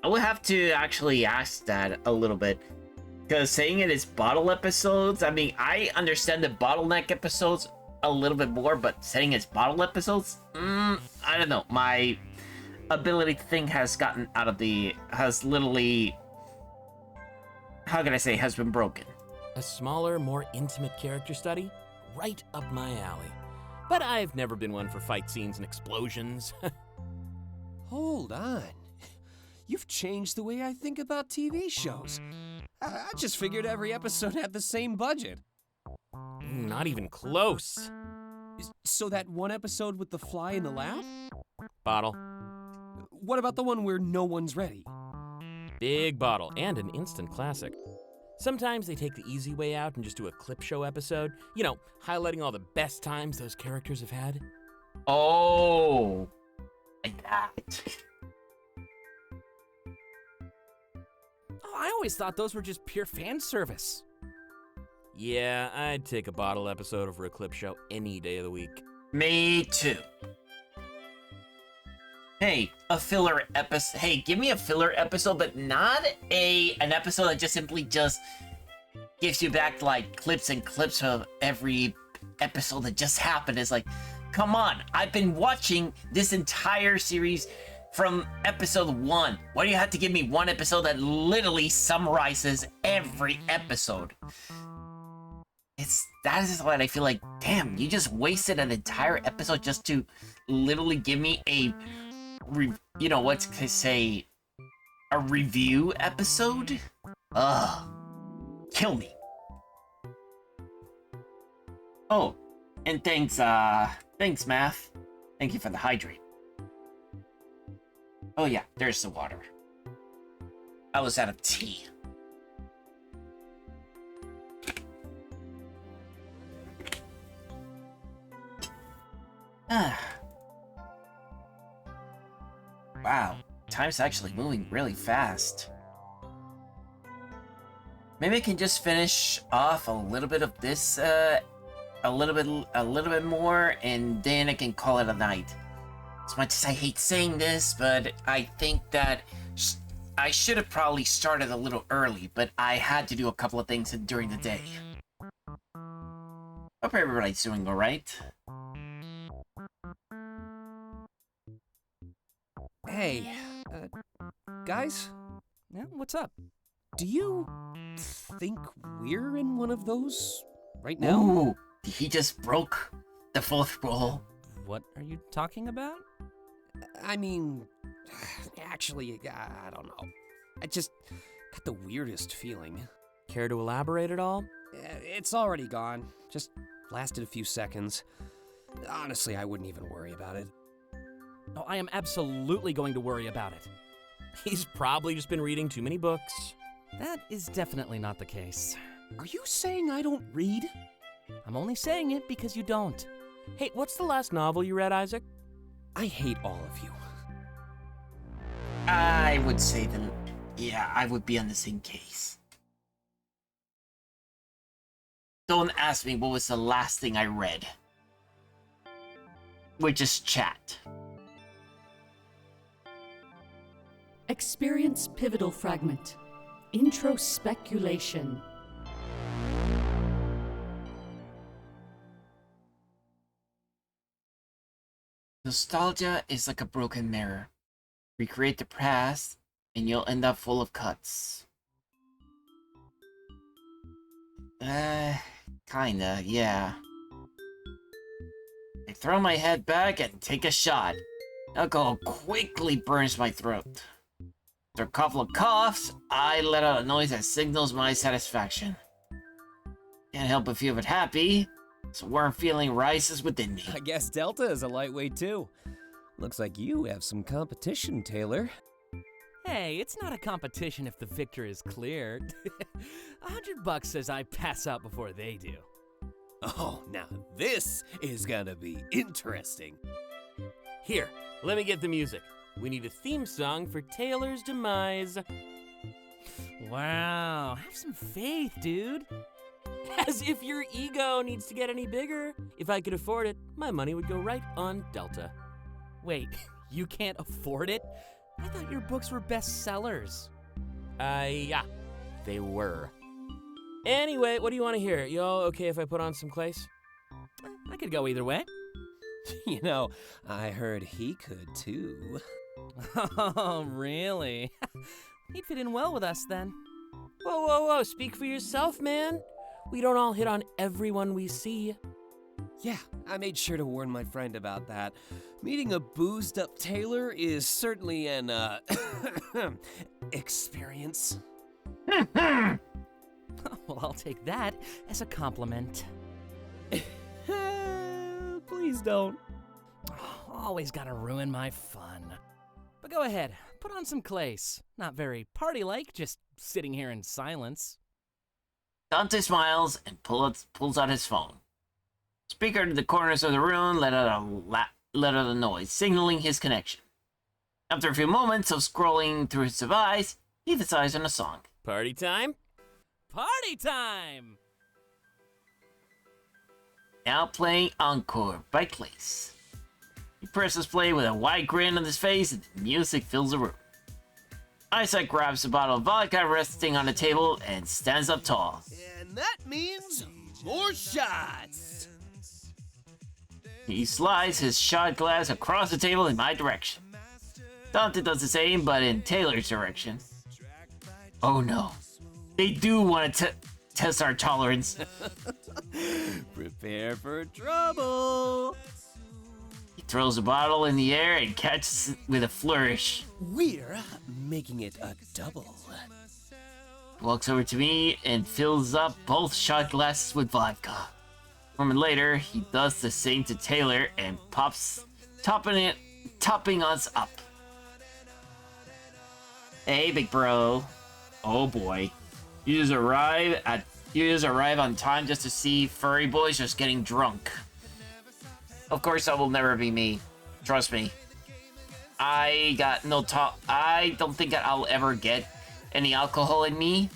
I will have to actually ask that a little bit. Because saying it is bottle episodes, I mean, I understand the bottleneck episodes a little bit more, but saying it's bottle episodes? I don't know. My ability to think has literally, how can I say, has been broken. A smaller, more intimate character study? Right up my alley. But I've never been one for fight scenes and explosions. Hold on. You've changed the way I think about TV shows. I just figured every episode had the same budget. Not even close. So that one episode with the fly in the lab? Bottle. What about the one where no one's ready? Big bottle, and an instant classic. Sometimes they take the easy way out and just do a clip show episode. You know, highlighting all the best times those characters have had. Oh, like that. Oh, I always thought those were just pure fan service. Yeah, I'd take a bottle episode over a clip show any day of the week. Me too. Hey, a filler episode. Hey, give me a filler episode, but not an episode that just simply gives you back like clips and clips of every episode that just happened. It's like, come on, I've been watching this entire series from episode 1. Why do you have to give me one episode that literally summarizes every episode? That is what I feel like. Damn, you just wasted an entire episode just to literally give me a review episode? Ugh. Kill me. Oh, and thanks, Math. Thank you for the hydrate. Oh yeah, there's the water. I was out of tea. Wow, time's actually moving really fast. Maybe I can just finish off a little bit of this, a little bit more, and then I can call it a night. As much as I hate saying this, but I think that I should have probably started a little early, but I had to do a couple of things during the day. Hope everybody's doing alright. Hey, guys? Yeah, what's up? Do you think we're in one of those right now? Ooh, he just broke the fourth wall. What are you talking about? I mean, actually, I don't know. I just got the weirdest feeling. Care to elaborate at all? It's already gone. Just lasted a few seconds. Honestly, I wouldn't even worry about it. Oh, I am absolutely going to worry about it. He's probably just been reading too many books. That is definitely not the case. Are you saying I don't read? I'm only saying it because you don't. Hey, what's the last novel you read, Isaac? I hate all of you. I would say that, yeah, I would be on the same case. Don't ask me what was the last thing I read. We just chat. Experience pivotal fragment. Introspeculation. Nostalgia is like a broken mirror. Recreate the past, and you'll end up full of cuts. Kinda, yeah. I throw my head back and take a shot. Alcohol quickly burns my throat. After a couple of coughs, I let out a noise that signals my satisfaction. Can't help but feel happy, so warm feeling rises within me. I guess Delta is a lightweight too. Looks like you have some competition, Taylor. Hey, it's not a competition if the victor is clear. $100 says I pass out before they do. Oh, now this is gonna be interesting. Here, let me get the music. We need a theme song for Taylor's demise. Wow, have some faith, dude. As if your ego needs to get any bigger. If I could afford it, my money would go right on Delta. Wait, you can't afford it? I thought your books were bestsellers. Yeah, they were. Anyway, what do you want to hear? You all okay if I put on some Clays? I could go either way. You know, I heard he could too. Oh, really? He'd fit in well with us then. Whoa, whoa, whoa, speak for yourself, man. We don't all hit on everyone we see. Yeah, I made sure to warn my friend about that. Meeting a boozed up Taylor is certainly an, experience. Well, I'll take that as a compliment. Please don't. Always gotta ruin my fun. But go ahead, put on some Clays. Not very party-like, just sitting here in silence. Dante smiles and pulls out his phone. Speaker to the corners of the room let out a noise, signaling his connection. After a few moments of scrolling through his device, he decides on a song. Party time? Party time! Now playing Encore by Clace. He presses play with a wide grin on his face and the music fills the room. Isaac grabs a bottle of vodka resting on the table and stands up tall. And that means more shots. He slides his shot glass across the table in my direction. Dante does the same, but in Taylor's direction. Oh no. They do want to test our tolerance. Prepare for trouble. He throws the bottle in the air and catches it with a flourish. We're making it a double. He walks over to me and fills up both shot glasses with vodka. A moment later, he does the same to Taylor and pops, topping us up. Hey, big bro. Oh boy. You just arrive on time just to see furry boys just getting drunk. Of course, that will never be me. Trust me. I don't think that I'll ever get any alcohol in me.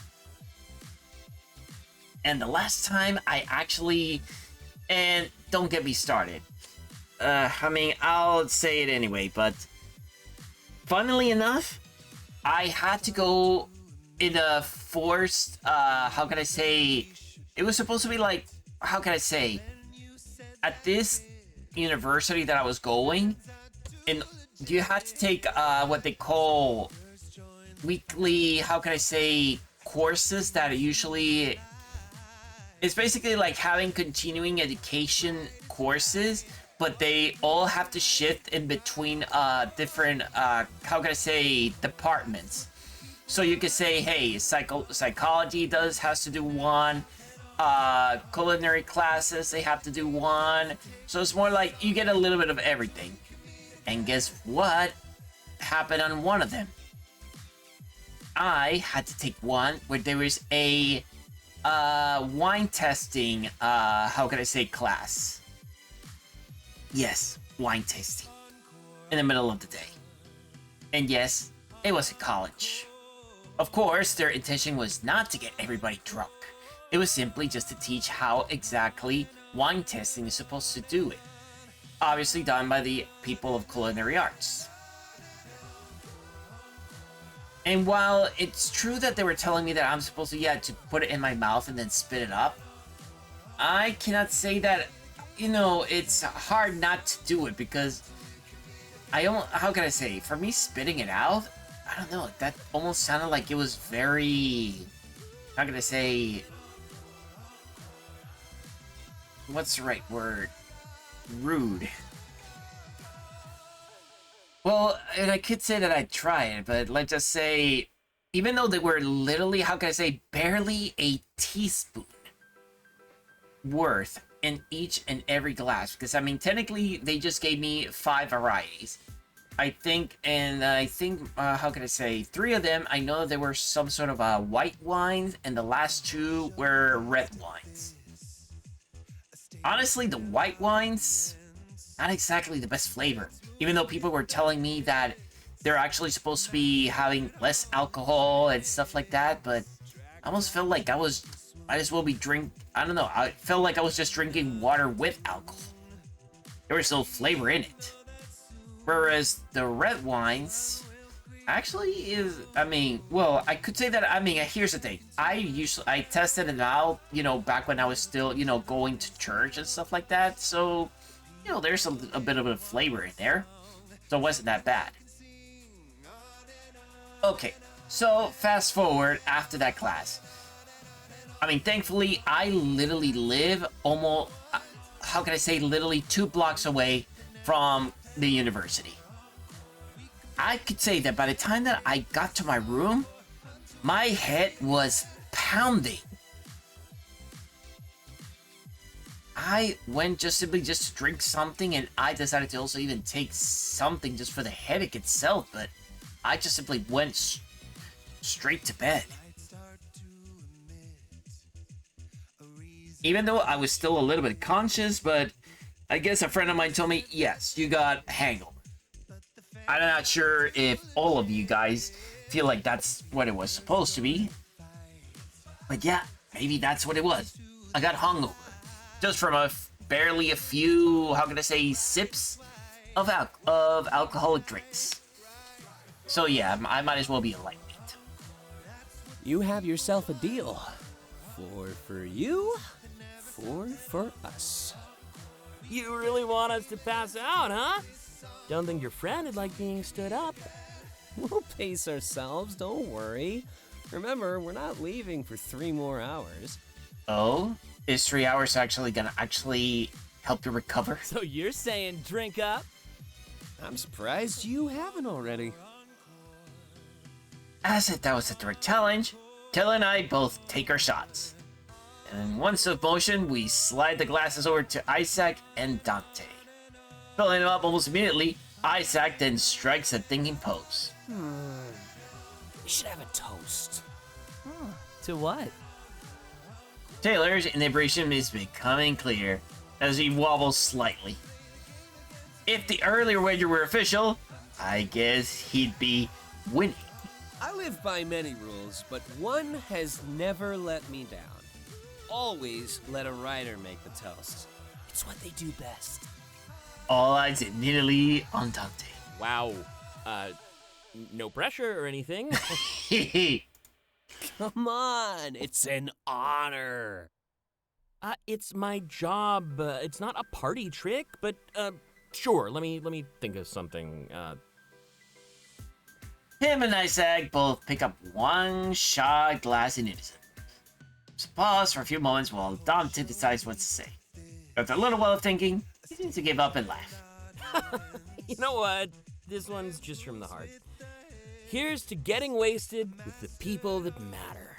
And the last time I actually... And don't get me started. I mean, I'll say it anyway, but... Funnily enough, I had to go in a forced... how can I say... It was supposed to be like... How can I say... At this university that I was going... You had to take what they call... Weekly... How can I say... Courses that usually... It's basically like having continuing education courses, but they all have to shift in between different, how can I say, departments. So you could say, hey, psychology has to do one, culinary classes, they have to do one. So it's more like you get a little bit of everything. And guess what happened on one of them? I had to take one where there was a wine testing, how can I say, class. Yes, wine tasting. In the middle of the day. And yes, it was a college. Of course, their intention was not to get everybody drunk. It was simply just to teach how exactly wine tasting is supposed to do it. Obviously done by the people of culinary arts. And while it's true that they were telling me that I'm supposed to put it in my mouth and then spit it up, I cannot say that, it's hard not to do it because how can I say, for me spitting it out, I don't know, that almost sounded like it was very, how can I say, what's the right word? Rude. Well, and I could say that I tried, but let's just say, even though they were literally, how can I say, barely a teaspoon worth in each and every glass, because I mean, technically, they just gave me 5 varieties. I think, how can I say, 3 of them, I know there were some sort of white wines, and the last 2 were red wines. Honestly, the white wines, not exactly the best flavor. Even though people were telling me that they're actually supposed to be having less alcohol and stuff like that, but I almost felt like might as well be I don't know, I felt like I was just drinking water with alcohol. There was no flavor in it. Whereas the red wines actually I could say that, here's the thing. I tested it out, back when I was still, going to church and stuff like that, so there's a bit of a flavor in there. So it wasn't that bad. Okay, so fast forward after that class. Thankfully, I literally live almost, how can I say, literally 2 blocks away from the university. I could say that by the time that I got to my room, my head was pounding. I went simply to drink something, and I decided to also even take something just for the headache itself, but I just simply went straight to bed. Even though I was still a little bit conscious, but I guess a friend of mine told me, yes, you got a hangover. I'm not sure if all of you guys feel like that's what it was supposed to be. But yeah, maybe that's what it was. I got hungover. Just from barely a few, how can I say, sips of alcoholic drinks. So yeah, I might as well be a lightweight. You have yourself a deal. 4 for you, 4 for us. You really want us to pass out, huh? Don't think your friend would like being stood up. We'll pace ourselves, don't worry. Remember, we're not leaving for 3 more hours. Oh? Is 3 hours actually gonna help you recover? So you're saying drink up? I'm surprised you haven't already. As if that was a direct challenge, Taylor and I both take our shots. And in one swift motion, we slide the glasses over to Isaac and Dante. Filling them up almost immediately, Isaac then strikes a thinking pose. We should have a toast. To what? Taylor's inebriation is becoming clear as he wobbles slightly. If the earlier wager were official, I guess he'd be winning. I live by many rules, but one has never let me down. Always let a rider make the toast. It's what they do best. All eyes immediately on Dante. Wow. No pressure or anything. Come on, it's an honor. It's my job. It's not a party trick, but sure. Let me think of something. Him and Isaac both pick up one shot glass in unison. Just pause for a few moments while Dante decides what to say. After a little while of thinking, he seems to give up and laugh. You know what? This one's just from the heart. Here's to getting wasted with the people that matter.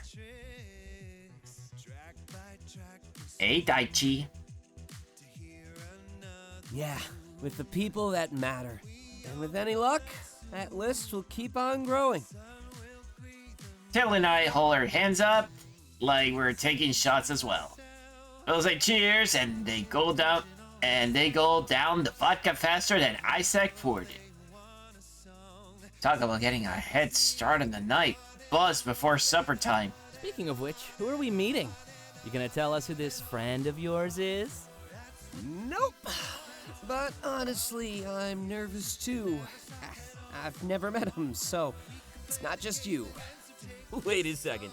Hey, Daichi. Yeah, with the people that matter. And with any luck, that list will keep on growing. Taylor and I hold our hands up like we're taking shots as well. We'll say cheers, and they go down the vodka faster than Isaac poured it. Talk about getting a head start in the night. Buzz before supper time. Speaking of which, who are we meeting? You gonna tell us who this friend of yours is? Nope. But honestly, I'm nervous too. I've never met him, so it's not just you. Wait a second.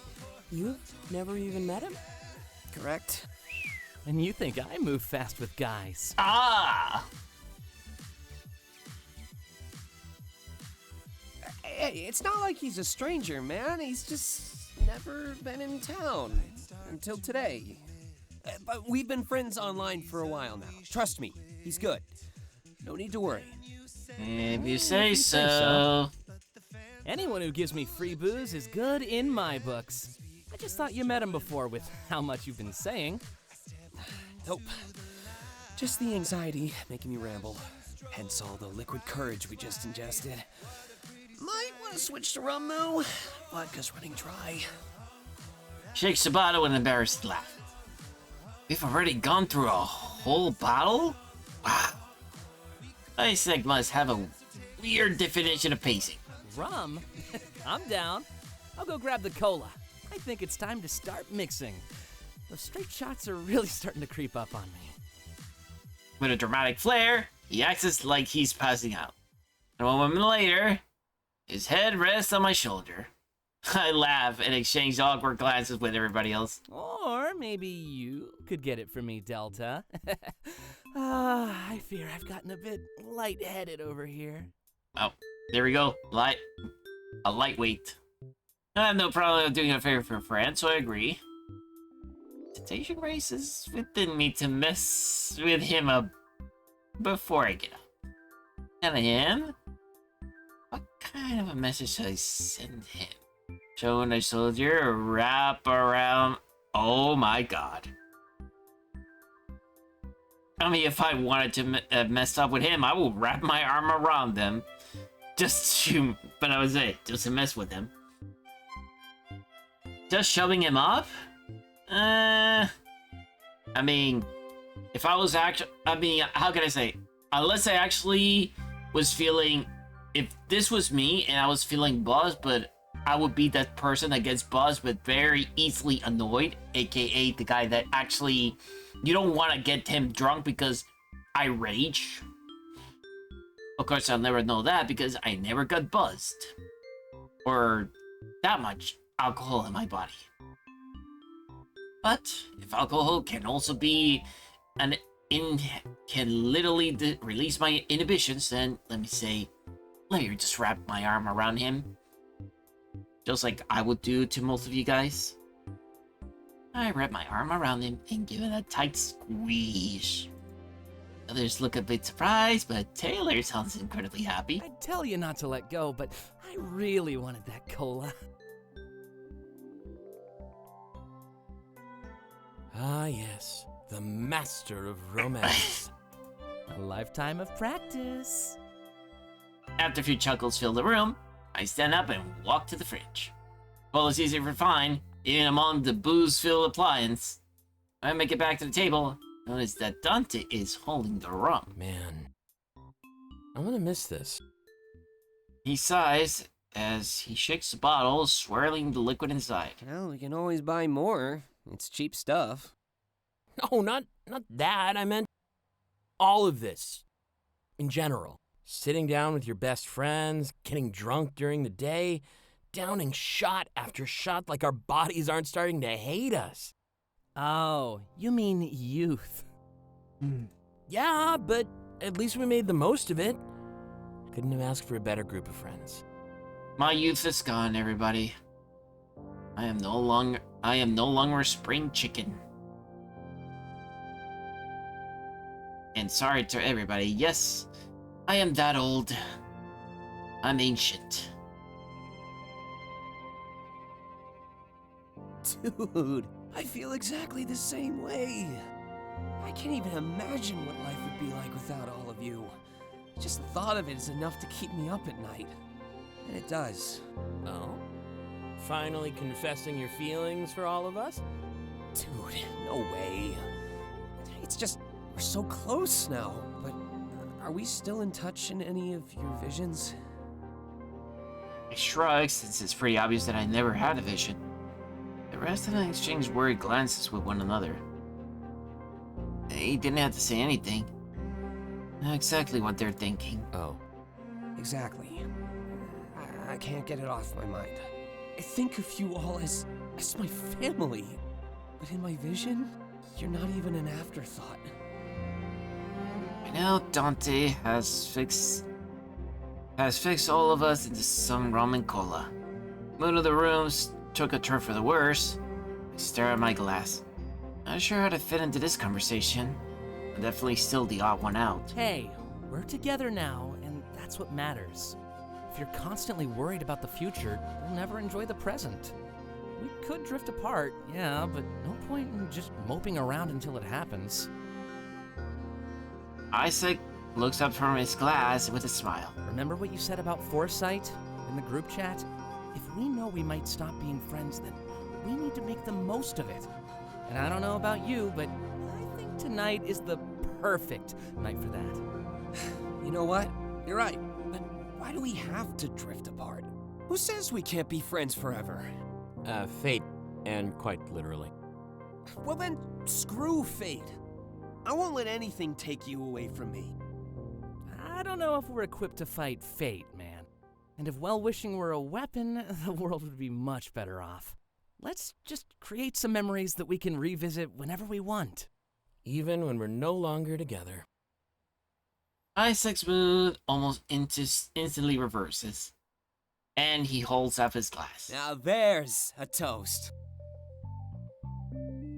You've never even met him? Correct? And you think I move fast with guys? Ah! Hey, it's not like he's a stranger, man. He's just never been in town until today. But we've been friends online for a while now. Trust me, he's good. No need to worry. If you say so. Anyone who gives me free booze is good in my books. I just thought you met him before with how much you've been saying. Nope. Just the anxiety making me ramble. Hence all the liquid courage we just ingested. Might want to switch to rum though. Vodka's running dry. Shakes the bottle with an embarrassed laugh. We've already gone through a whole bottle? Wow. Isaac must have a weird definition of pacing. Rum? I'm down. I'll go grab the cola. I think it's time to start mixing. Those straight shots are really starting to creep up on me. With a dramatic flair, he acts like he's passing out. And a moment later, his head rests on my shoulder. I laugh and exchange awkward glances with everybody else. Or maybe you could get it for me, Delta. I fear I've gotten a bit lightheaded over here. Oh, there we go. A lightweight. I have no problem doing a favor for a friend, so I agree. Temptation races within me to mess with him before I get up. And him? What kind of a message should I send him? Showing a soldier a wrap around. Oh my god. I mean, if I wanted to mess up with him, I will wrap my arm around them. Just to, but I would say, just to mess with him. Just shoving him up? I mean, if I was actually, how can I say? Unless I actually was feeling, if this was me and I was feeling buzzed, but I would be that person that gets buzzed but very easily annoyed, aka the guy that actually, you don't want to get him drunk because I rage. Of course, I'll never know that because I never got buzzed. Or that much alcohol in my body. But if alcohol can also be can literally release my inhibitions, then let me just wrap my arm around him. Just like I would do to most of you guys. I wrap my arm around him and give it a tight squeeze. Others look a bit surprised, but Taylor sounds incredibly happy. I'd tell you not to let go, but I really wanted that cola. Ah, yes. The master of romance. A lifetime of practice. After a few chuckles fill the room, I stand up and walk to the fridge. Well, it's easy to find, even among the booze-filled appliance. When I make it back to the table, notice that Dante is holding the rum. Man, I'm gonna miss this. He sighs as he shakes the bottle, swirling the liquid inside. Well, we can always buy more. It's cheap stuff. No, not that. I meant all of this. In general. Sitting down with your best friends, getting drunk during the day, downing shot after shot like our bodies aren't starting to hate us. Oh, you mean youth. Yeah, but at least we made the most of it. Couldn't have asked for a better group of friends. My youth is gone, everybody. I am no longer a spring chicken. And sorry to everybody, yes, I am that old. I'm ancient. Dude, I feel exactly the same way. I can't even imagine what life would be like without all of you. Just the thought of it is enough to keep me up at night. And it does. Oh? Finally confessing your feelings for all of us? Dude, no way. It's just, we're so close now, but are we still in touch in any of your visions? I shrug, since it's pretty obvious that I never had a vision. The rest of them exchanged worried glances with one another. He didn't have to say anything. Know exactly what they're thinking. Oh. Exactly. I can't get it off my mind. I think of you all as my family. But in my vision, you're not even an afterthought. I know Dante has fixed all of us into some ramen cola. Mood of the rooms took a turn for the worse. I stare at my glass. Not sure how to fit into this conversation. I'm definitely still the odd one out. Hey, we're together now, and that's what matters. If you're constantly worried about the future, you'll never enjoy the present. We could drift apart, yeah, but no point in just moping around until it happens. Isaac looks up from his glass with a smile. Remember what you said about foresight in the group chat? If we know we might stop being friends, then we need to make the most of it. And I don't know about you, but I think tonight is the perfect night for that. You know what? You're right. But why do we have to drift apart? Who says we can't be friends forever? Fate, and quite literally. Well then, screw fate. I won't let anything take you away from me. I don't know if we're equipped to fight fate, man. And if well-wishing were a weapon, the world would be much better off. Let's just create some memories that we can revisit whenever we want. Even when we're no longer together. Isaac's mood almost instantly reverses. And he holds up his glass. Now there's a toast.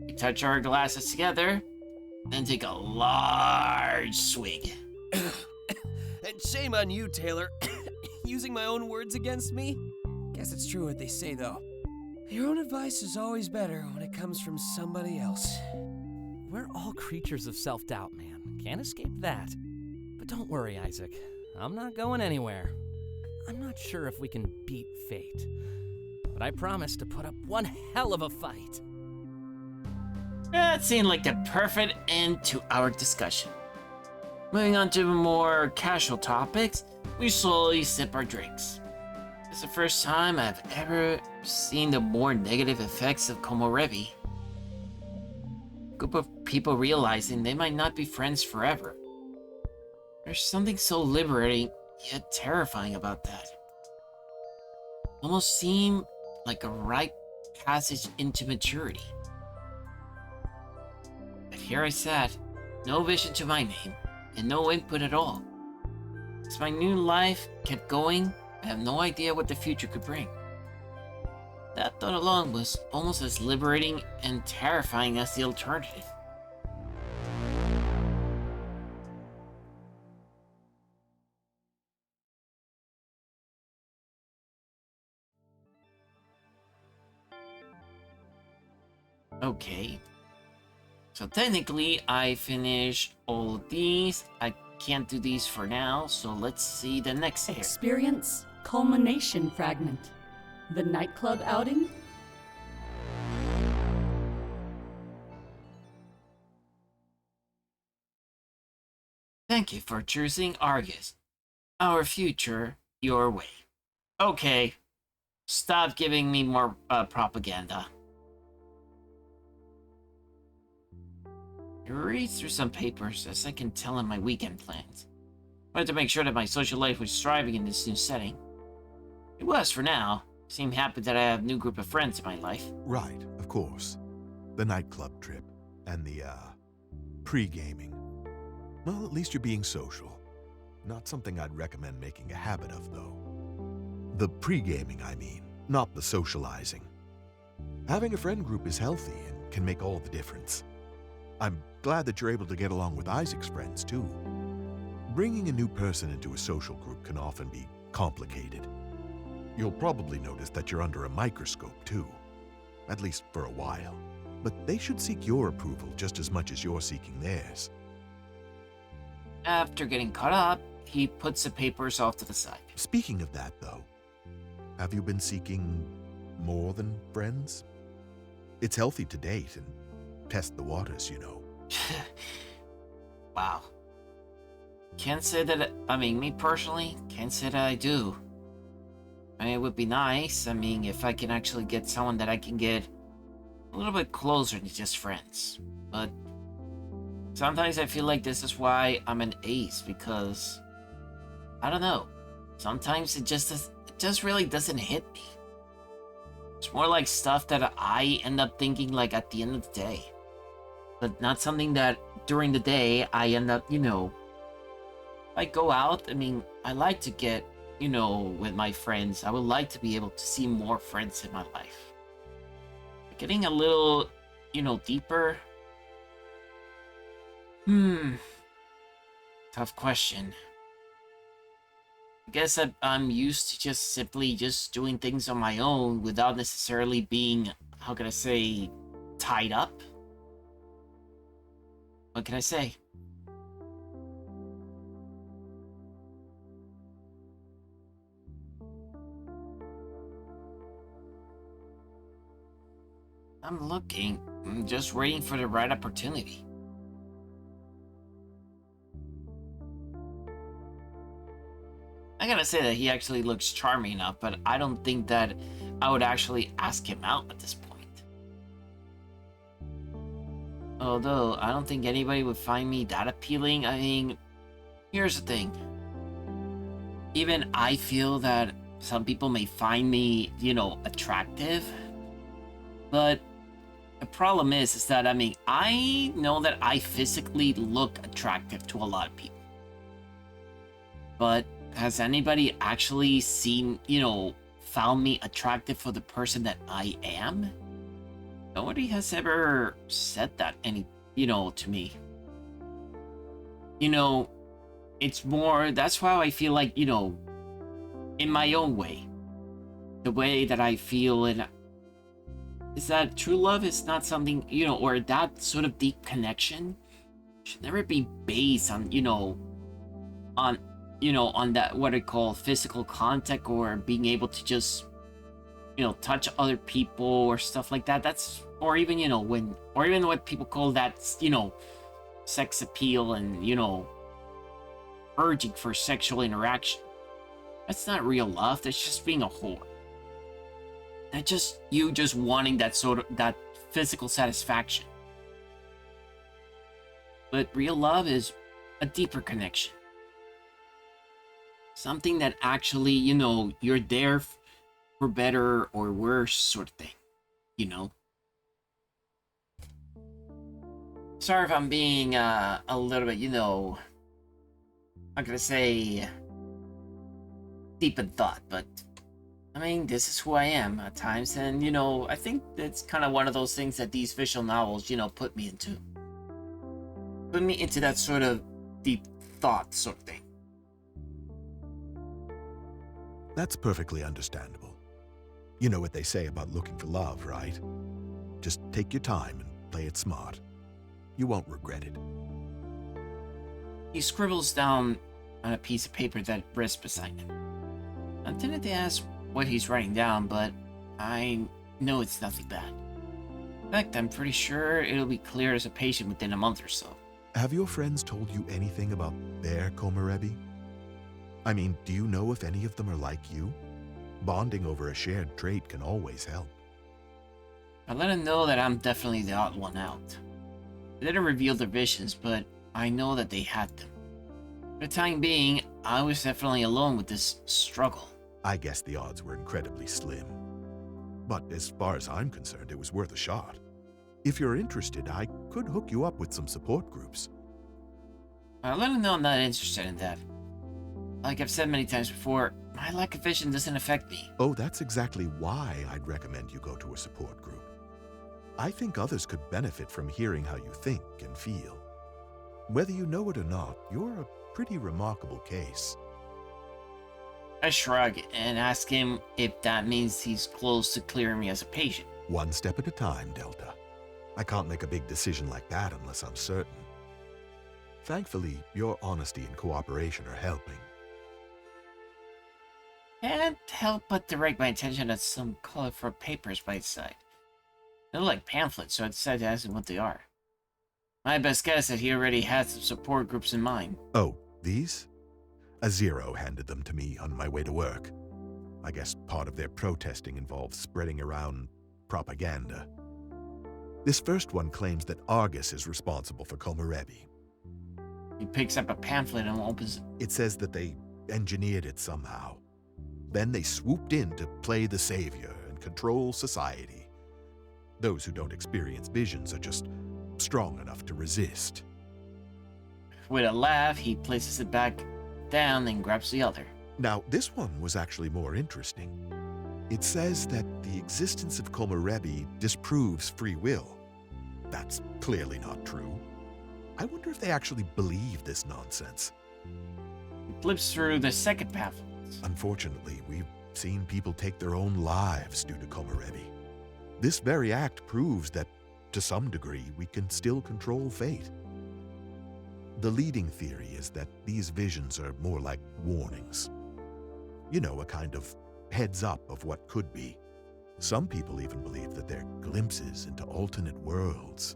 We touch our glasses together, then take a large swig. And shame on you, Taylor. Using my own words against me? Guess it's true what they say, though. Your own advice is always better when it comes from somebody else. We're all creatures of self-doubt, man. Can't escape that. But don't worry, Isaac. I'm not going anywhere. I'm not sure if we can beat fate. But I promise to put up one hell of a fight. That seemed like the perfect end to our discussion. Moving on to more casual topics, we slowly sip our drinks. It's the first time I've ever seen the more negative effects of Komorebi. Group of people realizing they might not be friends forever. There's something so liberating yet terrifying about that. Almost seemed like a rite passage into maturity. But here I sat, no vision to my name, and no input at all. As my new life kept going, I have no idea what the future could bring. That thought alone was almost as liberating and terrifying as the alternative. Okay. So technically, I finished all of these. I can't do these for now, so let's see the next area. Experience culmination fragment. The nightclub outing? Thank you for choosing Argus. Our future, your way. Okay. Stop giving me more propaganda. I read through some papers as I can tell in my weekend plans. I wanted to make sure that my social life was thriving in this new setting. It was for now. Seem happy that I have a new group of friends in my life. Right, of course. The nightclub trip and the, pre-gaming. Well, at least you're being social. Not something I'd recommend making a habit of, though. The pre-gaming, I mean, not the socializing. Having a friend group is healthy and can make all the difference. I'm glad that you're able to get along with Isaac's friends, too. Bringing a new person into a social group can often be complicated. You'll probably notice that you're under a microscope, too. At least for a while. But they should seek your approval just as much as you're seeking theirs. After getting caught up, he puts the papers off to the side. Speaking of that, though, have you been seeking more than friends? It's healthy to date and test the waters, you know. Wow. Can't say that, me personally, can't say that I do. It would be nice, if I can actually get someone that I can get a little bit closer than just friends. But sometimes I feel like this is why I'm an ace, because I don't know. Sometimes it just really doesn't hit me. It's more like stuff that I end up thinking like at the end of the day. But not something that during the day I end up, if I go out, I mean, I like to get, with my friends. I would like to be able to see more friends in my life. Getting a little, deeper. Tough question. I guess I'm used to just simply just doing things on my own without necessarily being, how can I say, tied up? What can I say? I'm looking. I'm just waiting for the right opportunity. I gotta say that he actually looks charming enough, but I don't think that I would actually ask him out at this point. Although, I don't think anybody would find me that appealing. I mean, here's the thing. Even I feel that some people may find me, attractive. But the problem is that, I mean, I know that I physically look attractive to a lot of people. But has anybody actually seen, found me attractive for the person that I am? Nobody has ever said that to me. It's more, that's why I feel like, in my own way, the way that I feel, and is that true love is not something, or that sort of deep connection should never be based on, on that, what I call physical contact, or being able to just, touch other people or stuff like that. That's, or even, or even what people call that, sex appeal and, urging for sexual interaction. That's not real love. That's just being a whore. That's just you just wanting that physical satisfaction. But real love is a deeper connection. Something that actually, you're there for better or worse sort of thing, Sorry if I'm being a little bit, I'm gonna say deep in thought, but I mean, this is who I am at times, and I think it's kind of one of those things that these visual novels, put me into. Put me into that sort of deep thought sort of thing. That's perfectly understandable. You know what they say about looking for love, right? Just take your time and play it smart. You won't regret it. He scribbles down on a piece of paper that rests beside him. I'm tempted to ask what he's writing down, but I know it's nothing bad. In fact, I'm pretty sure it'll be clear as a patient within a month or so. Have your friends told you anything about their Komorebi? I mean, do you know if any of them are like you? Bonding over a shared trait can always help. I let him know that I'm definitely the odd one out. They didn't reveal their visions, but I know that they had them. For the time being, I was definitely alone with this struggle. I guess the odds were incredibly slim. But as far as I'm concerned, it was worth a shot. If you're interested, I could hook you up with some support groups. I let him know I'm not interested in that. Like I've said many times before, my lack of vision doesn't affect me. Oh, that's exactly why I'd recommend you go to a support group. I think others could benefit from hearing how you think and feel. Whether you know it or not, you're a pretty remarkable case. I shrug and ask him if that means he's close to clearing me as a patient. One step at a time, Delta. I can't make a big decision like that unless I'm certain. Thankfully, your honesty and cooperation are helping. Can't help but direct my attention at some colorful papers by his side. They look like pamphlets, so I decided to ask him what they are. My best guess is that he already had some support groups in mind. Oh, these? A Zero handed them to me on my way to work. I guess part of their protesting involves spreading around propaganda. This first one claims that Argus is responsible for Komorebi. He picks up a pamphlet and opens it. It says that they engineered it somehow. Then they swooped in to play the savior and control society. Those who don't experience visions are just strong enough to resist. With a laugh, he places it back down and grabs the other. Now, this one was actually more interesting. It says that the existence of Komorebi disproves free will. That's clearly not true. I wonder if they actually believe this nonsense. He flips through the second pamphlet. Unfortunately, we've seen people take their own lives due to Komorebi. This very act proves that, to some degree, we can still control fate. The leading theory is that these visions are more like warnings. You know, a kind of heads up of what could be. Some people even believe that they're glimpses into alternate worlds.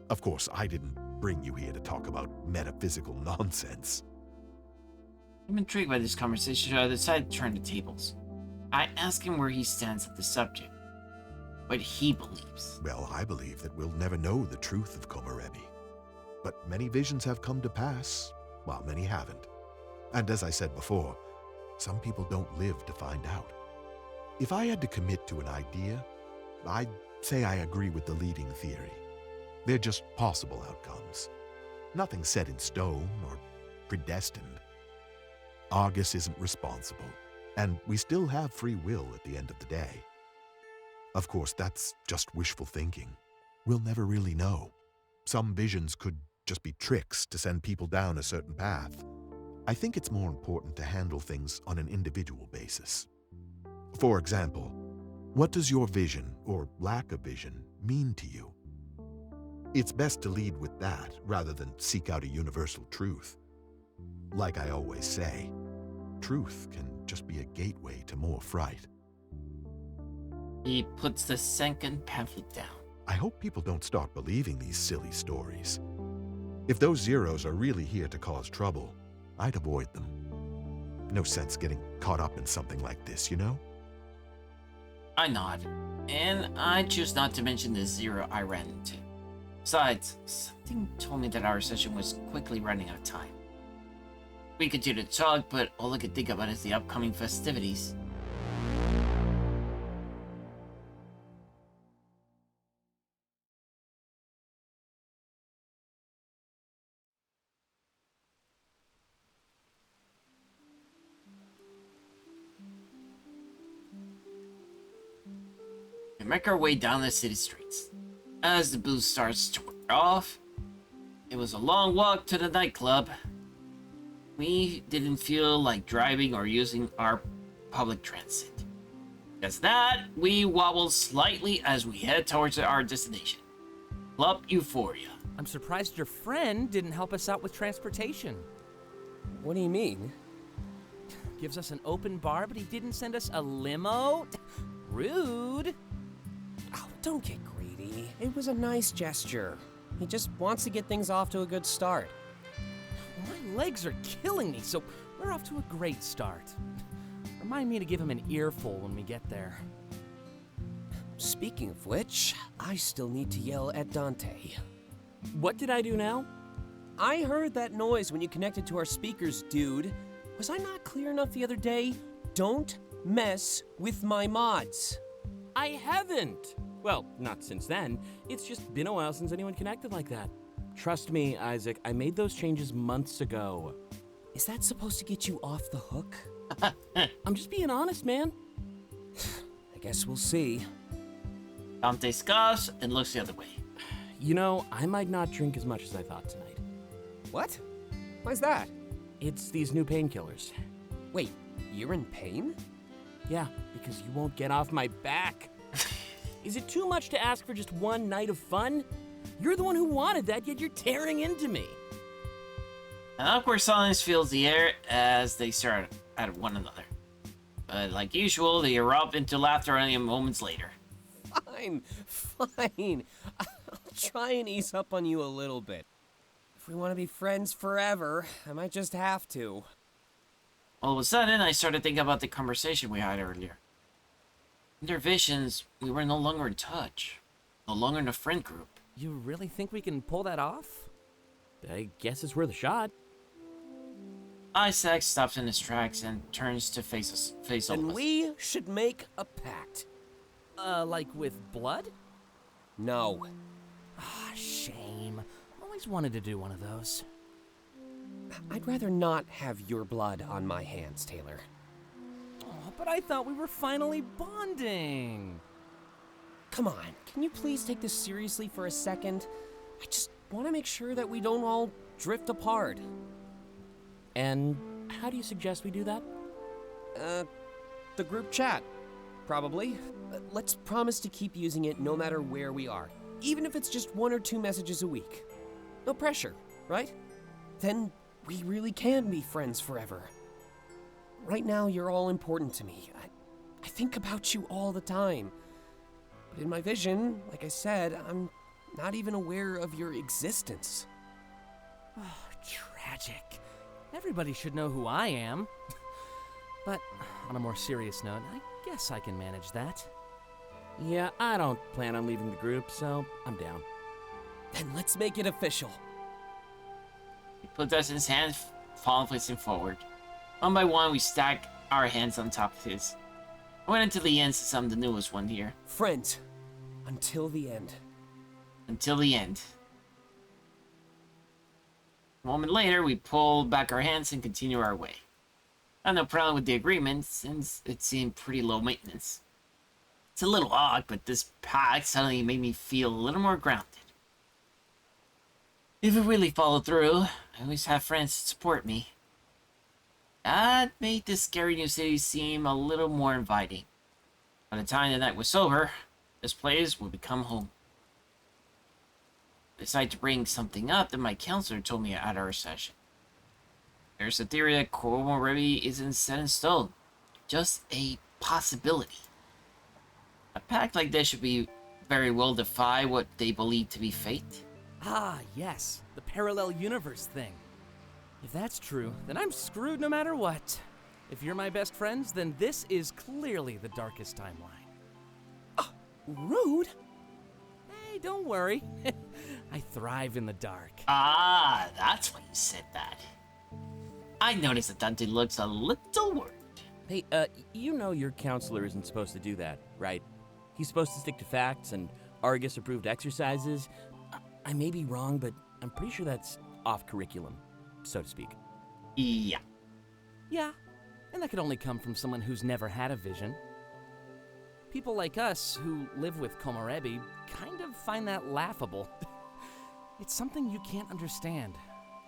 Of course, I didn't bring you here to talk about metaphysical nonsense. I'm intrigued by this conversation, so I decide to turn the tables. I ask him where he stands at the subject, what he believes. Well, I believe that we'll never know the truth of Komorebi. But many visions have come to pass, while many haven't. And as I said before, some people don't live to find out. If I had to commit to an idea, I'd say I agree with the leading theory. They're just possible outcomes. Nothing set in stone or predestined. Argus isn't responsible, and we still have free will at the end of the day. Of course, that's just wishful thinking. We'll never really know. Some visions could just be tricks to send people down a certain path. I think it's more important to handle things on an individual basis. For example, what does your vision, or lack of vision, mean to you? It's best to lead with that rather than seek out a universal truth. Like I always say, truth can just be a gateway to more fright. He puts the second pamphlet down. I hope people don't start believing these silly stories. If those zeros are really here to cause trouble, I'd avoid them. No sense getting caught up in something like this, you know? I nod, and I choose not to mention the zero I ran into. Besides, something told me that our session was quickly running out of time. We continue to talk, but all I could think about is the upcoming festivities. We make our way down the city streets. As the booze starts to wear off, it was a long walk to the nightclub. We didn't feel like driving or using our public transit. As that, we wobble slightly as we head towards our destination, Club Euphoria. I'm surprised your friend didn't help us out with transportation. What do you mean? Gives us an open bar, but he didn't send us a limo? Rude. Oh, don't get greedy. It was a nice gesture. He just wants to get things off to a good start. My legs are killing me, so we're off to a great start. Remind me to give him an earful when we get there. Speaking of which, I still need to yell at Dante. What did I do now? I heard that noise when you connected to our speakers, dude. Was I not clear enough the other day? Don't mess with my mods. I haven't. Well, not since then. It's just been a while since anyone connected like that. Trust me, Isaac, I made those changes months ago. Is that supposed to get you off the hook? I'm just being honest, man. I guess we'll see. Dante scoffs and looks the other way. You know, I might not drink as much as I thought tonight. What? Why's that? It's these new painkillers. Wait, you're in pain? Yeah, because you won't get off my back. Is it too much to ask for just one night of fun? You're the one who wanted that, yet you're tearing into me. An awkward silence fills the air as they stare at one another. But like usual, they erupt into laughter only moments later. Fine. I'll try and ease up on you a little bit. If we want to be friends forever, I might just have to. All of a sudden, I started thinking about the conversation we had earlier. In their visions, we were no longer in touch. no longer in a friend group. You really think we can pull that off? I guess it's worth a shot. Isaac stops in his tracks and turns to face And Opus. we should make a pact. Like with blood? No. Ah, shame. Always wanted to do one of those. I'd rather not have your blood on my hands, Taylor. Oh, but I thought we were finally bonding. Come on, can you please take this seriously for a second? I just want to make sure that we don't all drift apart. And how do you suggest we do that? The group chat, probably. Let's promise to keep using it no matter where we are, even if it's just 1 or 2 messages a week. No pressure, right? Then we really can be friends forever. Right now, you're all important to me. I think about you all the time. But in my vision, like I said, I'm not even aware of your existence. Oh, tragic. Everybody should know who I am. But on a more serious note, I guess I can manage that. Yeah, I don't plan on leaving the group, so I'm down. Then let's make it official. He puts us in his hand, palm facing forward. One by one, we stack our hands on top of his. I went until the end since I'm the newest one here. Friends, until the end. Until the end. A moment later, we pull back our hands and continue our way. I had no problem with the agreement, since it seemed pretty low maintenance. It's a little odd, but this pact suddenly made me feel a little more grounded. If it really followed through, I always have friends to support me. That made this scary new city seem a little more inviting. By the time the night was over, this place would become home. I decided to bring something up that my counselor told me at our session. There's a theory that Komorebi isn't set in stone, just a possibility. A pact like this should be very well defy what they believe to be fate. Ah, yes, the parallel universe thing. If that's true, then I'm screwed no matter what. If you're my best friends, then this is clearly the darkest timeline. Rude? Hey, don't worry. I thrive in the dark. Ah, that's why you said that. I noticed that Dante looks a little worried. Hey, you know your counselor isn't supposed to do that, right? He's supposed to stick to facts and Argus-approved exercises. I may be wrong, but I'm pretty sure that's off curriculum, so to speak. Yeah. Yeah, and that could only come from someone who's never had a vision. People like us who live with Komorebi kind of find that laughable. It's something you can't understand,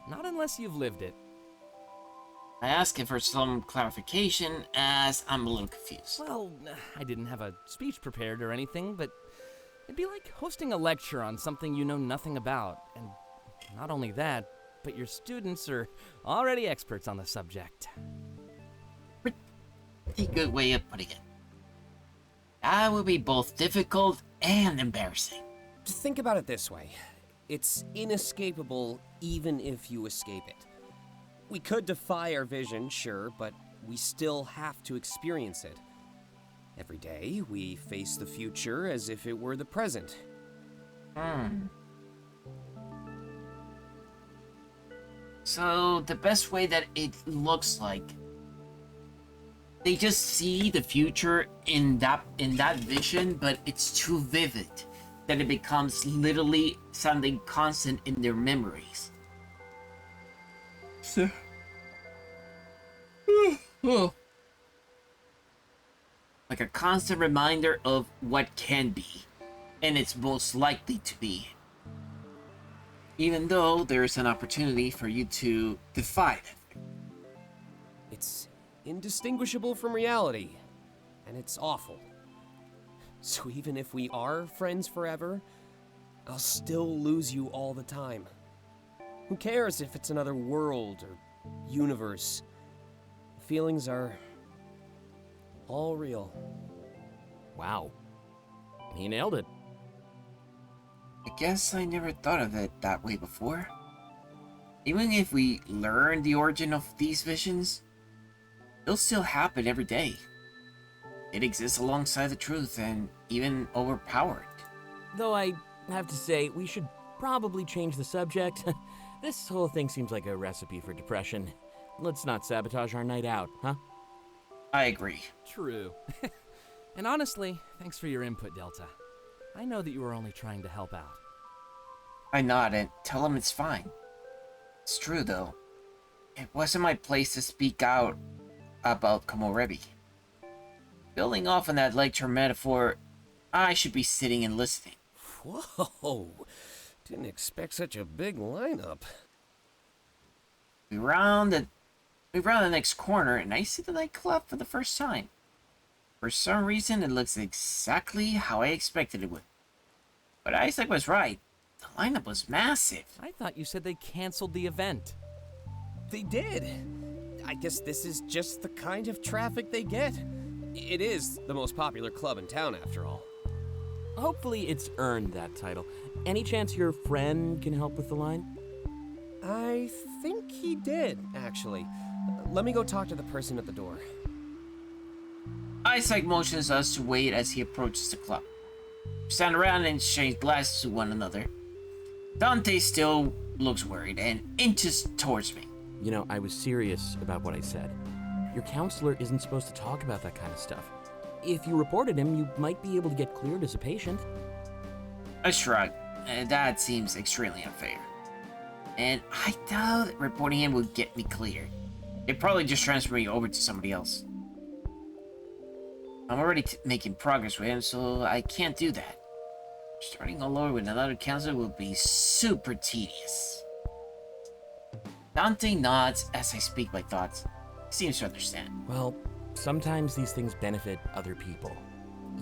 not unless you've lived it. I asked him for some clarification, as I'm a little confused. Well, I didn't have a speech prepared or anything, but it'd be like hosting a lecture on something you know nothing about. And not only that, but your students are already experts on the subject. Pretty good way of putting it. That would be both difficult and embarrassing. Just think about it this way. It's inescapable even if you escape it. We could defy our vision, sure, but we still have to experience it. Every day, we face the future as if it were the present. So, the best way that it looks like, they just see the future in that vision, but it's too vivid that it becomes literally something constant in their memories. So, like a constant reminder of what can be, and it's most likely to be. Even though there's an opportunity for you to defy it. It's indistinguishable from reality, and it's awful. So even if we are friends forever, I'll still lose you all the time. Who cares if it's another world or universe? Feelings are all real. Wow. He nailed it. I guess I never thought of it that way before. Even if we learn the origin of these visions, they'll still happen every day. It exists alongside the truth and even overpower it. Though I have to say, we should probably change the subject. This whole thing seems like a recipe for depression. Let's not sabotage our night out, huh? I agree. True. And honestly, thanks for your input, Delta. I know that you were only trying to help out. I nod and tell him it's fine. It's true, though. It wasn't my place to speak out about Komorebi. Building off on that lecture metaphor, I should be sitting and listening. Whoa, didn't expect such a big lineup. We round the next corner, and I see the nightclub for the first time. For some reason, it looks exactly how I expected it would. But Isaac was right. The lineup was massive. I thought you said they canceled the event. They did. I guess this is just the kind of traffic they get. It is the most popular club in town, after all. Hopefully it's earned that title. Any chance your friend can help with the line? I think he did, actually. Let me go talk to the person at the door. Isaac motions us to wait as he approaches the club. We stand around and exchange glances to one another. Dante still looks worried and inches towards me. You know, I was serious about what I said. Your counselor isn't supposed to talk about that kind of stuff. If you reported him, you might be able to get cleared as a patient. I shrug. That seems extremely unfair. And I doubt reporting him would get me cleared. They'd probably just transfer me over to somebody else. I'm already making progress with him, so I can't do that. Starting all over with another counselor will be super tedious. Dante nods as I speak my thoughts. He seems to understand. Well, sometimes these things benefit other people.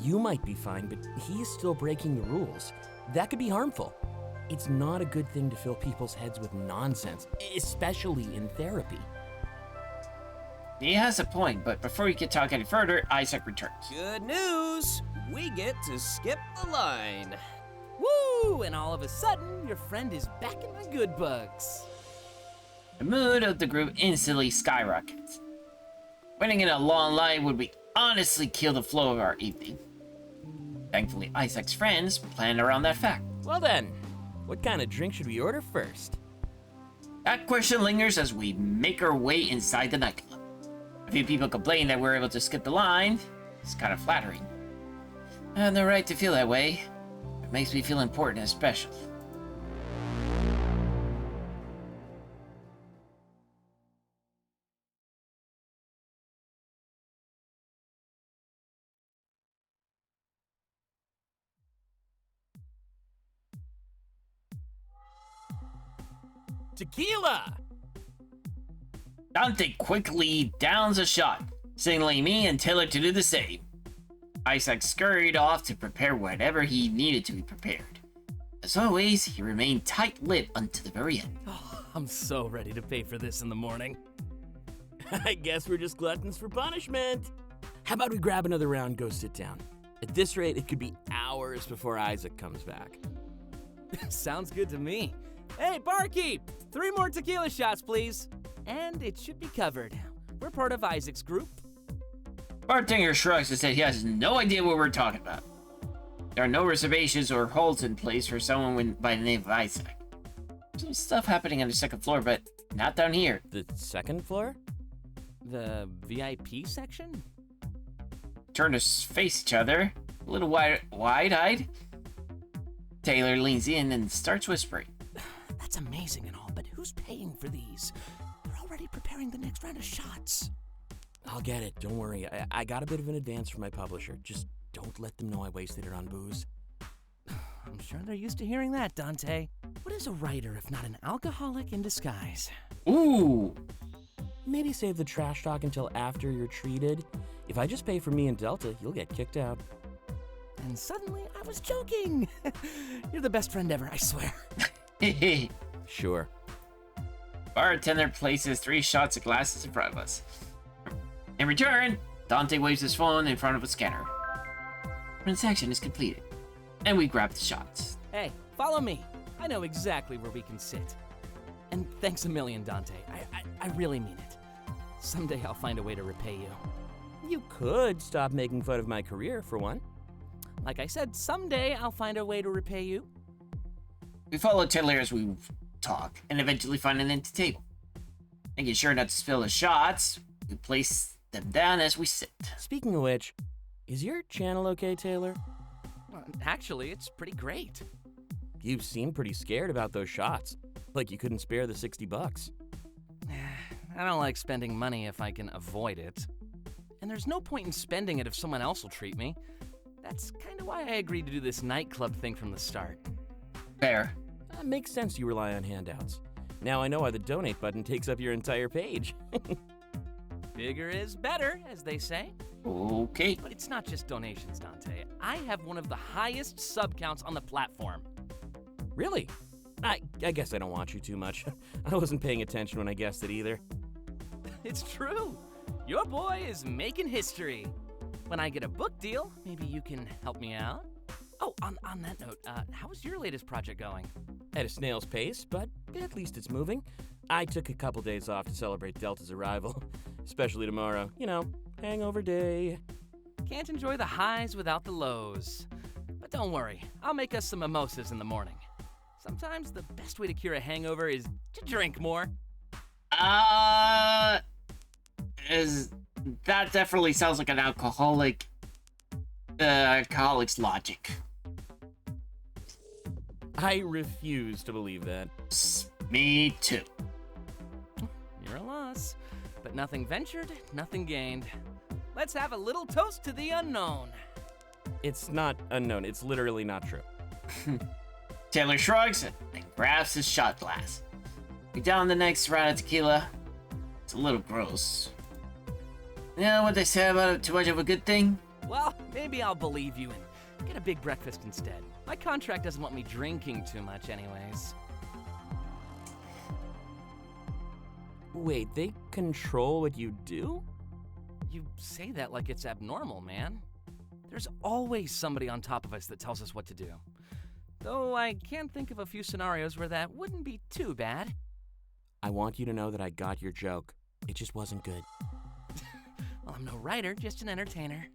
You might be fine, but he is still breaking the rules. That could be harmful. It's not a good thing to fill people's heads with nonsense, especially in therapy. He has a point, but before we can talk any further, Isaac returns. Good news! We get to skip the line. Woo! And all of a sudden, your friend is back in my good books. The mood of the group instantly skyrockets. Waiting in a long line would be honestly kill the flow of our evening. Thankfully, Isaac's friends planned around that fact. Well then, what kind of drink should we order first? That question lingers as we make our way inside the nightclub. A few people complain that we're able to skip the line. It's kind of flattering. I have no right to feel that way. It makes me feel important and special. Tequila! Dante quickly downs a shot, signaling me and Taylor to do the same. Isaac scurried off to prepare whatever he needed to be prepared. As always, he remained tight-lipped until the very end. Oh, I'm so ready to pay for this in the morning. I guess we're just gluttons for punishment. How about we grab another round and go sit down? At this rate, it could be hours before Isaac comes back. Sounds good to me. Hey, barkeep! 3 more tequila shots, please. And it should be covered. We're part of Isaac's group. Bartender shrugs and said he has no idea what we're talking about. There are no reservations or holds in place for someone by the name of Isaac. Some stuff happening on the second floor, but not down here. The second floor? The VIP section? Turn to face each other, a little wide-eyed. Taylor leans in and starts whispering. That's amazing and all, but who's paying for these? They're already preparing the next round of shots. I'll get it, don't worry. I got a bit of an advance from my publisher. Just don't let them know I wasted it on booze. I'm sure they're used to hearing that, Dante. What is a writer if not an alcoholic in disguise? Ooh! Maybe save the trash talk until after you're treated. If I just pay for me and Delta, you'll get kicked out. And suddenly, I was joking! You're the best friend ever, I swear. Sure. Bartender places 3 shots of glasses in front of us. In return, Dante waves his phone in front of a scanner. Transaction is completed, and we grab the shots. Hey, follow me. I know exactly where we can sit. And thanks a million, Dante. I really mean it. Someday I'll find a way to repay you. You could stop making fun of my career, for one. like I said, someday I'll find a way to repay you. We follow Taylor as we talk, and eventually find an empty table. Making sure not to spill the shots, we place them down as we sit. Speaking of which, is your channel okay, Taylor? Actually, it's pretty great. You seem pretty scared about those shots. Like you couldn't spare the $60. I don't like spending money if I can avoid it. And there's no point in spending it if someone else will treat me. That's kind of why I agreed to do this nightclub thing from the start. Fair. Makes sense you rely on handouts. Now I know why the donate button takes up your entire page. Bigger is better, as they say. Okay. But it's not just donations, Dante. I have one of the highest sub counts on the platform. Really? I guess I don't want you too much. I wasn't paying attention when I guessed it either. It's true. Your boy is making history. When I get a book deal, maybe you can help me out. Oh, on that note, how's your latest project going? At a snail's pace, but at least it's moving. I took a couple days off to celebrate Delta's arrival, especially tomorrow. You know, hangover day. Can't enjoy the highs without the lows. But don't worry, I'll make us some mimosas in the morning. Sometimes the best way to cure a hangover is to drink more. That definitely sounds like an alcoholic's logic. I refuse to believe that. Me too. You're a loss. But nothing ventured, nothing gained. Let's have a little toast to the unknown. It's not unknown. It's literally not true. Taylor shrugs and grabs his shot glass. We down the next round of tequila. It's a little gross. You know what they say about it, too much of a good thing? Well, maybe I'll believe you and get a big breakfast instead. My contract doesn't want me drinking too much anyways. Wait, they control what you do? You say that like it's abnormal, man. There's always somebody on top of us that tells us what to do. Though I can think of a few scenarios where that wouldn't be too bad. I want you to know that I got your joke. It just wasn't good. Well, I'm no writer, just an entertainer.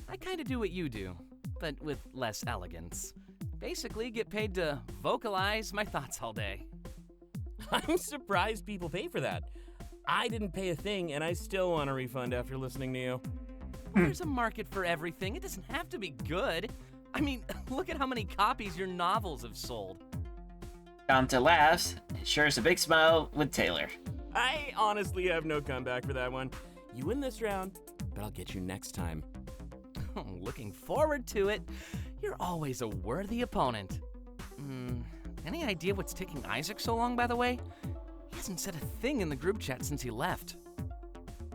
I kind of do what you do, but with less elegance. Basically, get paid to vocalize my thoughts all day. I'm surprised people pay for that. I didn't pay a thing, and I still want a refund after listening to you. Well, there's a market for everything. It doesn't have to be good. I mean, look at how many copies your novels have sold. Dante laughs and shares a big smile with Taylor. I honestly have no comeback for that one. You win this round, but I'll get you next time. Looking forward to it. You're always a worthy opponent. Any idea what's taking Isaac so long, by the way? He hasn't said a thing in the group chat since he left.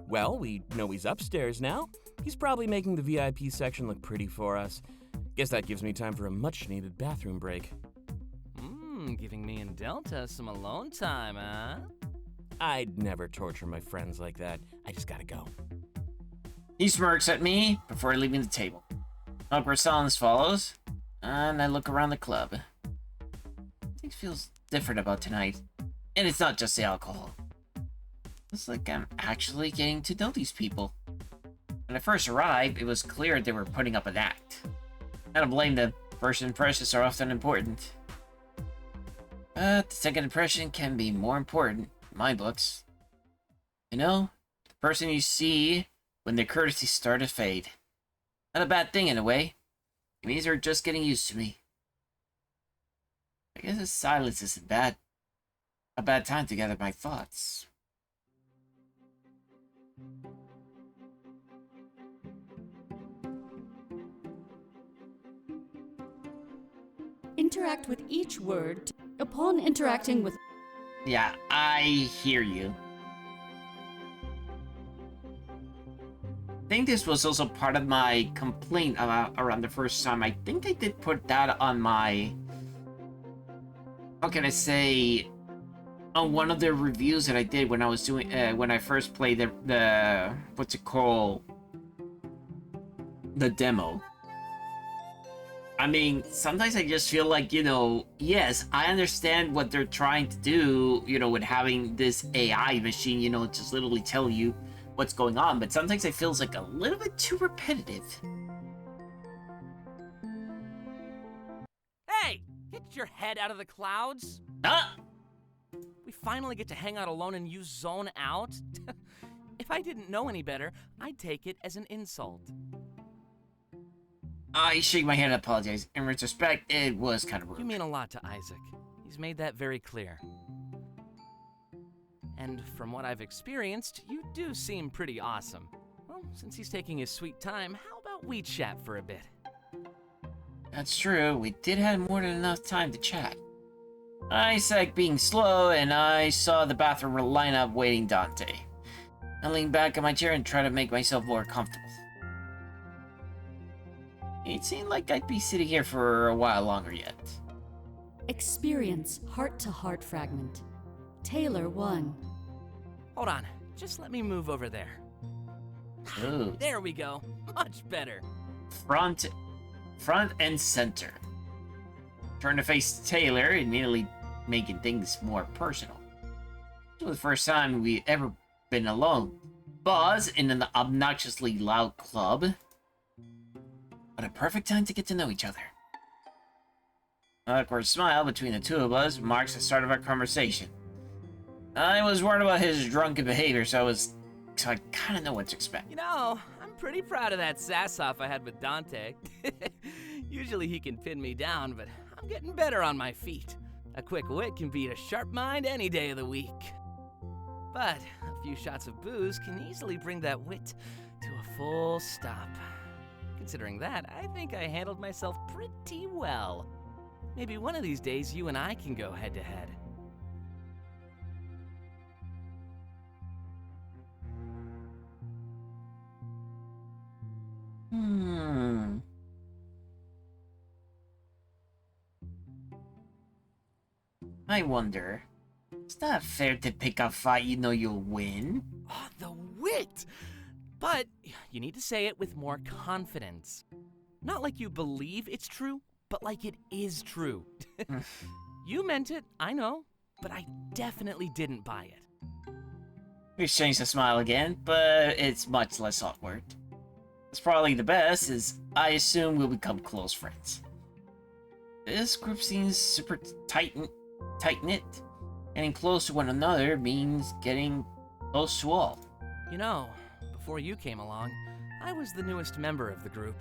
Well, we know he's upstairs now. He's probably making the VIP section look pretty for us. Guess that gives me time for a much-needed bathroom break. Giving me and Delta some alone time, huh? I'd never torture my friends like that. I just gotta go. He smirks at me before leaving the table. Awkward silence follows, and I look around the club. Things feels different about tonight, and it's not just the alcohol. It's like I'm actually getting to know these people. When I first arrived, it was clear they were putting up an act. I don't blame them. First impressions are often important. But the second impression can be more important in my books. You know, the person you see when their courtesy starts to fade. Not a bad thing in a way. It means they're just getting used to me. I guess the silence isn't bad. A bad time to gather my thoughts. Interact with each word. Upon interacting with... Yeah, I hear you. I think this was also part of my complaint about around the first time. I think I did put that on my... How can I say? On one of the reviews that I did when I was doing... when I first played the what's it called? The demo. I mean, sometimes I just feel like, you know, yes, I understand what they're trying to do, you know, with having this AI machine, you know, just literally tell you what's going on, but sometimes it feels like a little bit too repetitive. Get your head out of the clouds. Ah! We finally get to hang out alone and you zone out? If I didn't know any better, I'd take it as an insult. I shake my head and apologize. In retrospect, it was kind of rude. You mean a lot to Isaac. He's made that very clear. And from what I've experienced, you do seem pretty awesome. Well, since he's taking his sweet time, how about we chat for a bit? That's true. We did have more than enough time to chat. Isaac being slow, and I saw the bathroom lineup waiting Dante. I leaned back in my chair and tried to make myself more comfortable. It seemed like I'd be sitting here for a while longer yet. Experience heart-to-heart fragment. Taylor 1. Hold on, just let me move over there. Ooh. There we go, much better. Front and center. Turn to face Taylor, immediately making things more personal. It was the first time we ever been alone. Buzz in an obnoxiously loud club. What a perfect time to get to know each other. An awkward smile between the two of us marks the start of our conversation. I was worried about his drunken behavior, so I kind of know what to expect. You know, I'm pretty proud of that sass-off I had with Dante. Usually he can pin me down, but I'm getting better on my feet. A quick wit can beat a sharp mind any day of the week. But a few shots of booze can easily bring that wit to a full stop. Considering that, I think I handled myself pretty well. Maybe one of these days you and I can go head-to-head. I wonder, it's not fair to pick a fight you know you'll win. Oh, the wit! But you need to say it with more confidence. Not like you believe it's true, but like it is true. You meant it, I know, but I definitely didn't buy it. We exchanged a smile again, but it's much less awkward. It's probably the best, as I assume we'll become close friends. This group seems super tight-knit. Getting close to one another means getting close to all. You know, before you came along, I was the newest member of the group.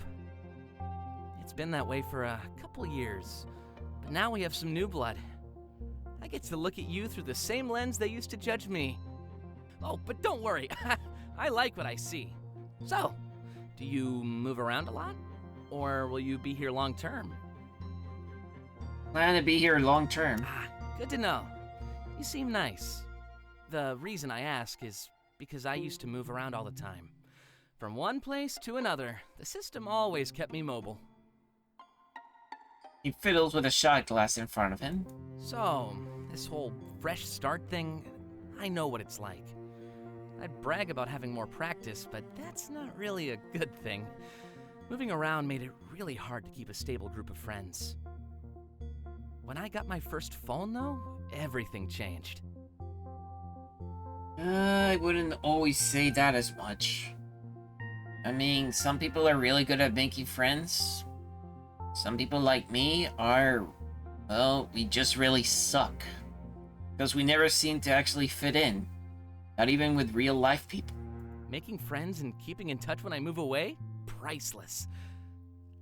It's been that way for a couple years, but now we have some new blood. I get to look at you through the same lens they used to judge me. Oh, but don't worry, I like what I see. So, do you move around a lot? Or will you be here long term? Plan to be here long term. Good to know. You seem nice. The reason I ask is because I used to move around all the time. From one place to another, the system always kept me mobile. He fiddles with a shot glass in front of him. So, this whole fresh start thing, I know what it's like. I'd brag about having more practice, but that's not really a good thing. Moving around made it really hard to keep a stable group of friends. When I got my first phone, though, everything changed. I wouldn't always say that as much. I mean, some people are really good at making friends. Some people like me are, well, we just really suck. Because we never seem to actually fit in. Not even with real life people. Making friends and keeping in touch when I move away? Priceless.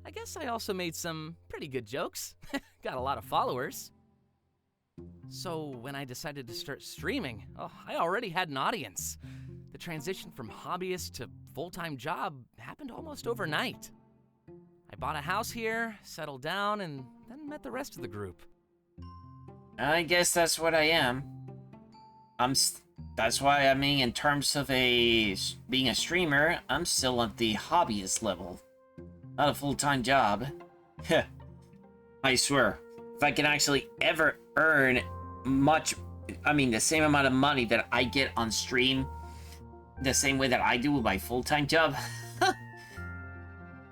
I guess I also made some pretty good jokes. Got a lot of followers. So when I decided to start streaming, I already had an audience. The transition from hobbyist to full-time job happened almost overnight. I bought a house here, settled down, and then met the rest of the group. I guess that's what I am. That's why, I mean, in terms of being a streamer, I'm still at the hobbyist level. Not a full-time job. I swear, if I can actually ever earn the same amount of money that I get on stream, the same way that I do with my full-time job, I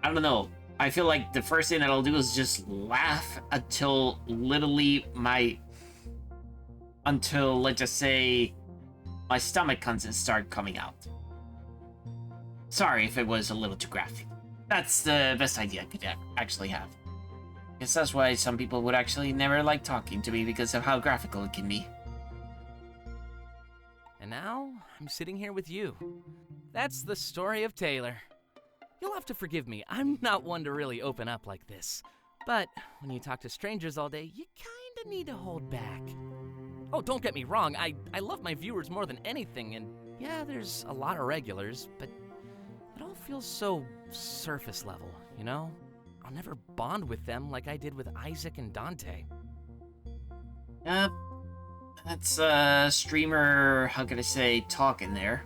don't know. I feel like the first thing that I'll do is just laugh until literally let's just say, my stomach contents start coming out. Sorry if it was a little too graphic. That's the best idea I could actually have. Guess that's why some people would actually never like talking to me because of how graphical it can be. And now, I'm sitting here with you. That's the story of Taylor. You'll have to forgive me, I'm not one to really open up like this. But when you talk to strangers all day, you kinda need to hold back. Oh, don't get me wrong, I love my viewers more than anything, and yeah, there's a lot of regulars, but it all feels so surface level, you know? I'll never bond with them like I did with Isaac and Dante. That's streamer, how can I say, talking there.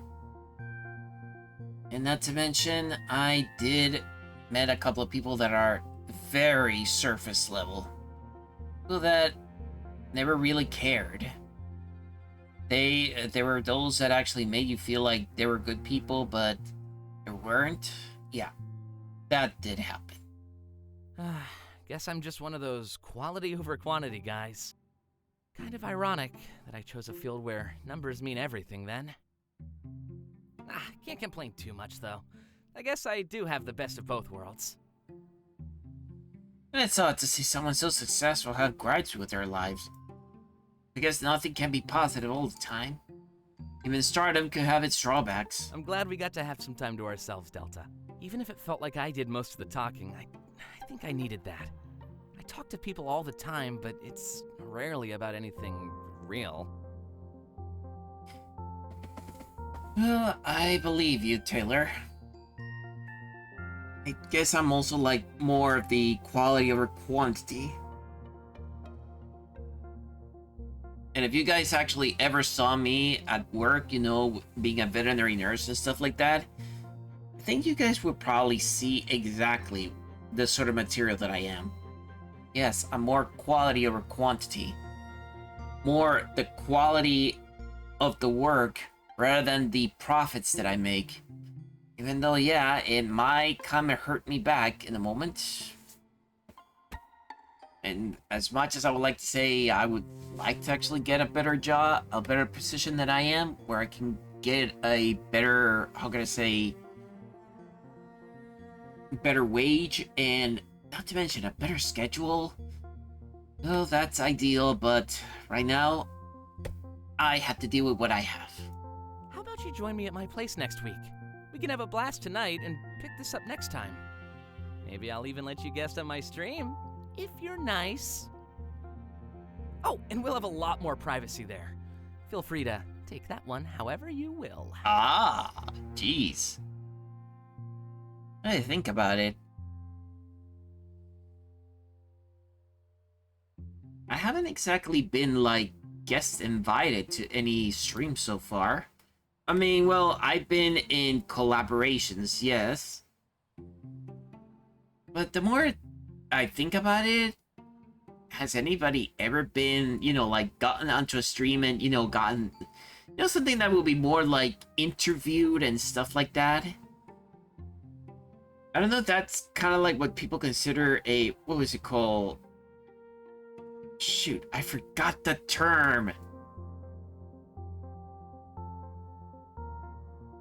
And not to mention, I did met a couple of people that are very surface level. People that never really cared. There were those that actually made you feel like they were good people, but they weren't. Yeah, that did happen. Guess I'm just one of those quality over quantity guys. Kind of ironic that I chose a field where numbers mean everything then. Can't complain too much though. I guess I do have the best of both worlds. And it's odd to see someone so successful have gripes with their lives. I guess nothing can be positive all the time. Even stardom could have its drawbacks. I'm glad we got to have some time to ourselves, Delta. Even if it felt like I did most of the talking, I think I needed that. I talk to people all the time, but it's rarely about anything real. Well, I believe you, Taylor. I guess I'm also like more of the quality over quantity. And if you guys actually ever saw me at work, you know, being a veterinary nurse and stuff like that, I think you guys would probably see exactly the sort of material that I am. Yes, I'm more quality over quantity. More the quality of the work rather than the profits that I make. Even though, yeah, it might kind of hurt me back in a moment. And as much as I would like to say I would like to actually get a better job, a better position than I am, where I can get a better, how can I say, better wage, and not to mention a better schedule. Well, that's ideal, but right now, I have to deal with what I have. How about you join me at my place next week? We can have a blast tonight and pick this up next time. Maybe I'll even let you guest on my stream, if you're nice. Oh, and we'll have a lot more privacy there. Feel free to take that one however you will. Ah, jeez. I think about it. I haven't exactly been, like, guest invited to any streams so far. I mean, well, I've been in collaborations, yes. But the more I think about it, has anybody ever been, you know, like, gotten onto a stream and, you know, gotten, you know, something that will be more, like, interviewed and stuff like that? I don't know if that's kind of like what people consider a, what was it called? Shoot, I forgot the term.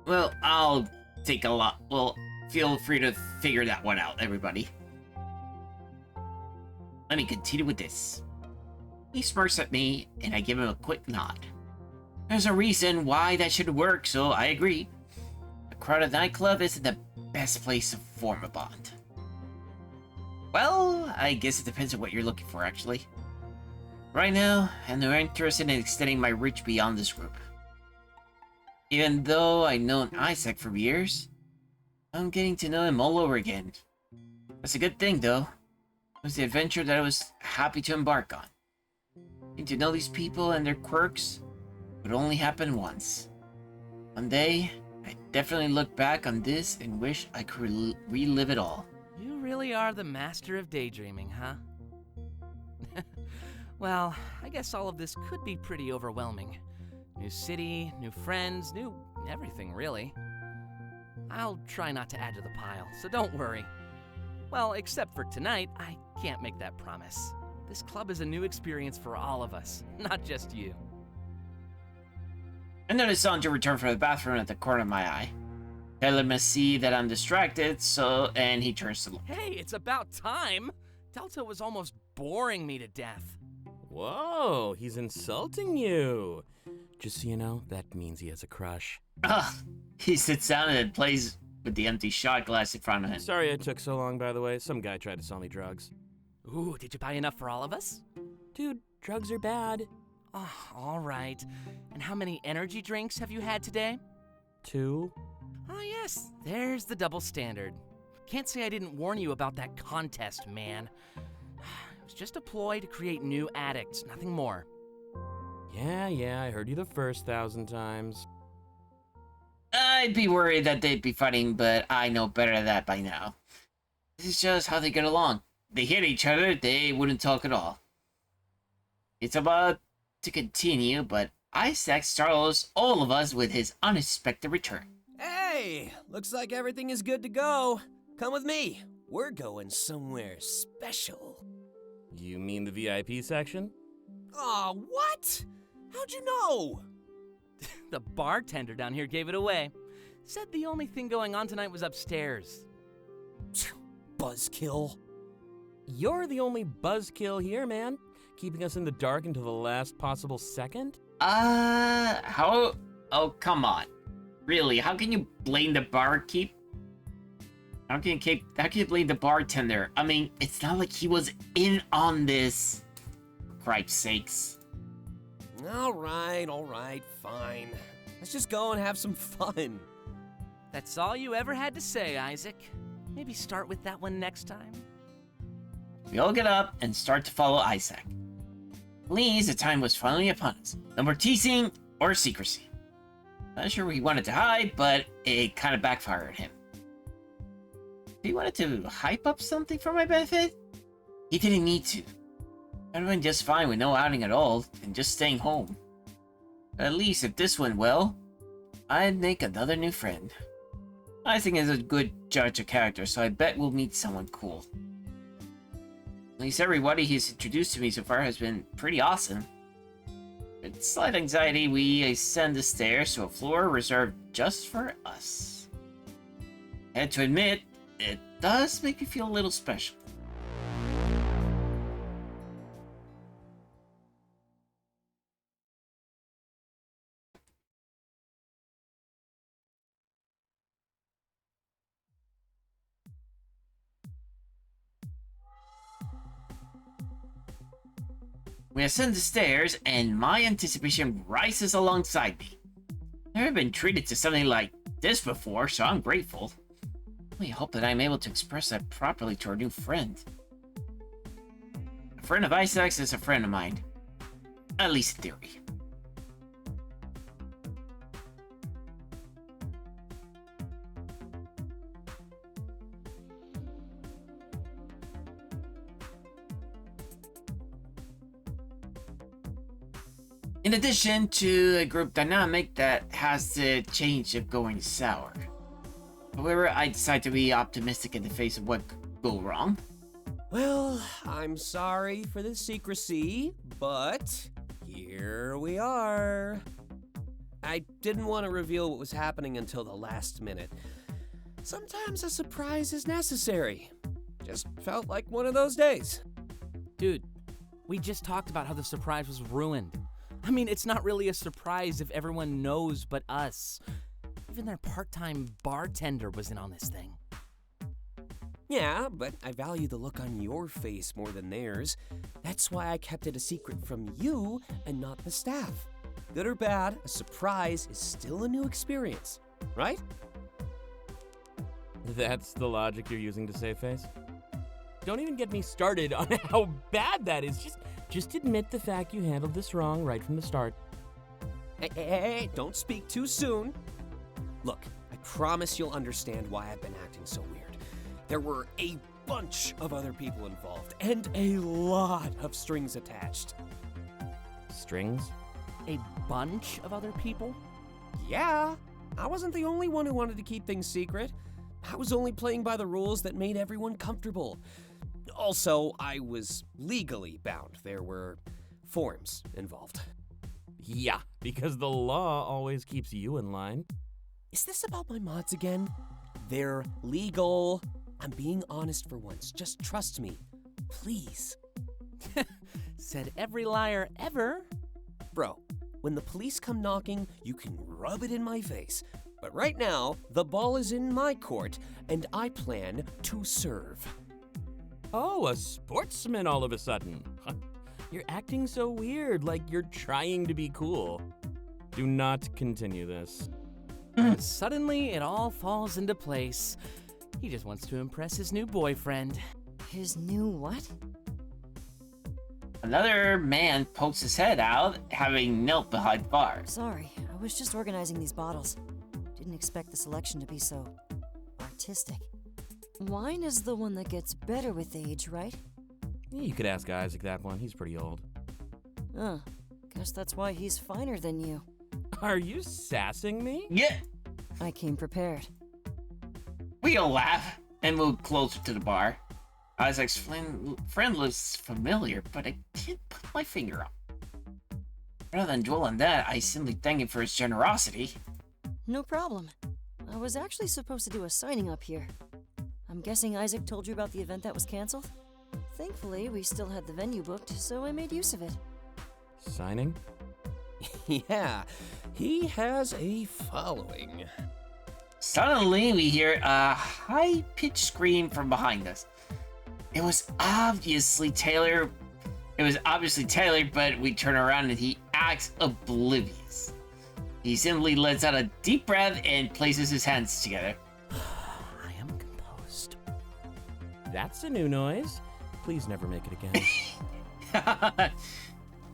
Well, I'll take a lot. Well, feel free to figure that one out, everybody. Let me continue with this. He smirks at me, and I give him a quick nod. There's a reason why that should work, so I agree. A crowded nightclub isn't the best place to form a bond. Well, I guess it depends on what you're looking for, actually. Right now, I'm not interested in extending my reach beyond this group. Even though I've known Isaac for years, I'm getting to know him all over again. That's a good thing, though. It was the adventure that I was happy to embark on. Getting to know these people and their quirks would only happen once. One day, I definitely look back on this and wish I could relive it all. You really are the master of daydreaming, huh? Well, I guess all of this could be pretty overwhelming. New city, new friends, new everything, really. I'll try not to add to the pile, so don't worry. Well, except for tonight, I can't make that promise. This club is a new experience for all of us, not just you. I notice Sanjo returned from the bathroom at the corner of my eye. Taylor must see that I'm distracted, and he turns to look. Hey, it's about time! Delta was almost boring me to death. Whoa, he's insulting you. Just so you know, that means he has a crush. Ugh. He sits down and plays with the empty shot glass in front of him. Sorry it took so long, by the way. Some guy tried to sell me drugs. Ooh, did you buy enough for all of us? Dude, drugs are bad. Oh, all right. And how many energy drinks have you had today? 2. Oh, yes, there's the double standard. Can't say I didn't warn you about that contest, man. It was just a ploy to create new addicts, nothing more. Yeah, I heard you the first 1,000 times. I'd be worried that they'd be fighting, but I know better than that by now. This is just how they get along. They hit each other, they wouldn't talk at all. It's about to continue, but Isaac startles all of us with his unexpected return. Hey, looks like everything is good to go. Come with me. We're going somewhere special. You mean the VIP section? Aw, what? How'd you know? The bartender down here gave it away. Said the only thing going on tonight was upstairs. Buzzkill. You're the only buzzkill here, man. Keeping us in the dark until the last possible second? How? Oh, come on. Really, how can you blame the barkeep? How can you blame the bartender? I mean, it's not like he was in on this. For Christ's sakes. All right, fine. Let's just go and have some fun. That's all you ever had to say, Isaac. Maybe start with that one next time. We all get up and start to follow Isaac. Please, the time was finally upon us. No more teasing or secrecy. Not sure what he wanted to hide, but it kind of backfired him. He wanted to hype up something for my benefit? He didn't need to. I'd have been just fine with no outing at all and just staying home. At least if this went well, I'd make another new friend. Isaac is a good judge of character, so I bet we'll meet someone cool. At least everybody he's introduced to me so far has been pretty awesome. With slight anxiety, we ascend the stairs to a floor reserved just for us. I had to admit, it does make me feel a little special. We ascend the stairs, and my anticipation rises alongside me. I've never been treated to something like this before, so I'm grateful. I hope that I'm able to express that properly to our new friend. A friend of Isaac's is a friend of mine. At least in theory. In addition to a group dynamic that has the change of going sour. However, I decide to be optimistic in the face of what could go wrong. Well, I'm sorry for the secrecy, but here we are. I didn't want to reveal what was happening until the last minute. Sometimes a surprise is necessary. Just felt like one of those days. Dude, we just talked about how the surprise was ruined. I mean, it's not really a surprise if everyone knows but us. Even their part-time bartender was in on this thing. Yeah, but I value the look on your face more than theirs. That's why I kept it a secret from you and not the staff. Good or bad, a surprise is still a new experience, right? That's the logic you're using to save face? Don't even get me started on how bad that is. Just admit the fact you handled this wrong right from the start. Hey, don't speak too soon. Look, I promise you'll understand why I've been acting so weird. There were a bunch of other people involved, and a lot of strings attached. Strings? A bunch of other people? Yeah, I wasn't the only one who wanted to keep things secret. I was only playing by the rules that made everyone comfortable. Also, I was legally bound. There were forms involved. Yeah, because the law always keeps you in line. Is this about my mods again? They're legal. I'm being honest for once. Just trust me. Please. Said every liar ever. Bro, when the police come knocking, you can rub it in my face. But right now, the ball is in my court, and I plan to serve. Oh, a sportsman all of a sudden. You're acting so weird, like you're trying to be cool. Do not continue this. Suddenly, it all falls into place. He just wants to impress his new boyfriend. His new what? Another man pokes his head out, having knelt behind bars. Sorry, I was just organizing these bottles. Didn't expect the selection to be so artistic. Wine is the one that gets better with age, right? You could ask Isaac that one. He's pretty old. Guess that's why he's finer than you. Are you sassing me? Yeah, I came prepared. we all laugh and move closer to the bar. Isaac's friend looks familiar, but I can't put my finger on. Rather than dwell on that, I simply thank him for his generosity. No problem. I was actually supposed to do a signing up here. I'm guessing Isaac told you about the event that was canceled? Thankfully, we still had the venue booked, so I made use of it. Signing? Yeah, he has a following. Suddenly, we hear a high-pitched scream from behind us. It was obviously Taylor, but we turn around and he acts oblivious. He simply lets out a deep breath and places his hands together. I am composed. That's a new noise. Please never make it again.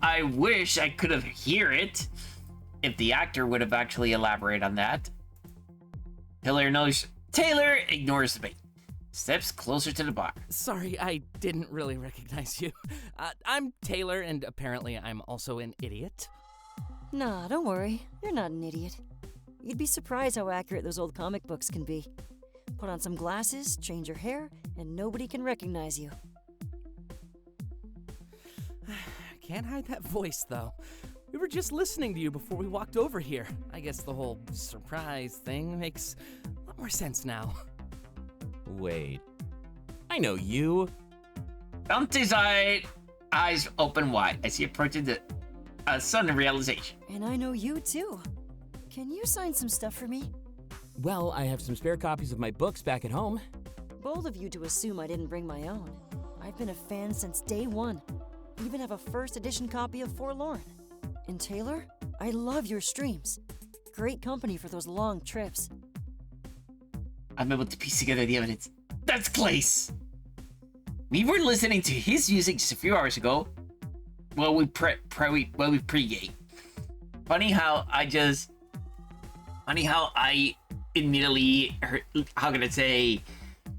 I wish I could have heard it if the actor would have actually elaborated on that. Taylor ignores the bait, steps closer to the bar. Sorry, I didn't really recognize you. I'm Taylor, and apparently I'm also an idiot. Nah, don't worry. You're not an idiot. You'd be surprised how accurate those old comic books can be. Put on some glasses, change your hair, and nobody can recognize you. Can't hide that voice, though. We were just listening to you before we walked over here. I guess the whole surprise thing makes a lot more sense now. Wait. I know you. Dante's eyes open wide as he approaches a sudden realization. And I know you too. Can you sign some stuff for me? Well, I have some spare copies of my books back at home. Bold of you to assume I didn't bring my own. I've been a fan since day one. Even have a first edition copy of Forlorn. And Taylor, I love your streams. Great company for those long trips. I'm able to piece together the evidence. That's Glace! We were listening to his music just a few hours ago. Well, we pre-game. Funny how I immediately heard,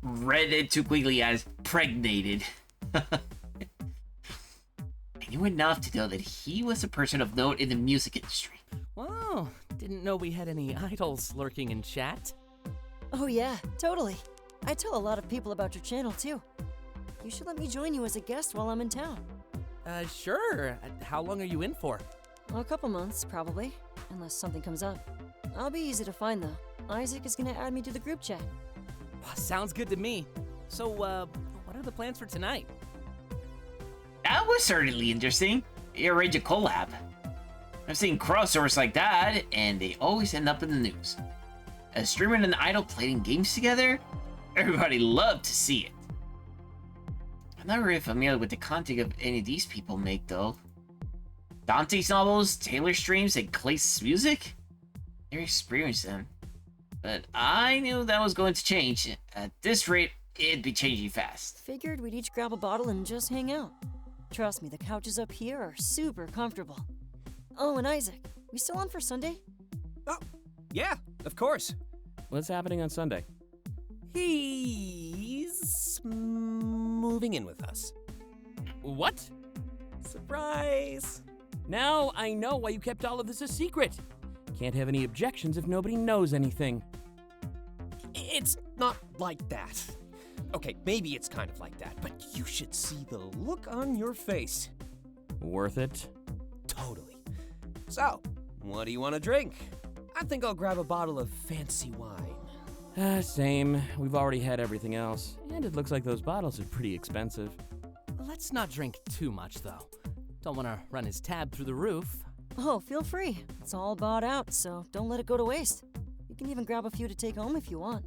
read it too quickly as pregnated. I knew enough to know that he was a person of note in the music industry. Wow, didn't know we had any idols lurking in chat. Oh yeah, totally. I tell a lot of people about your channel too. You should let me join you as a guest while I'm in town. Sure. How long are you in for? A couple months, probably. Unless something comes up. I'll be easy to find though. Isaac is gonna add me to the group chat. Sounds good to me. So, what are the plans for tonight? That was certainly interesting. You arrange a collab. I've seen crossovers like that, and they always end up in the news. A streamer and an idol playing games together? Everybody loved to see it. I'm not really familiar with the content of any of these people make, though. Dante's novels, Taylor streams, and Clay's music? Never experienced them. But I knew that was going to change. At this rate, it'd be changing fast. Figured we'd each grab a bottle and just hang out. Trust me, the couches up here are super comfortable. Oh, and Isaac, we still on for Sunday? Oh, yeah, of course. What's happening on Sunday? He's moving in with us. What? Surprise! Now I know why you kept all of this a secret. Can't have any objections if nobody knows anything. It's not like that. Okay, maybe it's kind of like that, but you should see the look on your face. Worth it? Totally. So, what do you want to drink? I think I'll grab a bottle of fancy wine. Same. We've already had everything else. And it looks like those bottles are pretty expensive. Let's not drink too much, though. Don't want to run his tab through the roof. Oh, feel free. It's all bought out, so don't let it go to waste. You can even grab a few to take home if you want.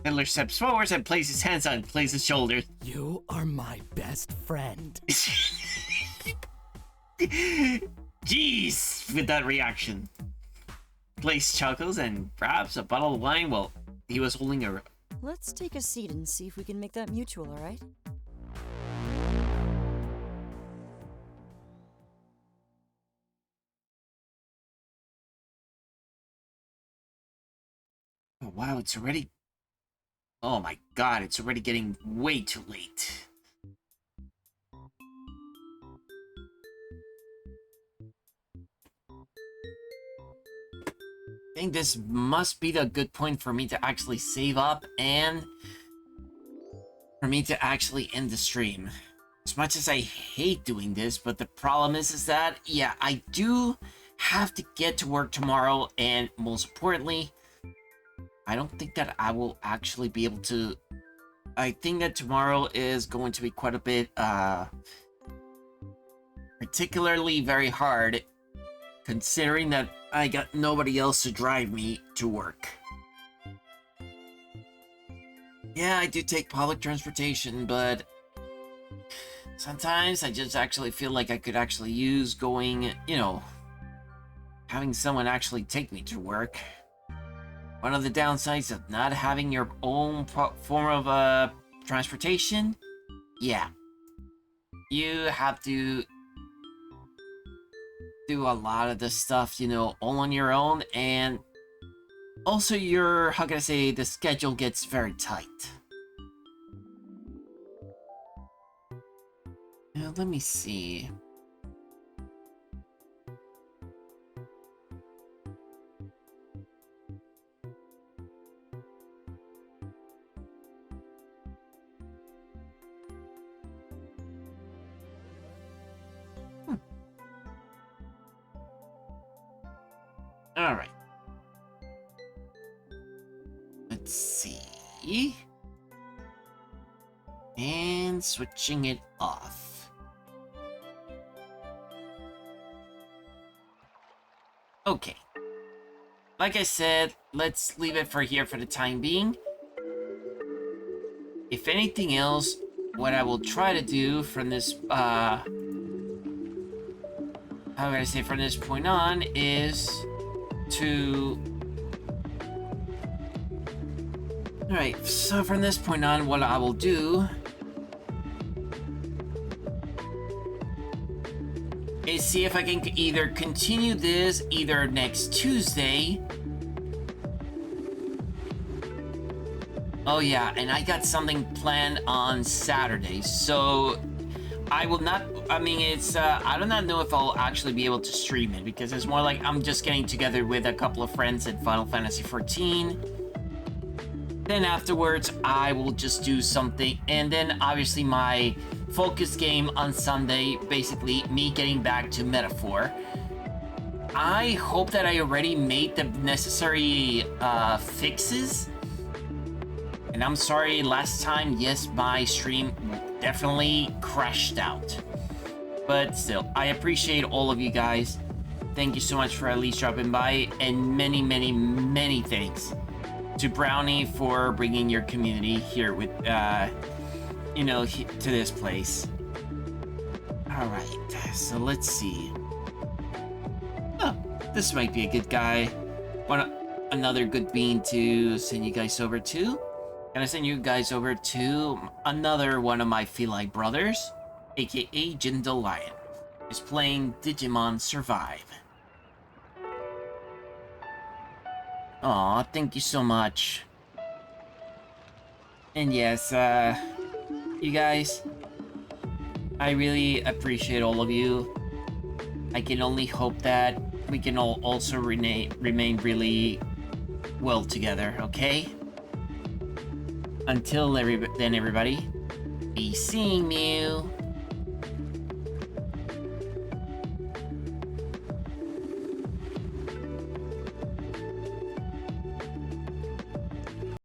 Hitler steps forward and places his hands on Clay's shoulders. You are my best friend. Jeez, with that reaction. Clace chuckles and grabs a bottle of wine while he was holding a... Let's take a seat and see if we can make that mutual, alright? Oh, wow, it's already... Oh my god, it's already getting way too late. I think this must be the good point for me to actually save up and for me to actually end the stream. As much as I hate doing this, but the problem is that, yeah, I do have to get to work tomorrow, and most importantly, I don't think that I will actually be able to... I think that tomorrow is going to be quite a bit, particularly very hard, considering that I got nobody else to drive me to work. Yeah, I do take public transportation, but sometimes I just actually feel like I could actually use going, you know, having someone actually take me to work. One of the downsides of not having your own form of transportation, yeah, you have to do a lot of the stuff, you know, all on your own, and also your, how can I say, the schedule gets very tight. Now, let me see. All right. Let's see. And switching it off. Okay. Like I said, let's leave it for here for the time being. If anything else, what I will try to do from this, how can I say, from this point on is to... Alright, so from this point on, what I will do is see if I can either continue this either next Tuesday. Oh yeah, and I got something planned on Saturday, so I will not, I mean, it's, I do not know if I'll actually be able to stream it, because it's more like I'm just getting together with a couple of friends at Final Fantasy XIV. Then afterwards, I will just do something, and then obviously my focus game on Sunday, basically me getting back to Metaphor. I hope that I already made the necessary fixes. And I'm sorry, last time, yes, my stream definitely crashed out. But still, I appreciate all of you guys. Thank you so much for at least dropping by, and many, many, many thanks to Brownie for bringing your community here with, you know, to this place. Alright, so let's see. Oh, this might be a good guy. Another good bean to send you guys over to. Can I send you guys over to another one of my Feline brothers, aka Jindal Lion, is playing Digimon Survive. Aw, thank you so much. And yes, you guys, I really appreciate all of you. I can only hope that we can all also remain really well together, okay? Until then, everybody, be seeing you.